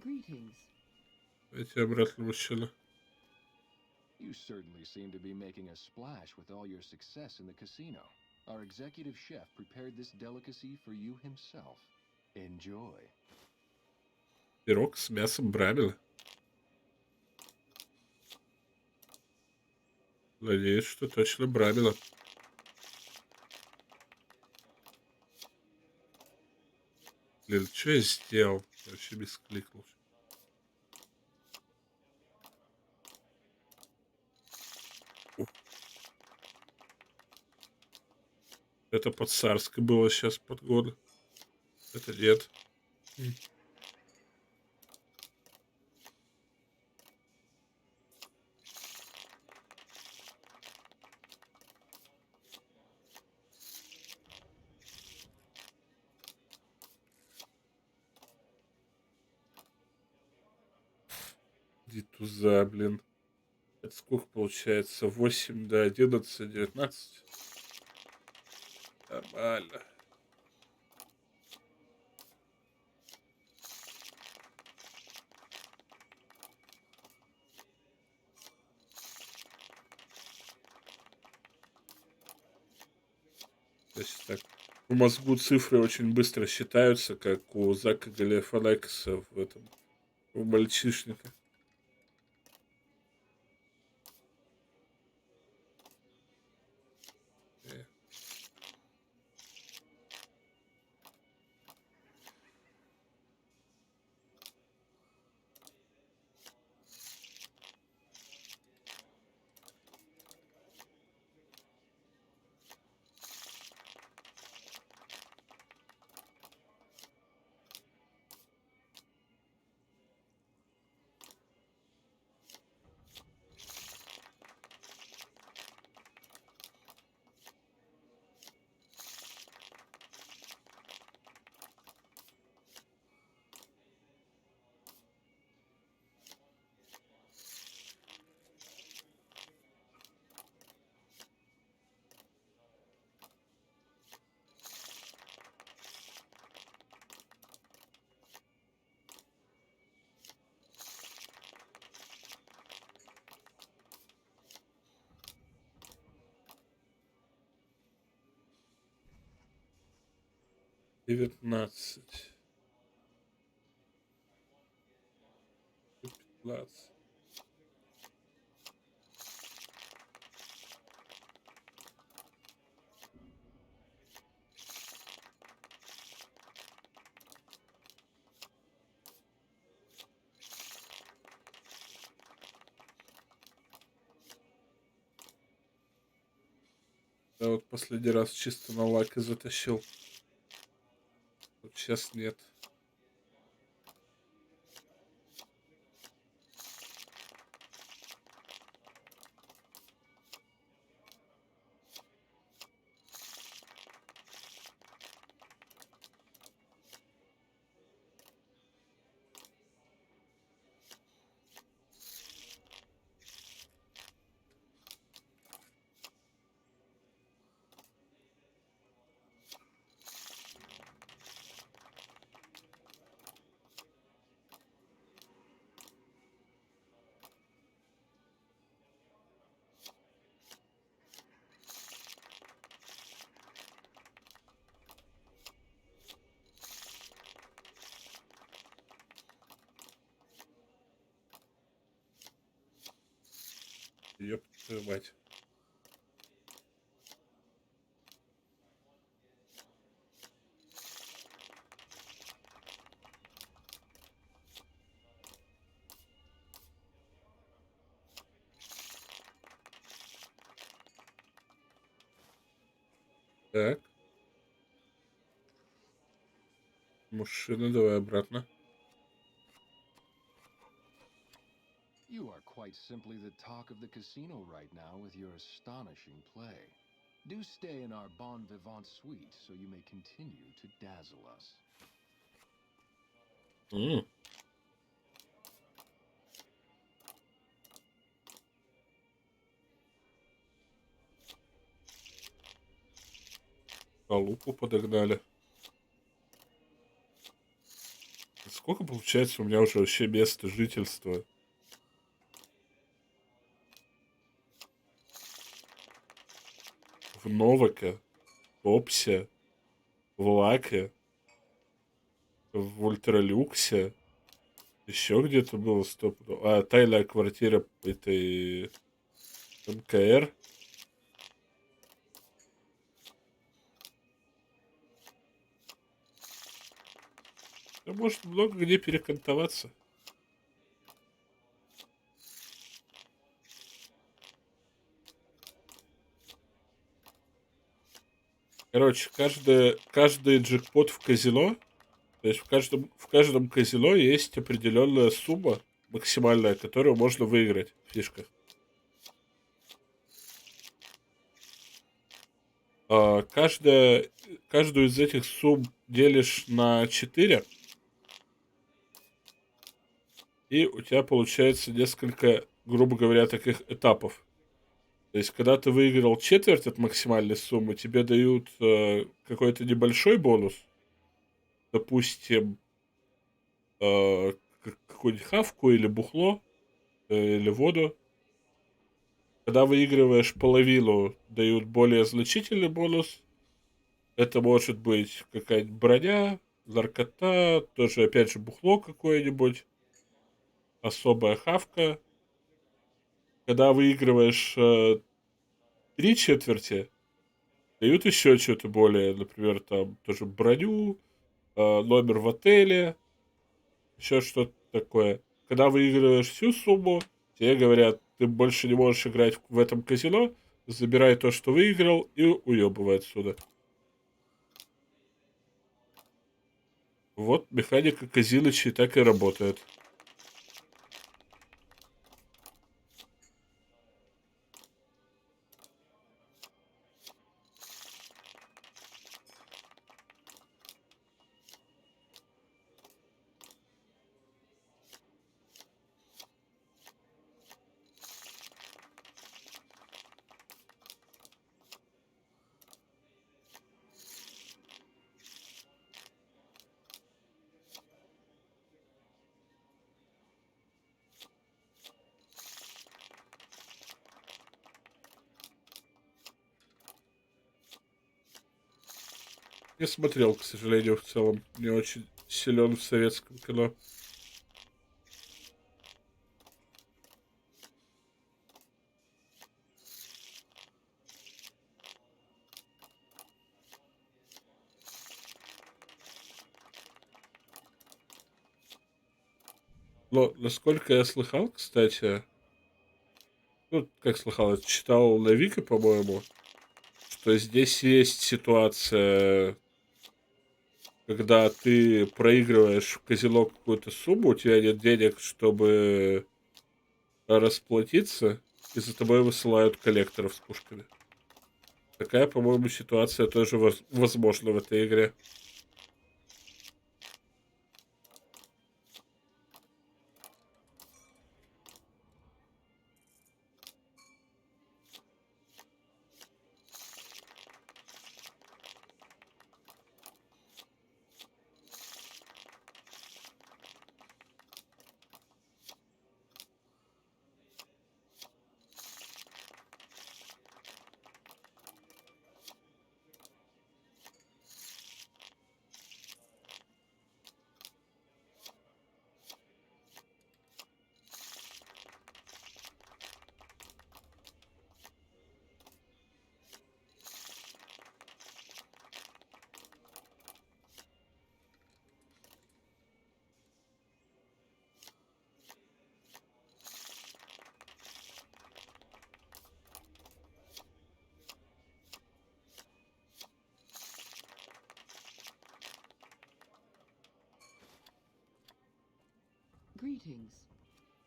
O: Greetings.
A: Эти обратно мужчина.
R: You certainly seem to be making a splash with all your success in the casino. Our executive chef prepared this delicacy for you himself. Enjoy.
A: Пирог с мясом брамина. Надеюсь, что точно брамина. Блин, что я сделал? Я вообще бескликнул. Это под царской было сейчас подгода. Это нет. Иди туза, блин. Это сколько получается? 8 до 11, 19? Нормально. Значит так. В мозгу цифры очень быстро считаются, как у Зака Галифианакиса в этом, у мальчишника. Девятнадцать. 15. Я вот последний раз чисто на лак и затащил. Вот сейчас нет. Ёб твою мать. Так. Машина, давай обратно.
R: You are quite simply the talk of the casino right now with your astonishing play. Do stay in our bon vivant suite so you may continue to dazzle us.
A: Халупу подогнали. Сколько получается у меня уже вообще места жительства? В Новаке, в Опсе, в Лаке, в Ультра-люксе. Еще где-то было тайная квартира этой МКР. Да может много где перекантоваться. Короче, каждый джекпот в казино, то есть в каждом казино есть определенная сумма максимальная, которую можно выиграть в фишках. Каждую из этих сумм делишь на 4, и у тебя получается несколько, грубо говоря, таких этапов. То есть, когда ты выиграл четверть от максимальной суммы, тебе дают какой-то небольшой бонус. Допустим, какую-нибудь хавку или бухло, или воду. Когда выигрываешь половину, дают более значительный бонус. Это может быть какая-нибудь броня, наркота, тоже, опять же, бухло какое-нибудь, особая хавка. Когда выигрываешь 3/4, дают еще что-то более, например, там тоже броню, номер в отеле, еще что-то такое. Когда выигрываешь всю сумму, тебе говорят, ты больше не можешь играть в этом казино, забирай то, что выиграл, и уебывай отсюда. Вот механика казиночей так и работает. Не смотрел, к сожалению, в целом. Не очень силен в советском кино. Но, насколько я слыхал, кстати, ну, как слыхал, я читал на Вике, по-моему, что здесь есть ситуация, когда ты проигрываешь в казино какую-то сумму, у тебя нет денег, чтобы расплатиться, и за тобой высылают коллекторов с пушками. Такая, по-моему, ситуация тоже возможна в этой игре.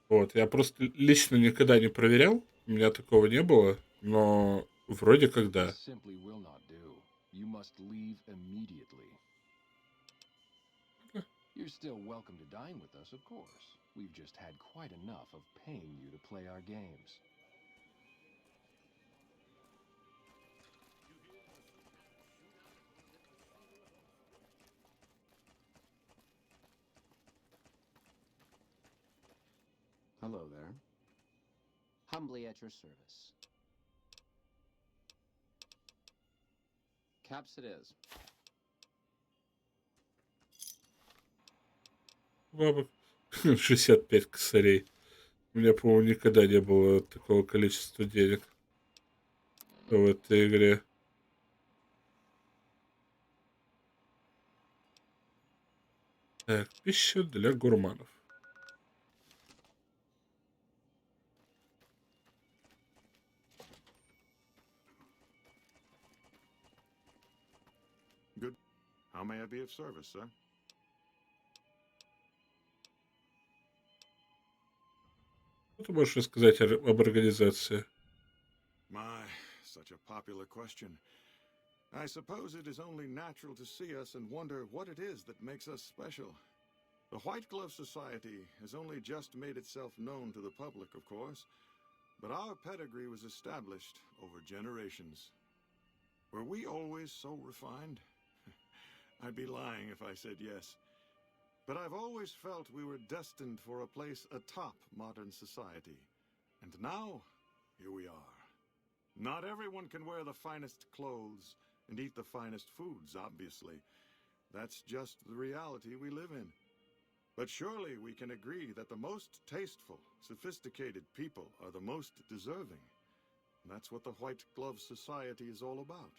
A: Вот, я просто лично никогда не проверял, у меня такого не было, но вроде как да.
R: This simply will not do. You must leave immediately. You're still welcome to dine with us, of course. We've just had quite enough of paying you to play our games.
P: Hello there. Humbly at your service. Caps it is.
A: Бабок 65 косарей. У меня, по-моему, никогда не было такого количества денег в этой игре. Так, пища для гурманов.
B: Good. How may I be of service, sir?
A: Что ты можешь рассказать об организации?
B: My, such a popular question. I suppose it is only natural to see us and wonder what it is that makes us special. The White Glove Society has only just made itself known to the public, of course, but our pedigree was established over generations. Were we always so refined? I'd be lying if I said yes. But I've always felt we were destined for a place atop modern society. And now, here we are. Not everyone can wear the finest clothes and eat the finest foods, obviously. That's just the reality we live in. But surely we can agree that the most tasteful, sophisticated people are the most deserving. That's what the White Glove Society is all about.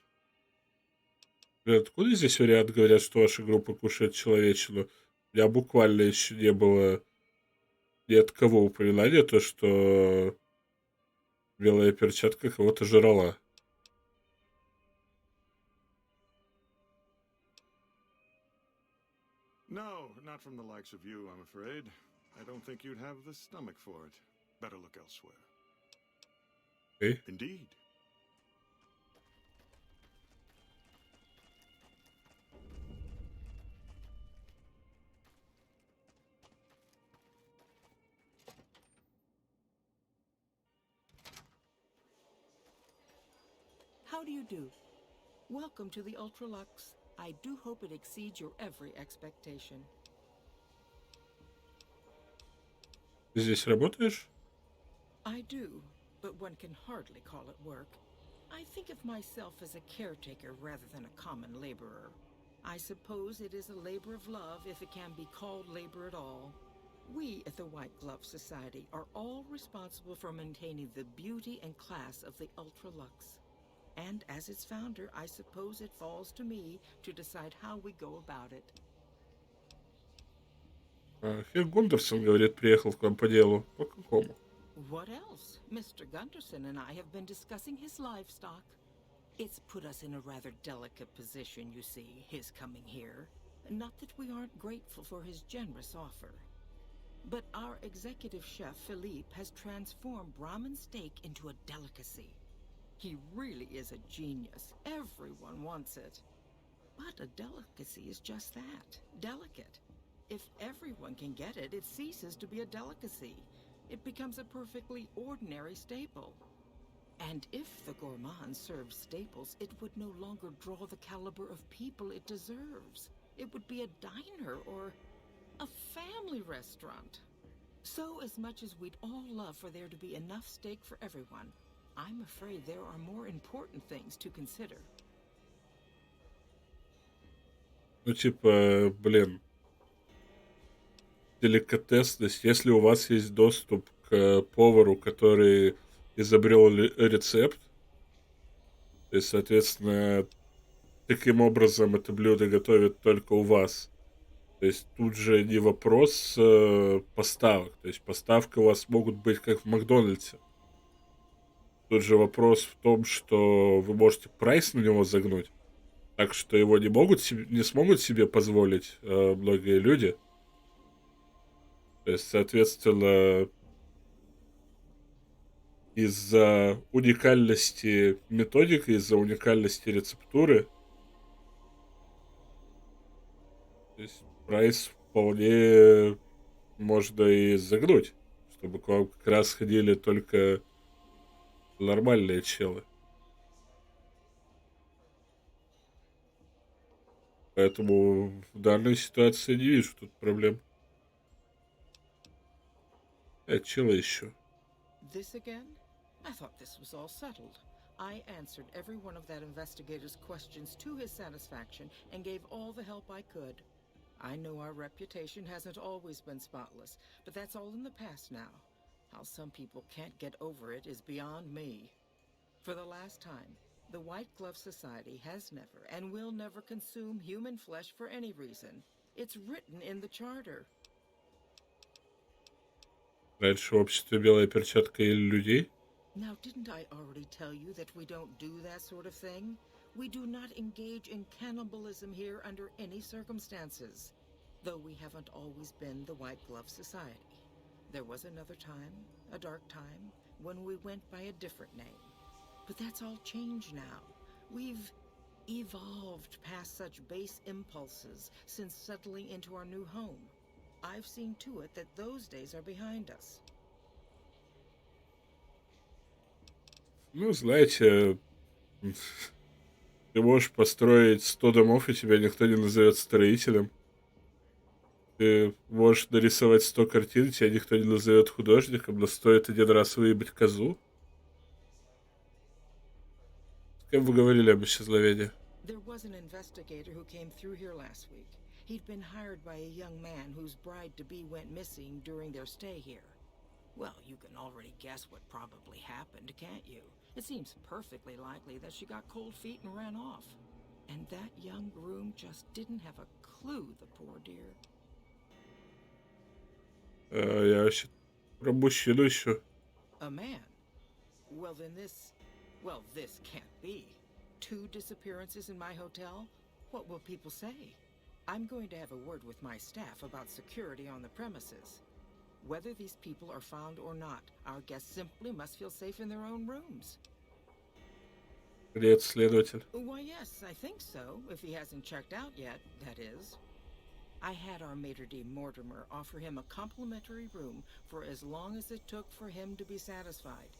A: Откуда здесь вариант, говорят, что ваша группа кушает человечину? У меня буквально еще не было ни от кого упоминания, то, что белая перчатка кого-то жрала.
B: No, not from the likes of you, I'm afraid. I don't think you'd have the stomach for it. Better look elsewhere.
A: Okay.
B: Indeed.
G: How do you do? Welcome to the Ультра-люкс. I do hope it exceeds your every expectation.
A: Ты здесь работаешь?
G: I do, but one can hardly call it work. I think of myself as a caretaker rather than a common laborer. I suppose it is a labor of love if it can be called labor at all. We at the White Glove Society are all responsible for maintaining the beauty and class of the Ультра-люкс. And as its founder, I suppose it falls to me to decide how we go about it.
A: Хер Гундерсон, говорит, приехал к вам по делу. По какому?
G: What else? Mr. Gunderson and I have been discussing his livestock. It's put us in a rather delicate position, you see, his coming here. Not that we aren't grateful for his generous offer. But our executive chef, Philippe, has transformed Brahmin steak into a delicacy. He really is a genius. Everyone wants it. But a delicacy is just that, delicate. If everyone can get it, it ceases to be a delicacy. It becomes a perfectly ordinary staple. And if the gourmand served staples, it would no longer draw the caliber of people it deserves. It would be a diner or a family restaurant. So as much as we'd all love for there to be enough steak for everyone, I'm afraid there are more important things to consider.
A: Ну, типа, блин, деликатесность. Если у вас есть доступ к повару, который изобрел рецепт, то есть, соответственно, таким образом это блюдо готовят только у вас. То есть тут же не вопрос поставок. То есть поставки у вас могут быть как в Макдональдсе. Тут же вопрос в том, что вы можете прайс на него загнуть, так что его не смогут себе позволить многие люди. То есть, соответственно, из-за уникальности методики, из-за уникальности рецептуры, то есть прайс вполне можно и загнуть, чтобы к вам как раз ходили только нормальные челы. Поэтому в данной ситуации не вижу тут проблем. Челы еще.
G: This again? I thought this was all settled. I answered every one of that investigator's questions to his satisfaction and gave all the help I could. I know our reputation hasn't always been spotless, but that's all in the past now. How some people can't get over it is beyond me. For the last time, the White Glove Society has never and will never consume human flesh for any reason. It's written in the charter.
A: Раньше в обществе белая перчатка ели людей.
G: Now, didn't I already tell you that we don't do that sort of thing? We do not engage in cannibalism here under any circumstances. Though we haven't always been the White Glove Society. There was another time, a dark time, when we went by a different name. But that's all changed now. We've evolved past such base impulses since settling into our new home. I've seen to it that those days are behind us.
A: Ну, знаете, ты можешь построить 100 домов, и тебя никто не назовет строителем. Ты можешь нарисовать 100 картин, тебя никто не назовет художником, но стоит один раз выебать козу. С кем вы говорили об исчезновении?
G: There was an investigator who came through here last week. He'd been hired by a young man whose bride-to-be went missing during their stay here. Well, you can already guess what probably happened, can't you? It seems perfectly likely that she got cold feet and ran off. And that young groom just didn't have a clue, the poor dear.
A: Я вообще про мужчину еще.
G: A man? Well, then this can't be. 2 disappearances in my hotel? What will people say? I'm going to have a word with my staff about security on the premises. Whether these people are found or not, our guests simply must feel safe in their own rooms.
A: Привет, следователь.
G: Why, yes, I think so, if he hasn't checked out yet, that is. I had our maitre d' Mortimer offer him a complimentary room for as long as it took for him to be satisfied.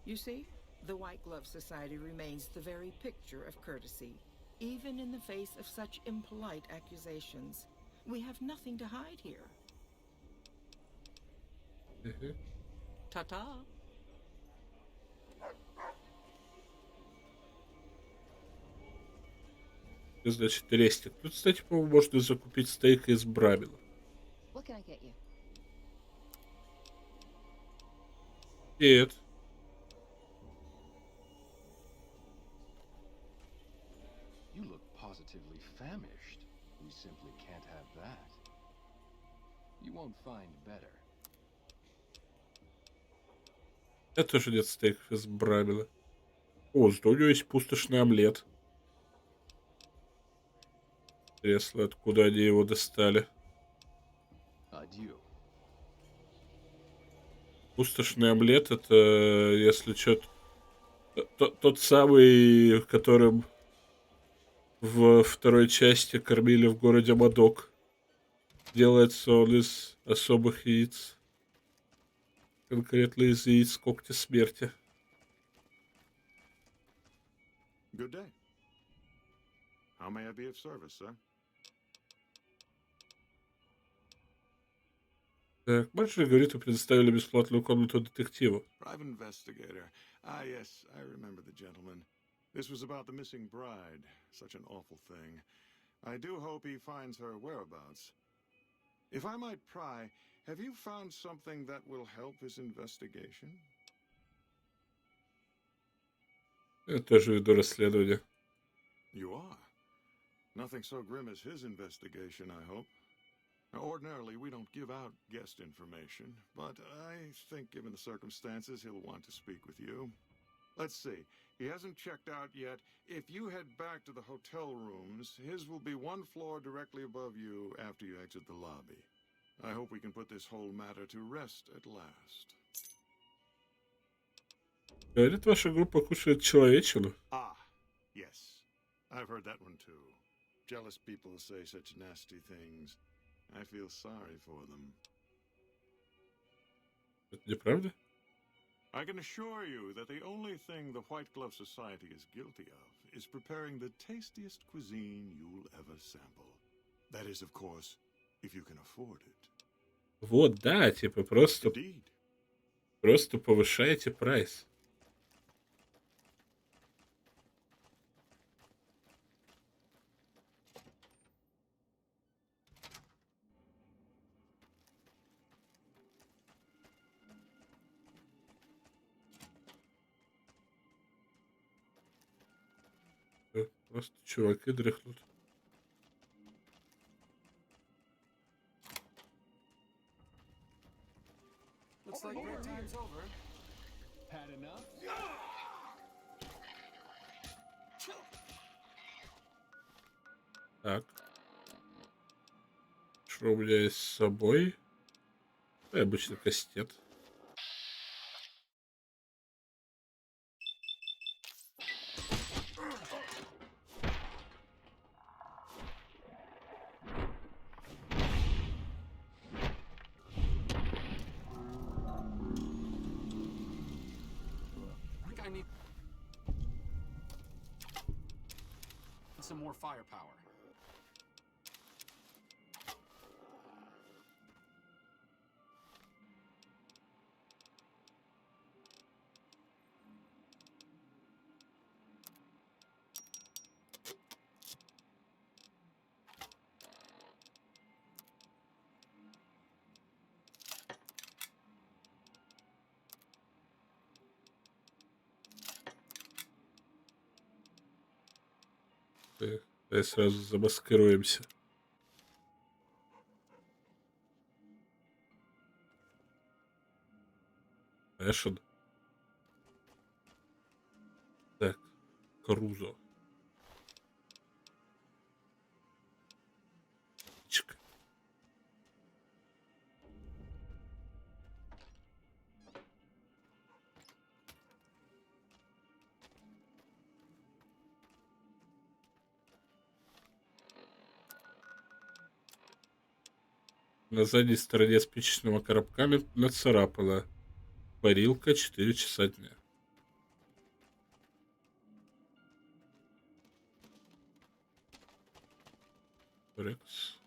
G: You see, the White Glove Society remains the very picture of courtesy, even in the face of such impolite accusations. We have nothing to hide here. Ta-ta.
A: Значит, рестик. Тут, кстати, по-моему, можно закупить стейк из брамина.
S: What can I get you?
A: Нет.
R: You look positively famished. We simply can't have that. You won't find better.
A: Я тоже нет стейков из брамина. О, зато у него есть пустошный омлет. Интересно, откуда они его достали.
R: Adieu.
A: Пустошный омлет — это, если чё, тот самый, которым в второй части кормили в городе Мадок. Делается он из особых яиц. Конкретно из яиц когтя смерти.
B: Good day. How may I be of service, sir?
A: Так, мальчик говорит, вы предоставили бесплатную комнату детективу.
B: Private investigator. Ah, yes, I remember the gentleman. This was about the missing bride. Such an awful thing. I do hope he finds her whereabouts. If I might pry, have you found something that will help his investigation?
A: Я тоже веду расследование.
B: You are. Nothing so grim as his investigation, I hope. Now, ordinarily, we don't give out guest information, but I think given the circumstances, he'll want to speak with you. Let's see. He hasn't checked out yet. If you head back to the hotel rooms, his will be one floor directly above you after you exit the lobby. I hope we can put this whole matter to rest at last.
A: Говорит, ваша группа кушает человечину.
B: Ah, yes. I've heard that one too. Jealous people say such nasty things. I feel sorry for them.
A: Это неправда?
B: I can assure you that the only thing the White Glove Society is guilty of is preparing the tastiest cuisine you'll ever sample. That is, of course, if you can afford it.
A: Вот, да, типа просто повышаете прайс. Просто чуваки дрыхнут.
I: Looks like break time's over.
R: Had enough?
A: Так. Что у меня есть с собой? Обычный кастет.
I: I think I need some more firepower.
A: Так, давай сразу замаскируемся. Эшен. Так, Крузо. Чик. На задней стороне спичечного коробка нацарапано: парилка 4 часа дня. Рекс.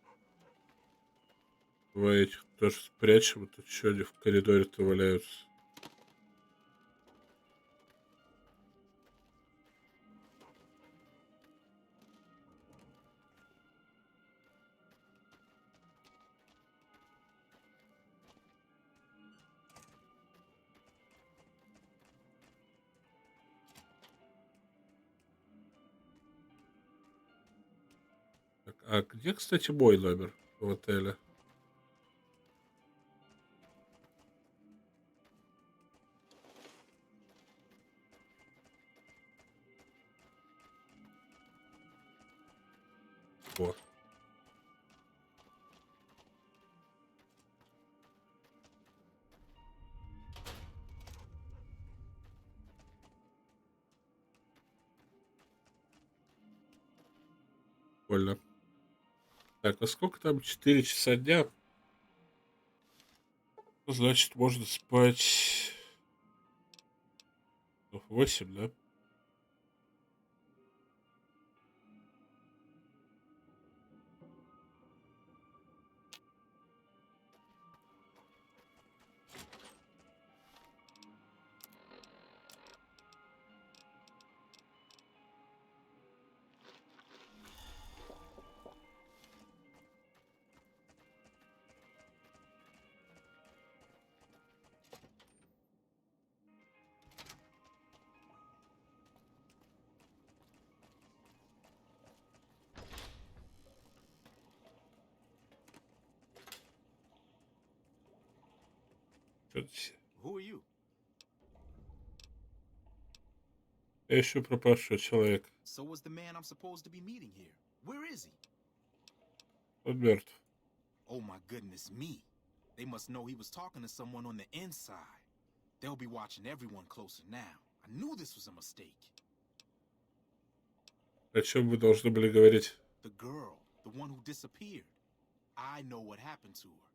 A: Давай этих тоже спрячем. Тут что они в коридоре-то валяются? Так, а где, кстати, мой номер в отеле? Прикольно. Так, а сколько там? 4 часа дня? Ну, значит, можно спать 8, да?
C: Who are you?
A: Я ищу пропавшего человека.
C: So was the man I'm supposed to be meeting here. Where is he?
A: Он мертв.
C: Oh my goodness me. They must know he was talking to someone on the inside. They'll be watching everyone closer now. I knew this was a mistake.
A: О чем вы должны были говорить?
C: The girl, the one who disappeared. I know what happened to her.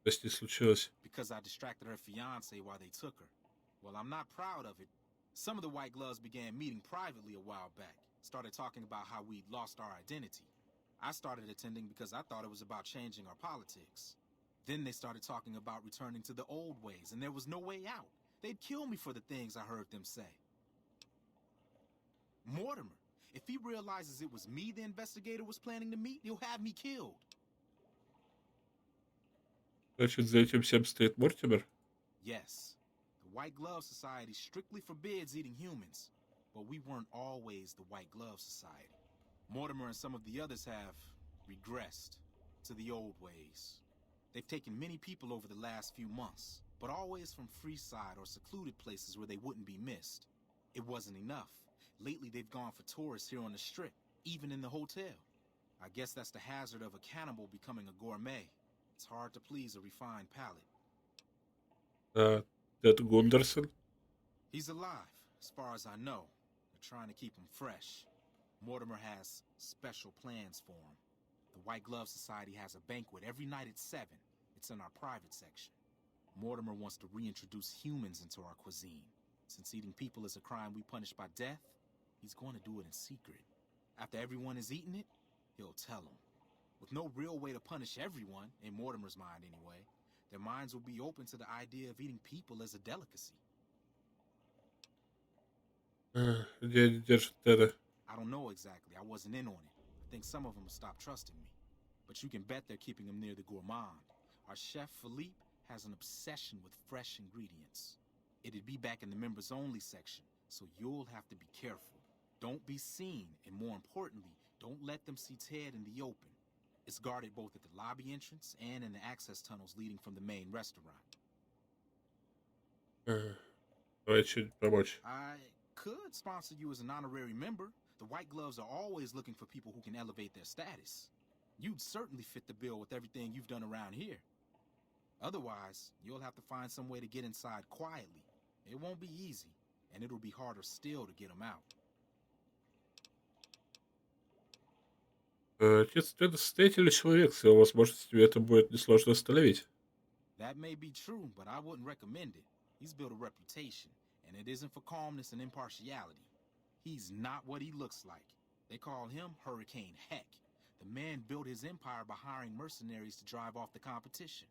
A: Что с ней случилось?
C: Because I distracted her fiance while they took her. Well, I'm not proud of it. Some of the White Gloves began meeting privately a while back. Started talking about how we'd lost our identity. I started attending because I thought it was about changing our politics. Then they started talking about returning to the old ways, and there was no way out. They'd kill me for the things I heard them say. Mortimer, if he realizes it was me the investigator was planning to meet, he'll have me killed.
A: Значит, за этим всем стоит Мортимер?
C: Yes. The White Glove Society strictly forbids eating humans, but we weren't always the White Glove Society. Mortimer and some of the others have regressed to the old ways. They've taken many people over the last few months, but always from Freeside or secluded places where they wouldn't be missed. It wasn't enough. Lately, they've gone for tourists here on the strip, even in the hotel. I guess that's the hazard of a cannibal becoming a gourmet. It's hard to please a refined palate.
A: Это Гундерсон?
C: He's alive, as far as I know. They're trying to keep him fresh. Mortimer has special plans for him. The White Glove Society has a banquet every night at 7. It's in our private section. Mortimer wants to reintroduce humans into our cuisine. Since eating people is a crime we punish by death, he's going to do it in secret. After everyone has eaten it, he'll tell them. With no real way to punish everyone, in Mortimer's mind anyway, their minds will be open to the idea of eating people as a delicacy.
A: Где они держат Теда?
C: I don't know exactly. I wasn't in on it. I think some of them have stopped trusting me. But you can bet they're keeping him near the gourmand. Our chef, Philippe, has an obsession with fresh ingredients. It'd be back in the members-only section, so you'll have to be careful. Don't be seen, and more importantly, don't let them see Ted in the open. It's guarded both at the lobby entrance and in the access tunnels leading from the main restaurant.
A: Давай что-нибудь помочь.
C: I could sponsor you as an honorary member. The White Gloves are always looking for people who can elevate their status. You'd certainly fit the bill with everything you've done around here. Otherwise, you'll have to find some way to get inside quietly. It won't be easy, and it'll be harder still to get them out.
A: Отец Теда состоятельный человек, с его возможностями это будет несложно остановить.
C: That may be true, but I wouldn't recommend it. He's built a reputation, and it isn't for calmness and impartiality. He's not what he looks like. They call him Hurricane Heck. The man built his empire by hiring mercenaries to drive off the competition.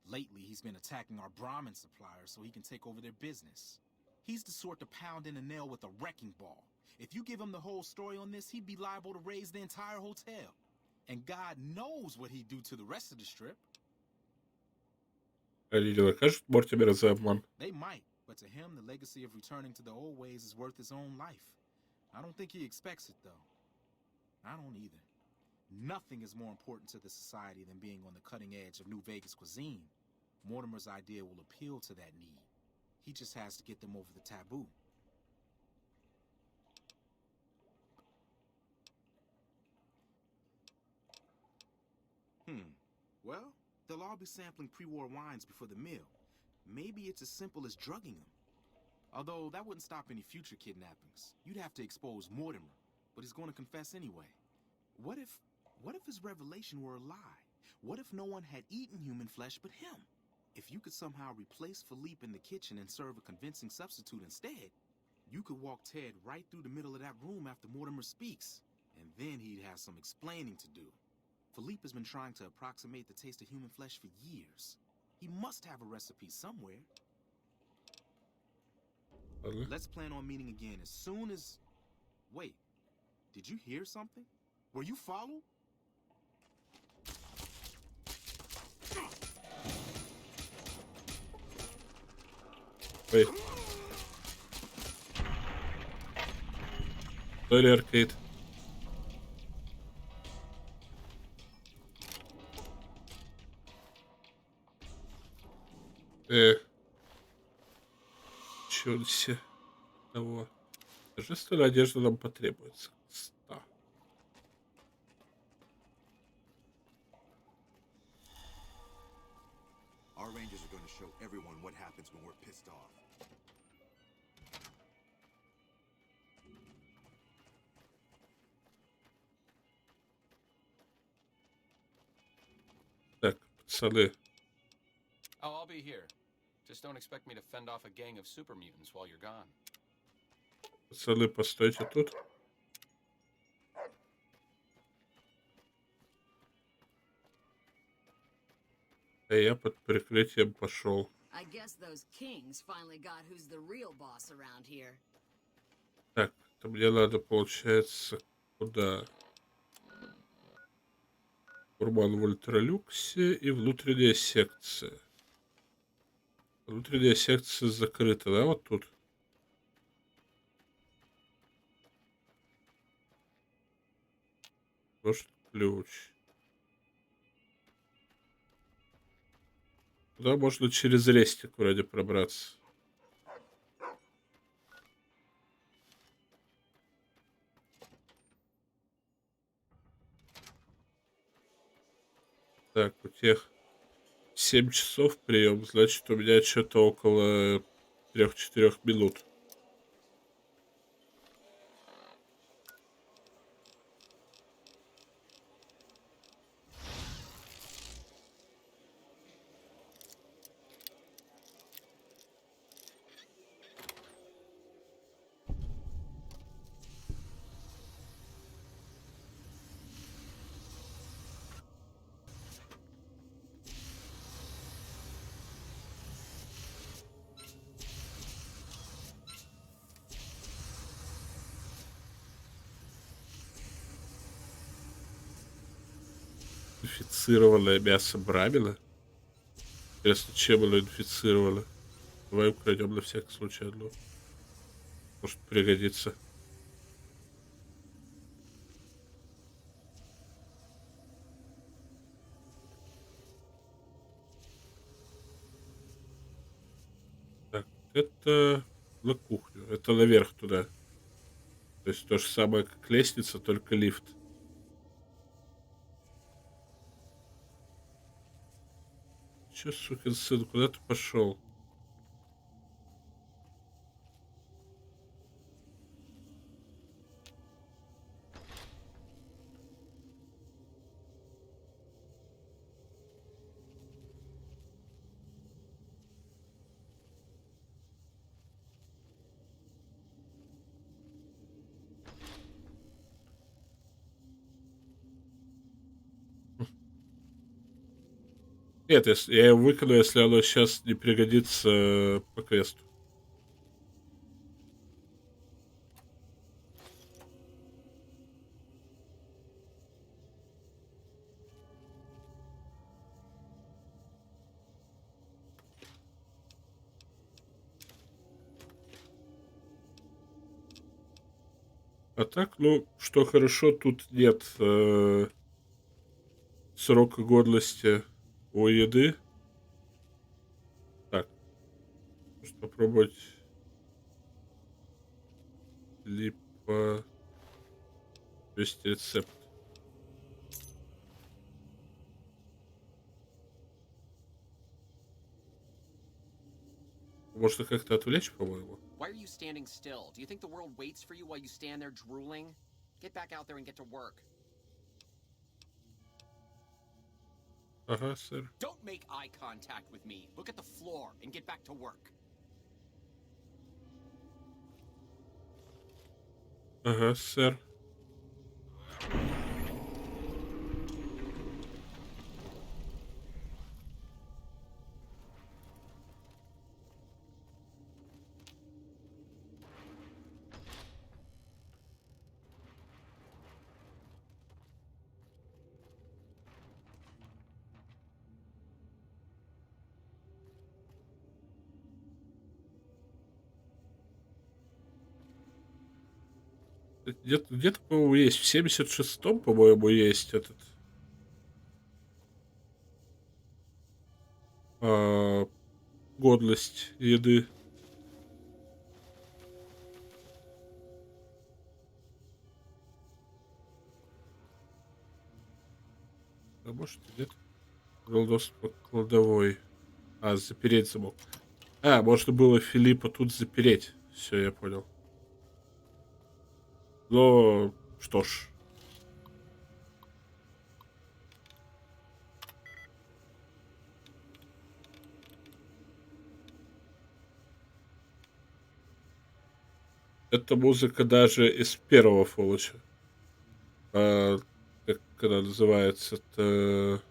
C: Lately, he's been attacking our Brahmin suppliers so he can take over their business. He's the sort to pound in a nail with a wrecking ball. If you give him the whole story on this, he'd be liable to raise the entire hotel. And God knows what he'd do to the rest of the strip.
A: Они не накажут Мортимера за обман?
C: They might, but to him, the legacy of returning to the old ways is worth his own life. I don't think he expects it, though. I don't either. Nothing is more important to the society than being on the cutting edge of New Vegas cuisine. Mortimer's idea will appeal to that need. He just has to get them over the taboo. Well, they'll all be sampling pre-war wines before the meal. Maybe it's as simple as drugging them. Although that wouldn't stop any future kidnappings. You'd have to expose Mortimer, but he's going to confess anyway.
T: What if his revelation were a lie? What if no one had eaten human flesh but him? If you could somehow replace Philippe in the kitchen and serve a convincing substitute instead, you could walk Ted right through the middle of that room after Mortimer speaks, and then he'd have some explaining to do. Philippe has been trying to approximate the taste of human flesh for years. He must have a recipe somewhere. Let's plan on meeting again as soon as... Wait, did you hear something? Were you followed?
A: Wait. Sorry, arcade. Чё все того. Торжественная одежда нам потребуется. 100.
Q: Our rangers are going to show everyone what happens when we're pissed off.
A: Так, пацаны.
I: Oh, I'll be here. Just don't expect me to fend off a gang of super mutants while you're gone.
A: Пацаны, постойте тут. А я под прикрытием пошел.
N: I guess those kings finally got who's the real boss around here.
A: Так, то мне надо, получается, куда? Урбан в ультралюксе и внутренняя секция. Внутренняя секция закрыта, да, вот тут? Может, ключ. Туда можно через рестик вроде пробраться. Так, у тех 7 часов прием, значит, у меня что-то около 3-4 минут. Инфицированное мясо брамина. Интересно, чем оно инфицировано? Давай украдем на всякий случай одно. Может пригодится. Так, это на кухню. Это наверх туда. То есть то же самое, как лестница, только лифт. Че, сукин сын, куда ты пошел? Нет, если я его выкину, если оно сейчас не пригодится по квесту. А так, ну, что хорошо, тут нет срока годности у еды. Так, может попробовать либо вести рецепт. Можно как-то отвлечь, по-моему.
D: Why are you standing still? Do you think the world waits for you while you stand there drooling? Get back out there and get to work.
A: Ага, сэр.
J: Don't make eye contact with me. Look at the floor and get back to work.
A: Ага, сэр. Где-то, по-моему, есть. В 76-м, по-моему, есть этот... годность еды. А может, нет? Был доступ к кладовой. А, запереть замок. А, можно было Филиппа тут запереть. Все, я понял. Но, что ж. Это музыка даже из первого Фоллача. Как она называется? Это...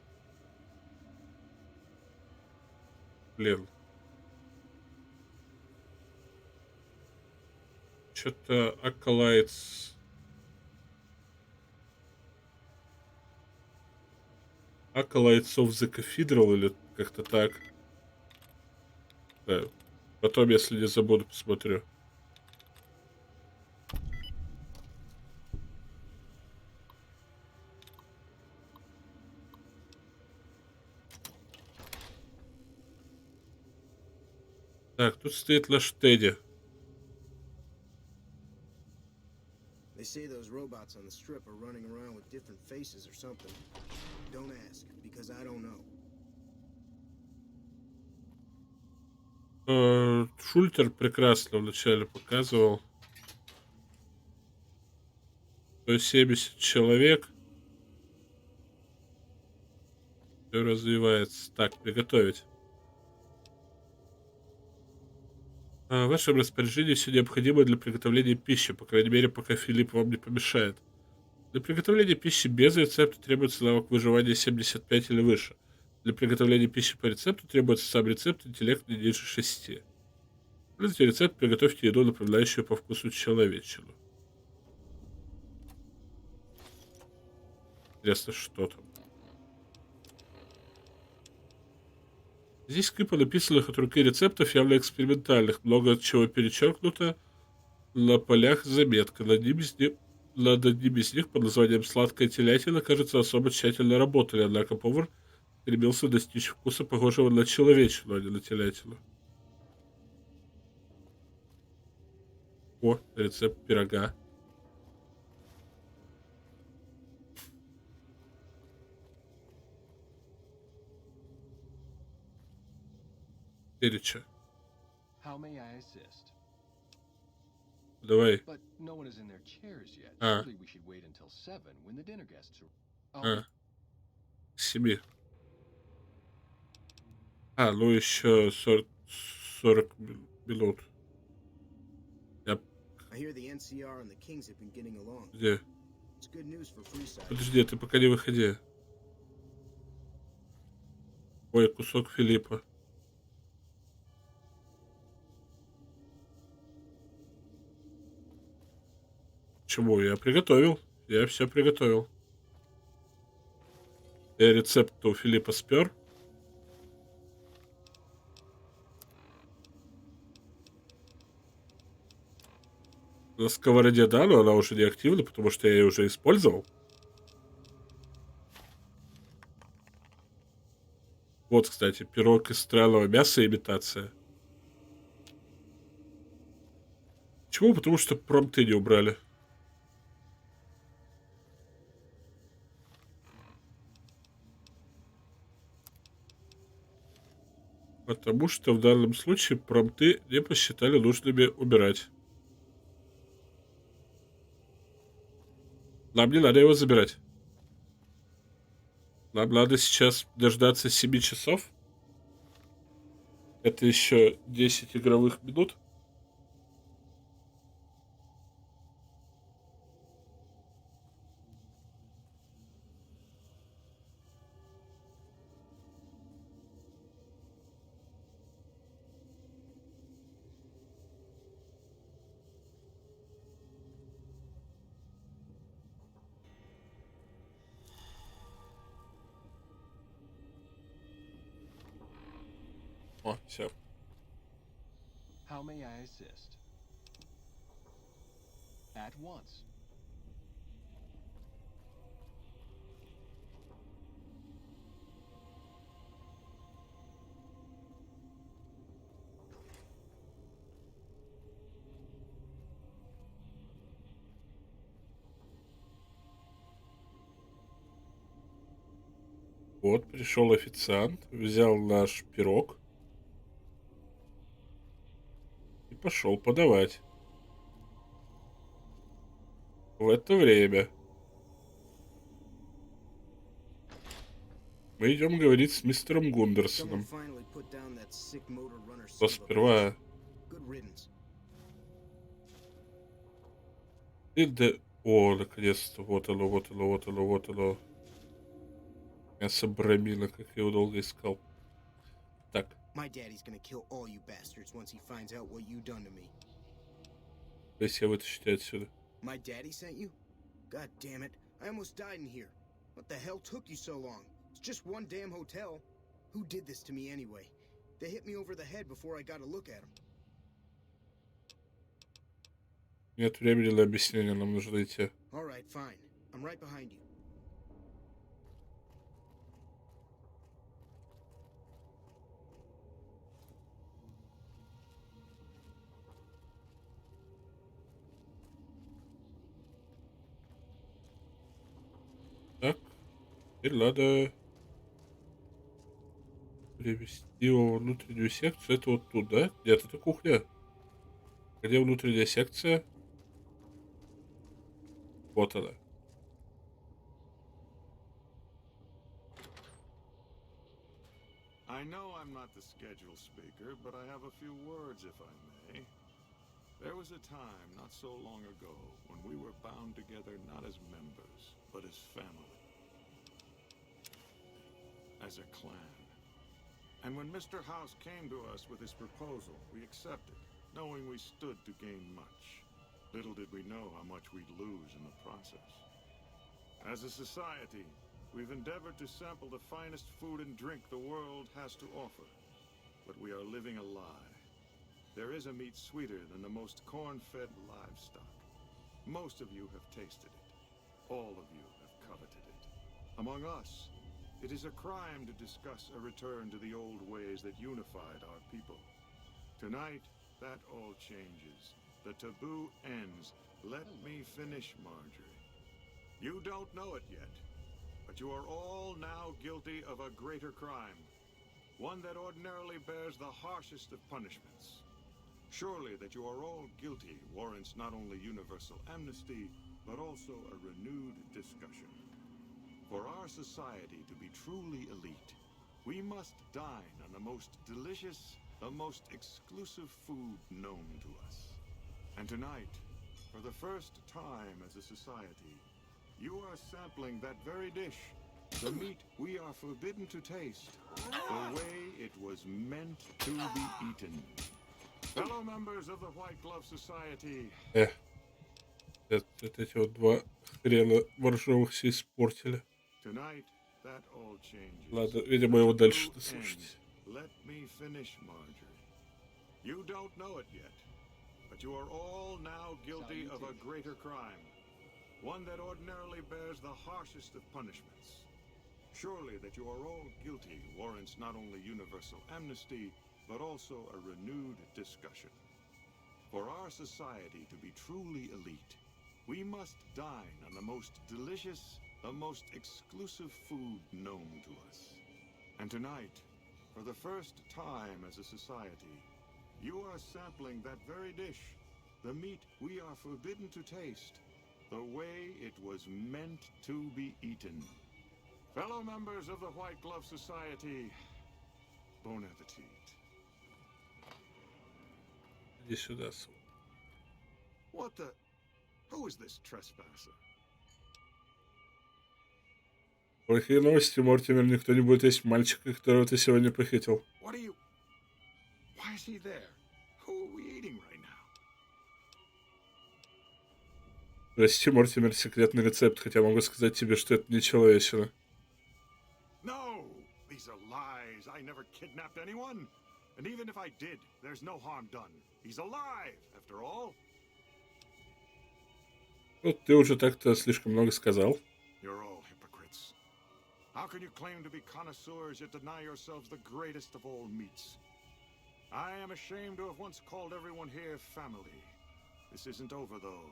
A: Блин. Что-то Acolytes... Acolytes of the Cathedral или как-то так. Да. Потом, если не забуду, посмотрю. Так, тут стоит наш Тедди.
U: They say those robots on the strip are running around with different faces or something. Don't ask, because I don't know.
A: Шультер прекрасно вначале показывал. 170 человек. Все развивается. Так, приготовить. В вашем распоряжении все необходимое для приготовления пищи, по крайней мере, пока Филипп вам не помешает. Для приготовления пищи без рецепта требуется навык выживания 75 или выше. Для приготовления пищи по рецепту требуется сам рецепт, интеллект не ниже 6. Выберите рецепт, приготовьте еду, напоминающую по вкусу человечину. Интересно, что там. Здесь кипа написанных от руки рецептов, явно экспериментальных. Много чего перечеркнуто на полях заметка. Над одним из них под названием «Сладкая телятина», кажется, особо тщательно работали, однако повар стремился достичь вкуса, похожего на человечину, а не на телятину. О, рецепт пирога. Переча. Давай. А. 7. А, ну еще 40 минут. Где? Подожди, ты пока не выходи. Ой, кусок Филиппа. Чему? Я приготовил. Я все приготовил. Я рецепт у Филиппа спер. На сковороде, да, но она уже не активна, потому что я ее уже использовал. Вот, кстати, пирог из странного мяса, имитация. Почему? Потому что промпты не убрали. Потому что в данном случае промпты не посчитали нужными убирать. Нам не надо его забирать. Нам надо сейчас дождаться 7 часов. Это еще 10 игровых минут. О, все.
R: How may I assist? At once.
A: Вот, пришел официант, взял наш пирог и пошел подавать. В это время мы идем говорить с мистером Гундерсоном. Но сперва... О, наконец-то, вот оно, вот оно, вот оно, вот оно. Мясо брамина, как я его долго искал. Так. Если я вытащу тебя отсюда.
U: My daddy sent you? God damn it. I almost died in here. What the hell took you so long? It's just one damn hotel. Who did this to me anyway? They hit me over the head before I got a look at them.
A: Нет времени на объяснение, нам нужно идти.
U: All right, fine. I'm right behind you.
A: Так, теперь надо привести его в внутреннюю секцию. Это вот тут, да? Нет, это кухня. Где внутренняя секция? Вот она.
B: I know I'm not the scheduled speaker, but I have a few words, if I may. There was a time, not so long ago, when we were bound together not as members, but as family. As a clan. And when Mr. House came to us with his proposal, we accepted, knowing we stood to gain much. Little did we know how much we'd lose in the process. As a society, we've endeavored to sample the finest food and drink the world has to offer. But we are living a lie. There is a meat sweeter than the most corn-fed livestock. Most of you have tasted it. All of you have coveted it. Among us, it is a crime to discuss a return to the old ways that unified our people. Tonight, that all changes. The taboo ends. Let me finish, Marjorie. You don't know it yet, but you are all now guilty of a greater crime. One that ordinarily bears the harshest of punishments. Surely that you are all guilty warrants not only universal amnesty, but also a renewed discussion. For our society to be truly elite, we must dine on the most delicious, the most exclusive food known to us. And tonight, for the first time as a society, you are sampling that very dish, the meat we are forbidden to taste, the way it was meant to be eaten. Fellow members of the White Glove Society.
A: Эти вот два хрена моржовых все испортили.
B: Tonight, that all changes.
A: Ладно, видимо, его дальше дослушать.
B: Let me finish, Marjorie. You don't know it yet, but you are all now guilty of a greater crime. One that ordinarily bears the harshest of punishments. Surely that you are all guilty warrants not only universal amnesty, but also a renewed discussion. For our society to be truly elite, we must dine on the most delicious, the most exclusive food known to us. And tonight, for the first time as a society, you are sampling that very dish, the meat we are forbidden to taste, the way it was meant to be eaten. Fellow members of the White Glove Society, bon appetit.
A: Иди сюда, сука.
B: What the? Who is this trespasser?
A: Плохие новости, Мортимер. Никто не будет есть мальчика, которого ты сегодня похитил.
B: What are you? Why is he there? Who are we eating right now?
A: Прости, Мортимер, секретный рецепт, хотя могу сказать тебе, что это не человечина.
B: No! These are lies. I never kidnapped anyone. And even if I did, there's no harm done. He's alive, after all.
A: Ну, ты уже так-то слишком много сказал.
B: You're all hypocrites. How can you claim to be connoisseurs yet deny yourselves the greatest of all meats? I am ashamed to have once called everyone here family. This isn't over, though.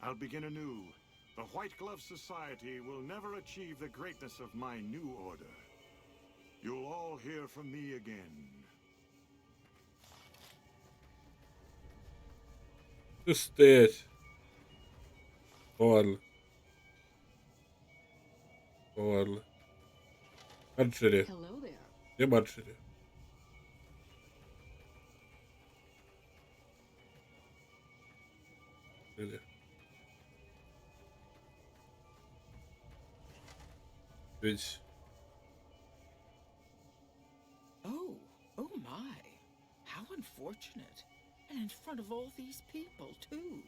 B: I'll begin anew. The White Glove Society will never achieve the greatness of my new order. You'll all hear from me again.
A: Ты стоять. Ладно. Ладно. Марджери. Где Марджери? Где? Ведь...
G: Oh my. How unfortunate. And in front of all these people, too.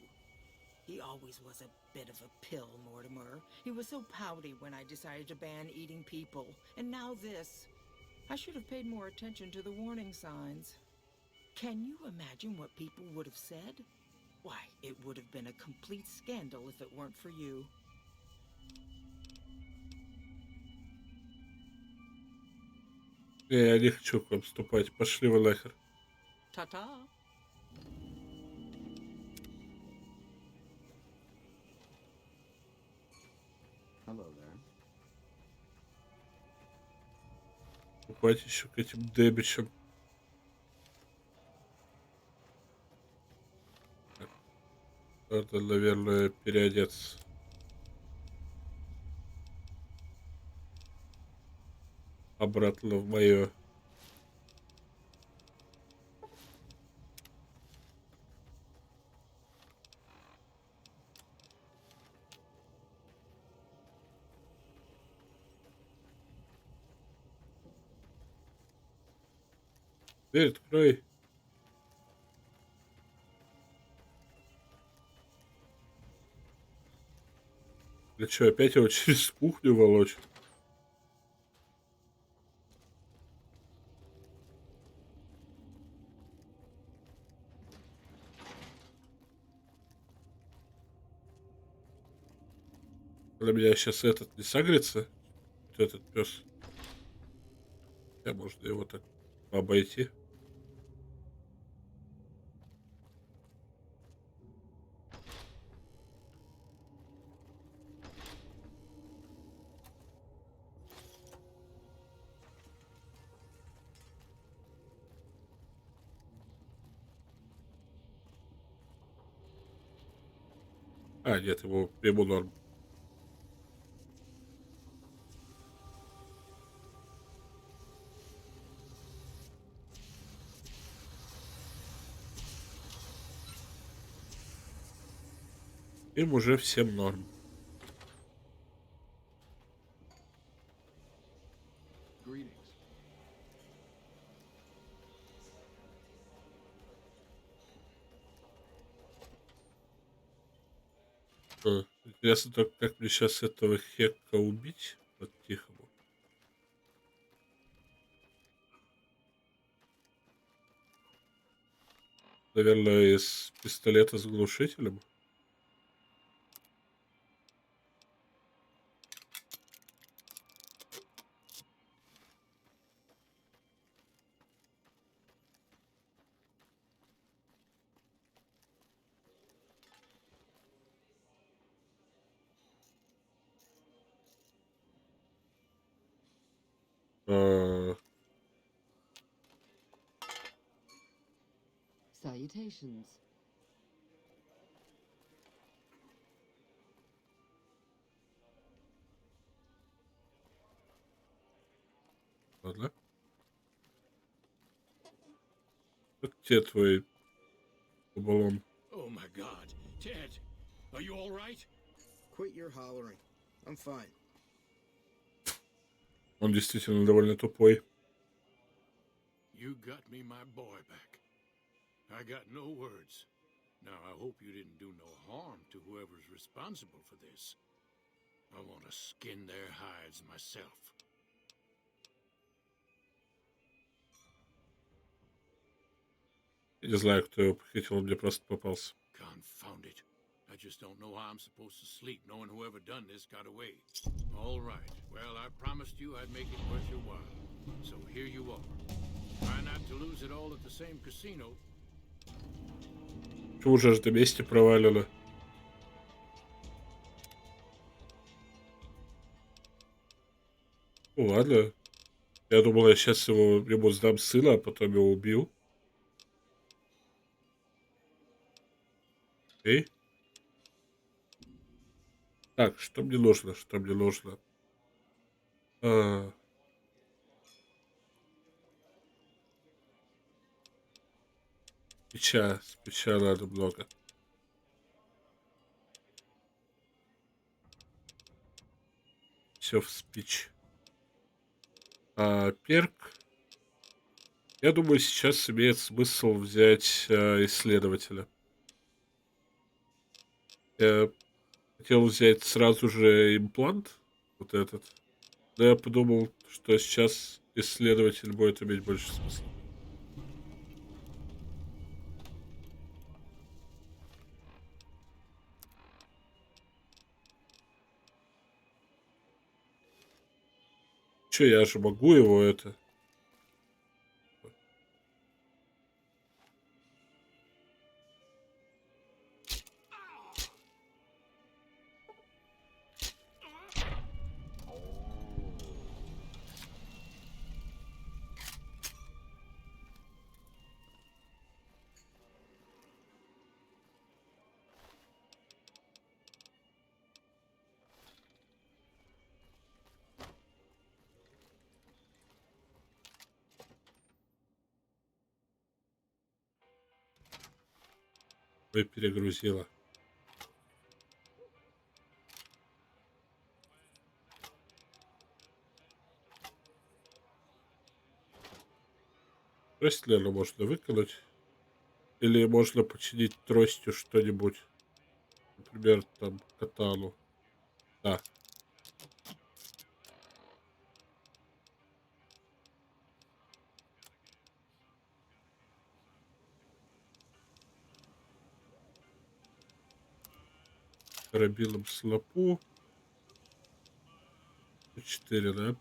G: He always was a bit of a pill, Mortimer. He was so pouty when I decided to ban eating people. And now this. I should have paid more attention to the warning signs. Can you imagine what people would have said? Why, it would have been a complete scandal if it weren't for you.
A: Я не хочу к вам вступать. Пошли вы нахер.
G: Ta-ta.
P: Hello there.
A: Вступать еще к этим дебичам. Надо, наверное, переодеться. Обратно в мое. Дверь открой. Для чего, опять его через кухню волочь? Для меня сейчас этот не сагрится. Вот этот пес. Я можно его так обойти. А, нет, ему норм. Им уже всем норм. Интересно только, как мне сейчас этого хека убить по-тихому. Наверное, из пистолета с глушителем.
F: Salutations.
A: Ладно. Вот тебе твой баллон.
B: Oh my God. Ted, are you all right?
U: Quit your hollering. I'm fine.
A: Он действительно довольно тупой.
B: You got me my boy back. I got no words. Now, I hope you didn't do no harm to whoever's responsible for this. I want to skin their hides myself.
A: Я не знаю, кто его похитил, он мне просто попался.
B: Confound it. I just don't know how I'm supposed to sleep knowing whoever done this got away. All right. Well, I promised you I'd make it worth your while. So here you are. Try not to lose it all at the same casino.
A: Почему уже аж до мести провалено? Ну ладно. Я думал, я сейчас ему сдам сына, а потом его убью. Окей. Так, что мне нужно? Что мне нужно? Спича надо много. Все в спич. Перк. Я думаю, сейчас имеет смысл взять исследователя. Я хотел взять сразу же имплант, вот этот. Но я подумал, что сейчас исследователь будет иметь больше смысла. Че, я же могу его это... перегрузила. Трость, наверное, можно выкинуть. Или можно починить тростью что-нибудь. Например, там, катану. Да. Карабином снопу. 4, да?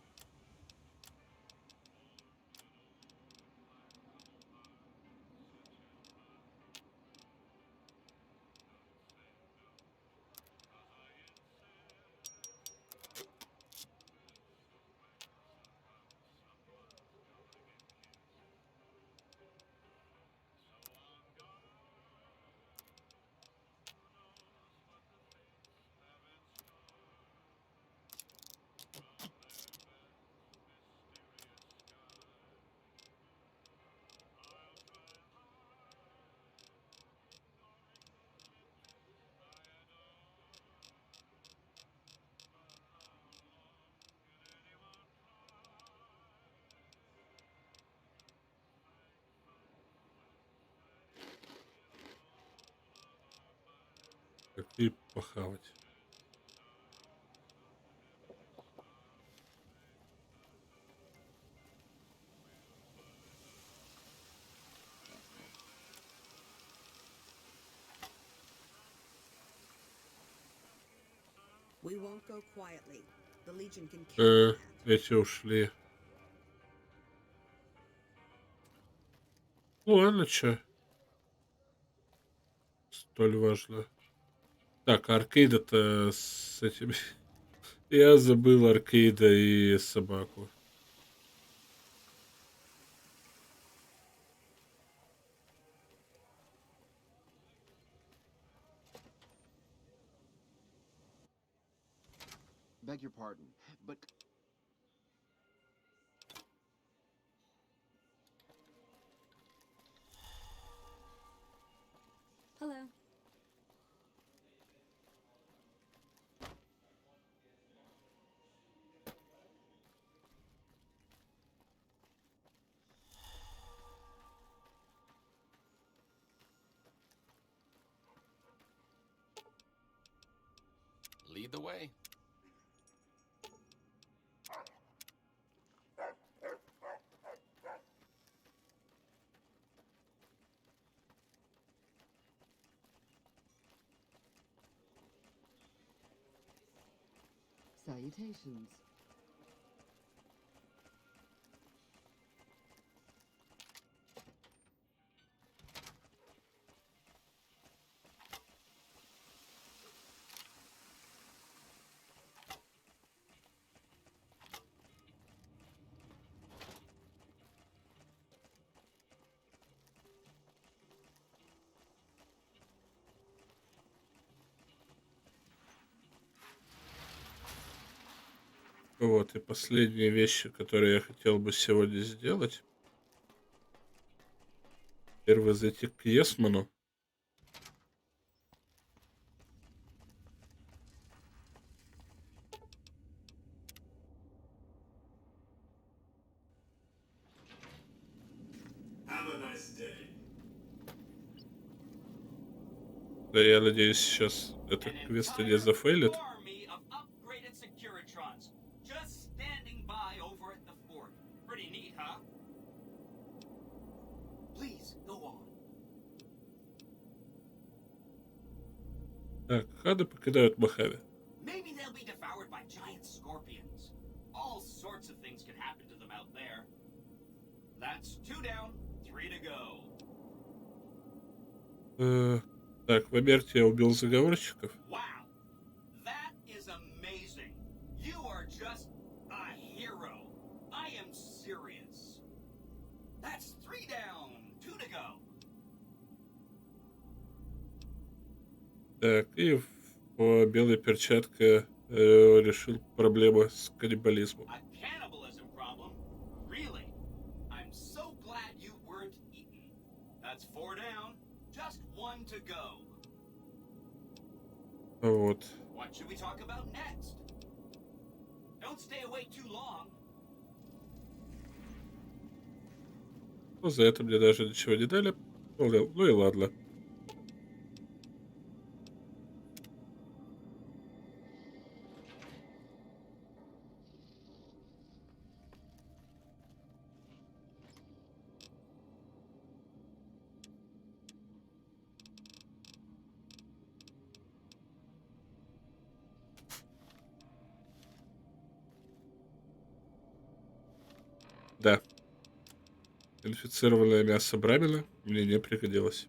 A: Так, и похавать.
F: We won't go quietly. The Legion can count on that.
A: Эти ушли. Ну ладно, чё. Столь важно. Так, аркейда-то с этими... Я забыл аркейда и собаку.
P: Beg your pardon, but
I: lead the way?
L: Salutations.
A: Вот, и последние вещи, которые я хотел бы сегодня сделать. Первое, зайти к Есману. Да, я надеюсь, сейчас этот квест не зафейлит.
V: Army of upgraded Securitrons just standing by over at the fort. Pretty neat, huh? Please, go on.
A: Так, хады покидают Мохаве.
V: Maybe they'll be devoured by giant scorpions. All sorts of things can happen to them out there. That's 2 down, 3 to go.
A: Так, в Америке я убил заговорщиков.
V: Wow, that is amazing. You are just a hero. I am serious. That's 3 down, 2 to go.
A: Так, и в белой перчатке решил проблему с каннибализмом.
V: A cannibalism problem? Really? I'm so glad you weren't eaten. That's 4 down, just 1 to go.
A: Вот.
V: What should we talk about next? Don't stay away too long.
A: Ну, за это мне даже ничего не дали. Ну и ладно. Да. Инфицированное мясо брамина мне не пригодилось.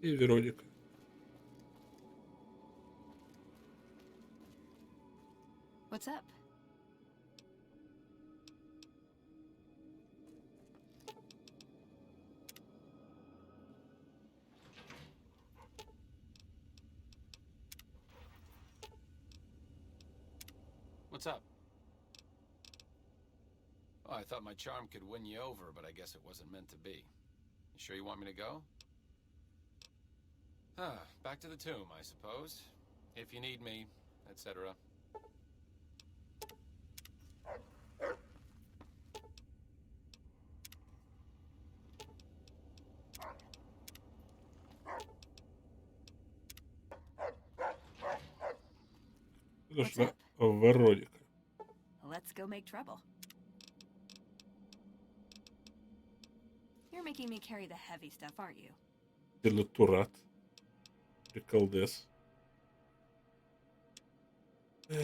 A: И Вероника.
W: What's up?
I: What's up? Oh, I thought my charm could win you over, but I guess it wasn't meant to be. You sure you want me to go? Back to the tomb, I suppose. If you need me, etc.
A: Нужна Вероника.
W: Let's go make trouble. You're making me carry the heavy stuff, aren't you?
A: Денатурат. Приколдес. У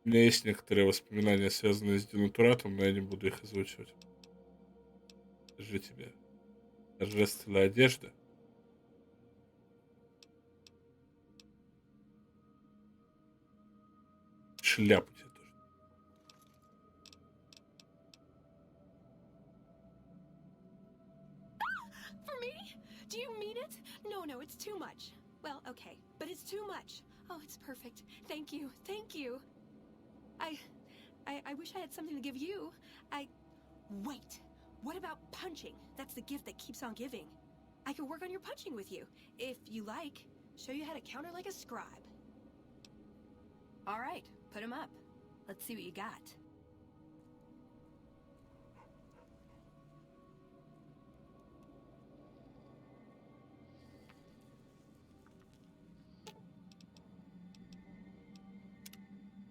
A: меня есть некоторые воспоминания, связанные с денатуратом, но я не буду их озвучивать. Скажи тебе. Торжественная одежда. шляпу тебе тоже.
W: For me? Do you mean it? No, no, it's too much. Well, okay, but it's too much. Oh, it's perfect. Thank you, thank you. I wish I had something to give you. Wait, what about punching? That's the gift that keeps on giving. I could work on your punching with you, if you like. Show you how to counter like a scribe. All right, put him up. Let's see what you got.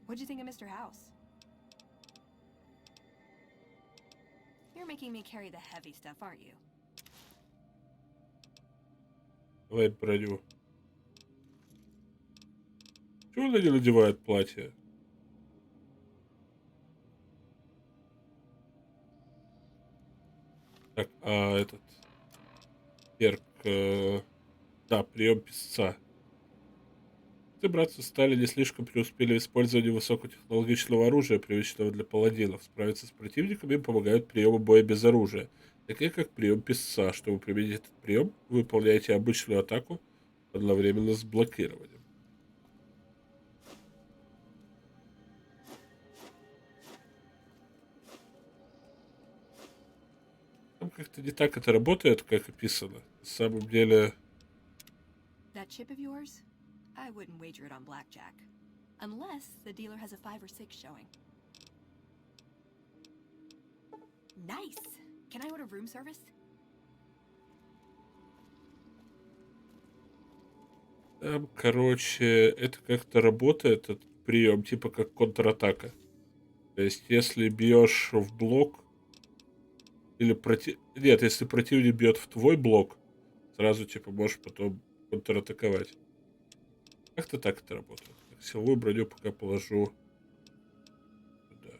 W: What'd you think of Mr. House? You're making me carry the heavy stuff, aren't you?
A: Давай броню. Чего она не надевает платье? Так, а этот... Перк... да, прием писца. Ты, братцы, стали не слишком преуспели в использовании высокотехнологичного оружия, привычного для паладинов. Справиться с противниками им помогают приемы боя без оружия, такие как прием писца. Чтобы применить этот прием, вы выполняете обычную атаку одновременно с блокированием. Там как-то не так это работает, как описано. На самом деле...
W: That chip of yours? I wouldn't wager it on blackjack. Unless the dealer has a 5 or 6 showing. Nice! Can I order room service?
A: Там, короче, это как-то работает, этот прием, типа как контратака. То есть, если бьешь в блок, или Нет, если противник бьет в твой блок, сразу, типа, можешь потом контратаковать. Как-то так это работает. Так, силовую броню пока положу сюда.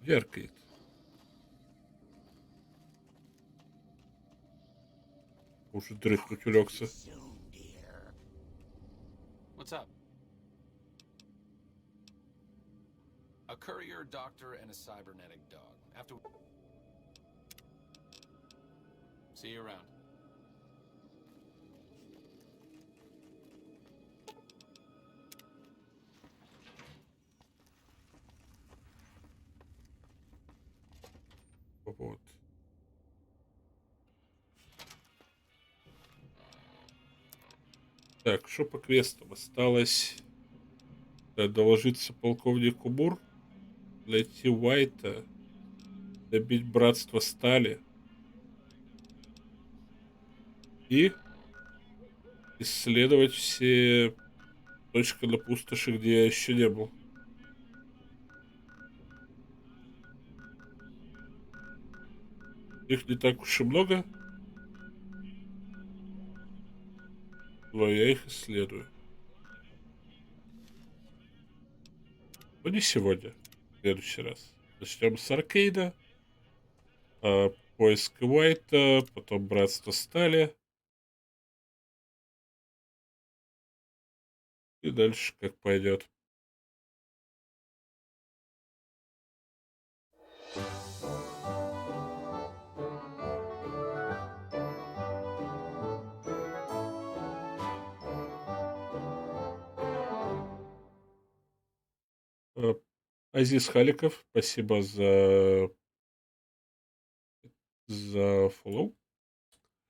A: Яркает. Уже дрыхнуть улегся.
I: What's up? A courier, doctor, and a cybernetic dog. After... See you around.
A: Вот. Так, что по квестам? Осталось доложиться полковнику Мур, найти Уайта, добить братство Стали и исследовать все точки на пустоши, где я еще не был. Их не так уж и много, но я их исследую. Но не сегодня, в следующий раз. Начнем с аркейда, поиск Уайта, потом братство Стали. И дальше как пойдет. Азиз Халиков, спасибо за фоллоу.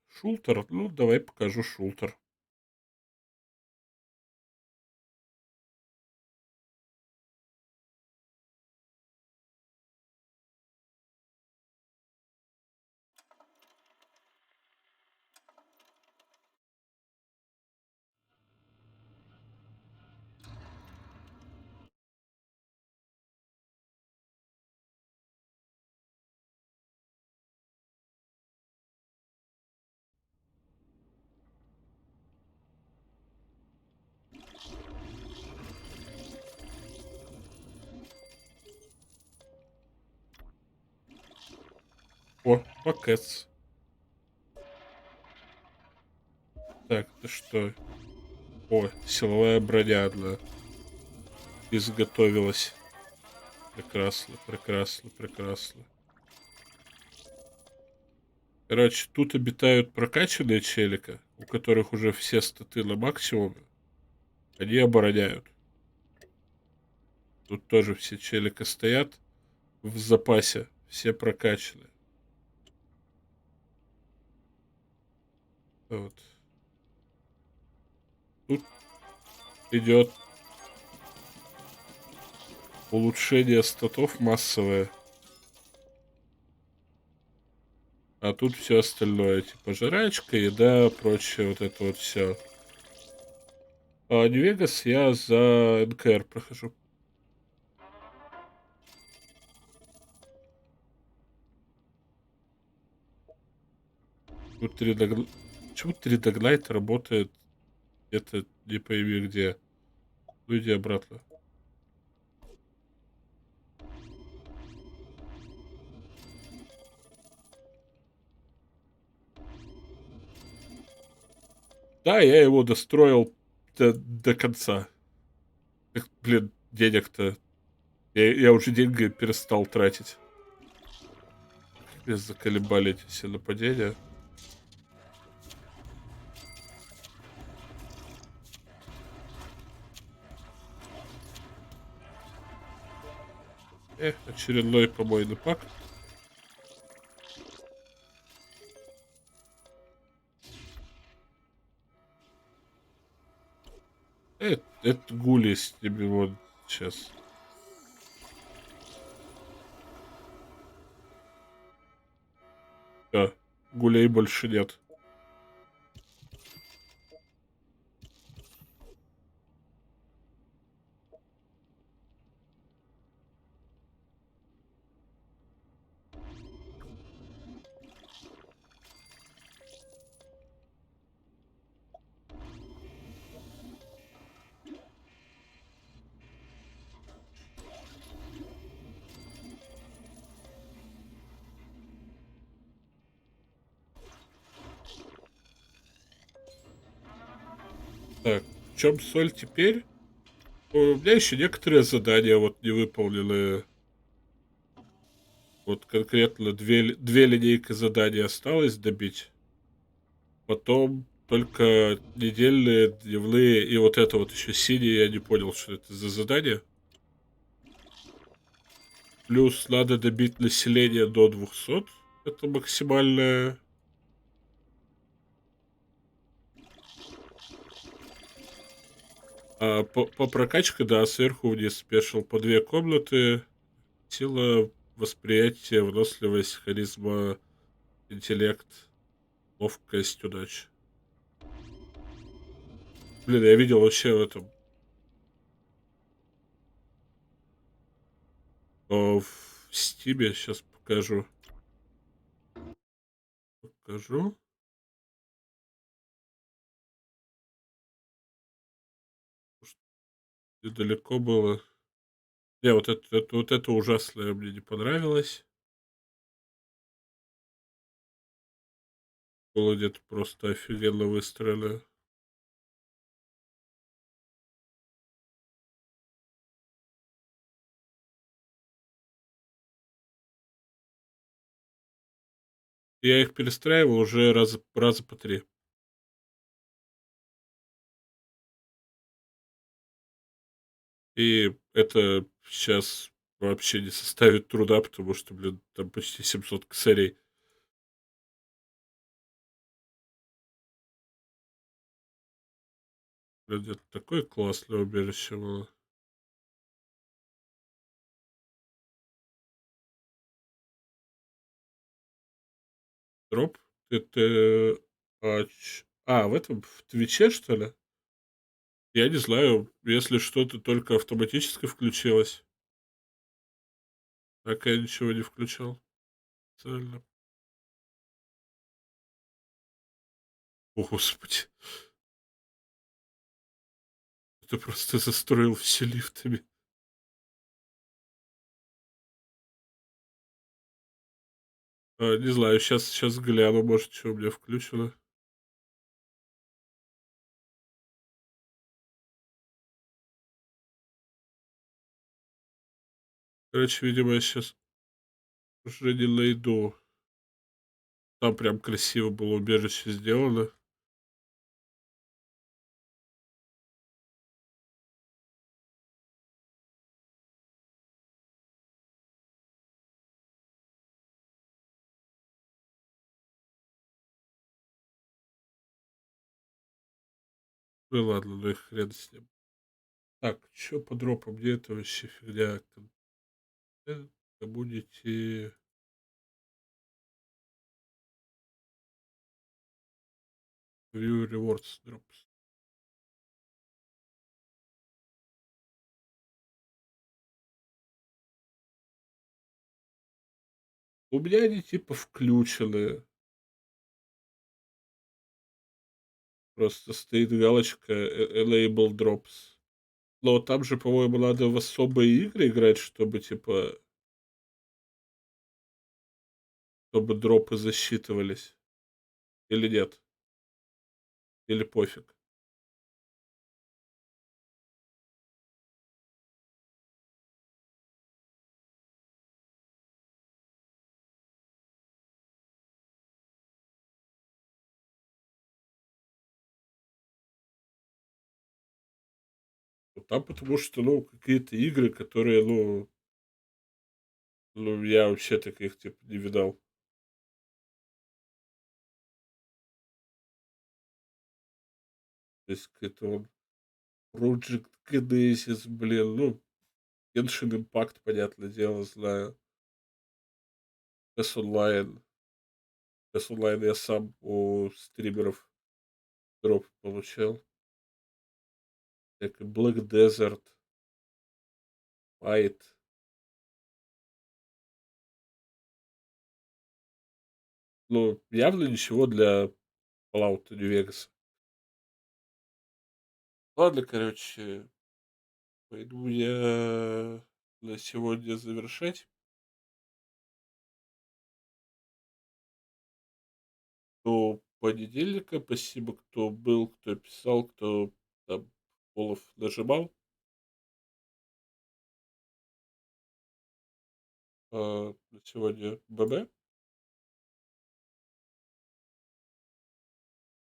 A: Шултер, ну давай покажу Шултер. О, пакет. Так, это что? О, силовая броня одна изготовилась. Прекрасно, прекрасно, прекрасно. Короче, тут обитают прокачанные челика, у которых уже все статы на максимуме. Они обороняют. Тут тоже все челика стоят в запасе. Все прокачаны. Вот. Тут идет улучшение статов массовое. А тут все остальное. Типа жрачка, еда, прочее. Вот это вот все. А Нью-Вегас я за НКР прохожу. Тут 3 Почему 3 Dognight работает где-то не пойми где. Ну иди обратно. Да, я его достроил до конца. Блин, денег-то. Я уже деньги перестал тратить. Меня заколебали эти все нападения. Очередной помойный пак. Это гули с ними вот сейчас. Да, гулей больше нет. Так, в чем соль теперь? У меня еще некоторые задания вот не выполнены. Вот конкретно две линейки заданий осталось добить. Потом только недельные, дневные и вот это вот еще синие. Я не понял, что это за задание. Плюс надо добить население до 200. Это максимальное. А по прокачке, да, сверху вниз спешил по 2 комнаты. Сила, восприятие, выносливость, харизма, интеллект, ловкость, удача. Блин, я видел вообще в этом. В Стиме сейчас покажу. Покажу. Недалеко было. Не, вот это ужасное мне не понравилось. Было где-то просто офигенно выстроено. Я их перестраивал уже раза по 3. И это сейчас вообще не составит труда, потому что, блин, там почти 700 косарей. Блин, это такое классное убежище было. Дроп? Это... в этом, в Твиче, что ли? Я не знаю, если что-то только автоматически включилось. Так я ничего не включал. Специально. О, Господи. Ты просто застроил все лифтами. Не знаю, сейчас гляну, может, что у меня включено. Короче, видимо, я сейчас уже не найду. Там прям красиво было убежище сделано. Ну и ладно, ну и хрен с ним. Так, чё по дропам? Где это вообще фигня? Коммунити. View rewards drops. У меня они типа включены. Просто стоит галочка Enable Drops. Но там же, по-моему, надо в особые игры играть, чтобы типа, чтобы дропы засчитывались. Или нет? Или пофиг? Ну, там потому что, ну, какие-то игры, которые, ну, я вообще таких типа не видал. То есть какой-то он Project Genesis, блин, ну, Genshin Impact, понятное дело, знаю. PES Online. PES Online я сам у стримеров дроп получал. Как Black Desert, Fight. Ну, явно ничего для Fallout New Vegas. Ладно, короче, пойду я на сегодня завершать. До понедельника. Спасибо, кто был, кто писал, кто там Олаф нажимал. На сегодня ББ.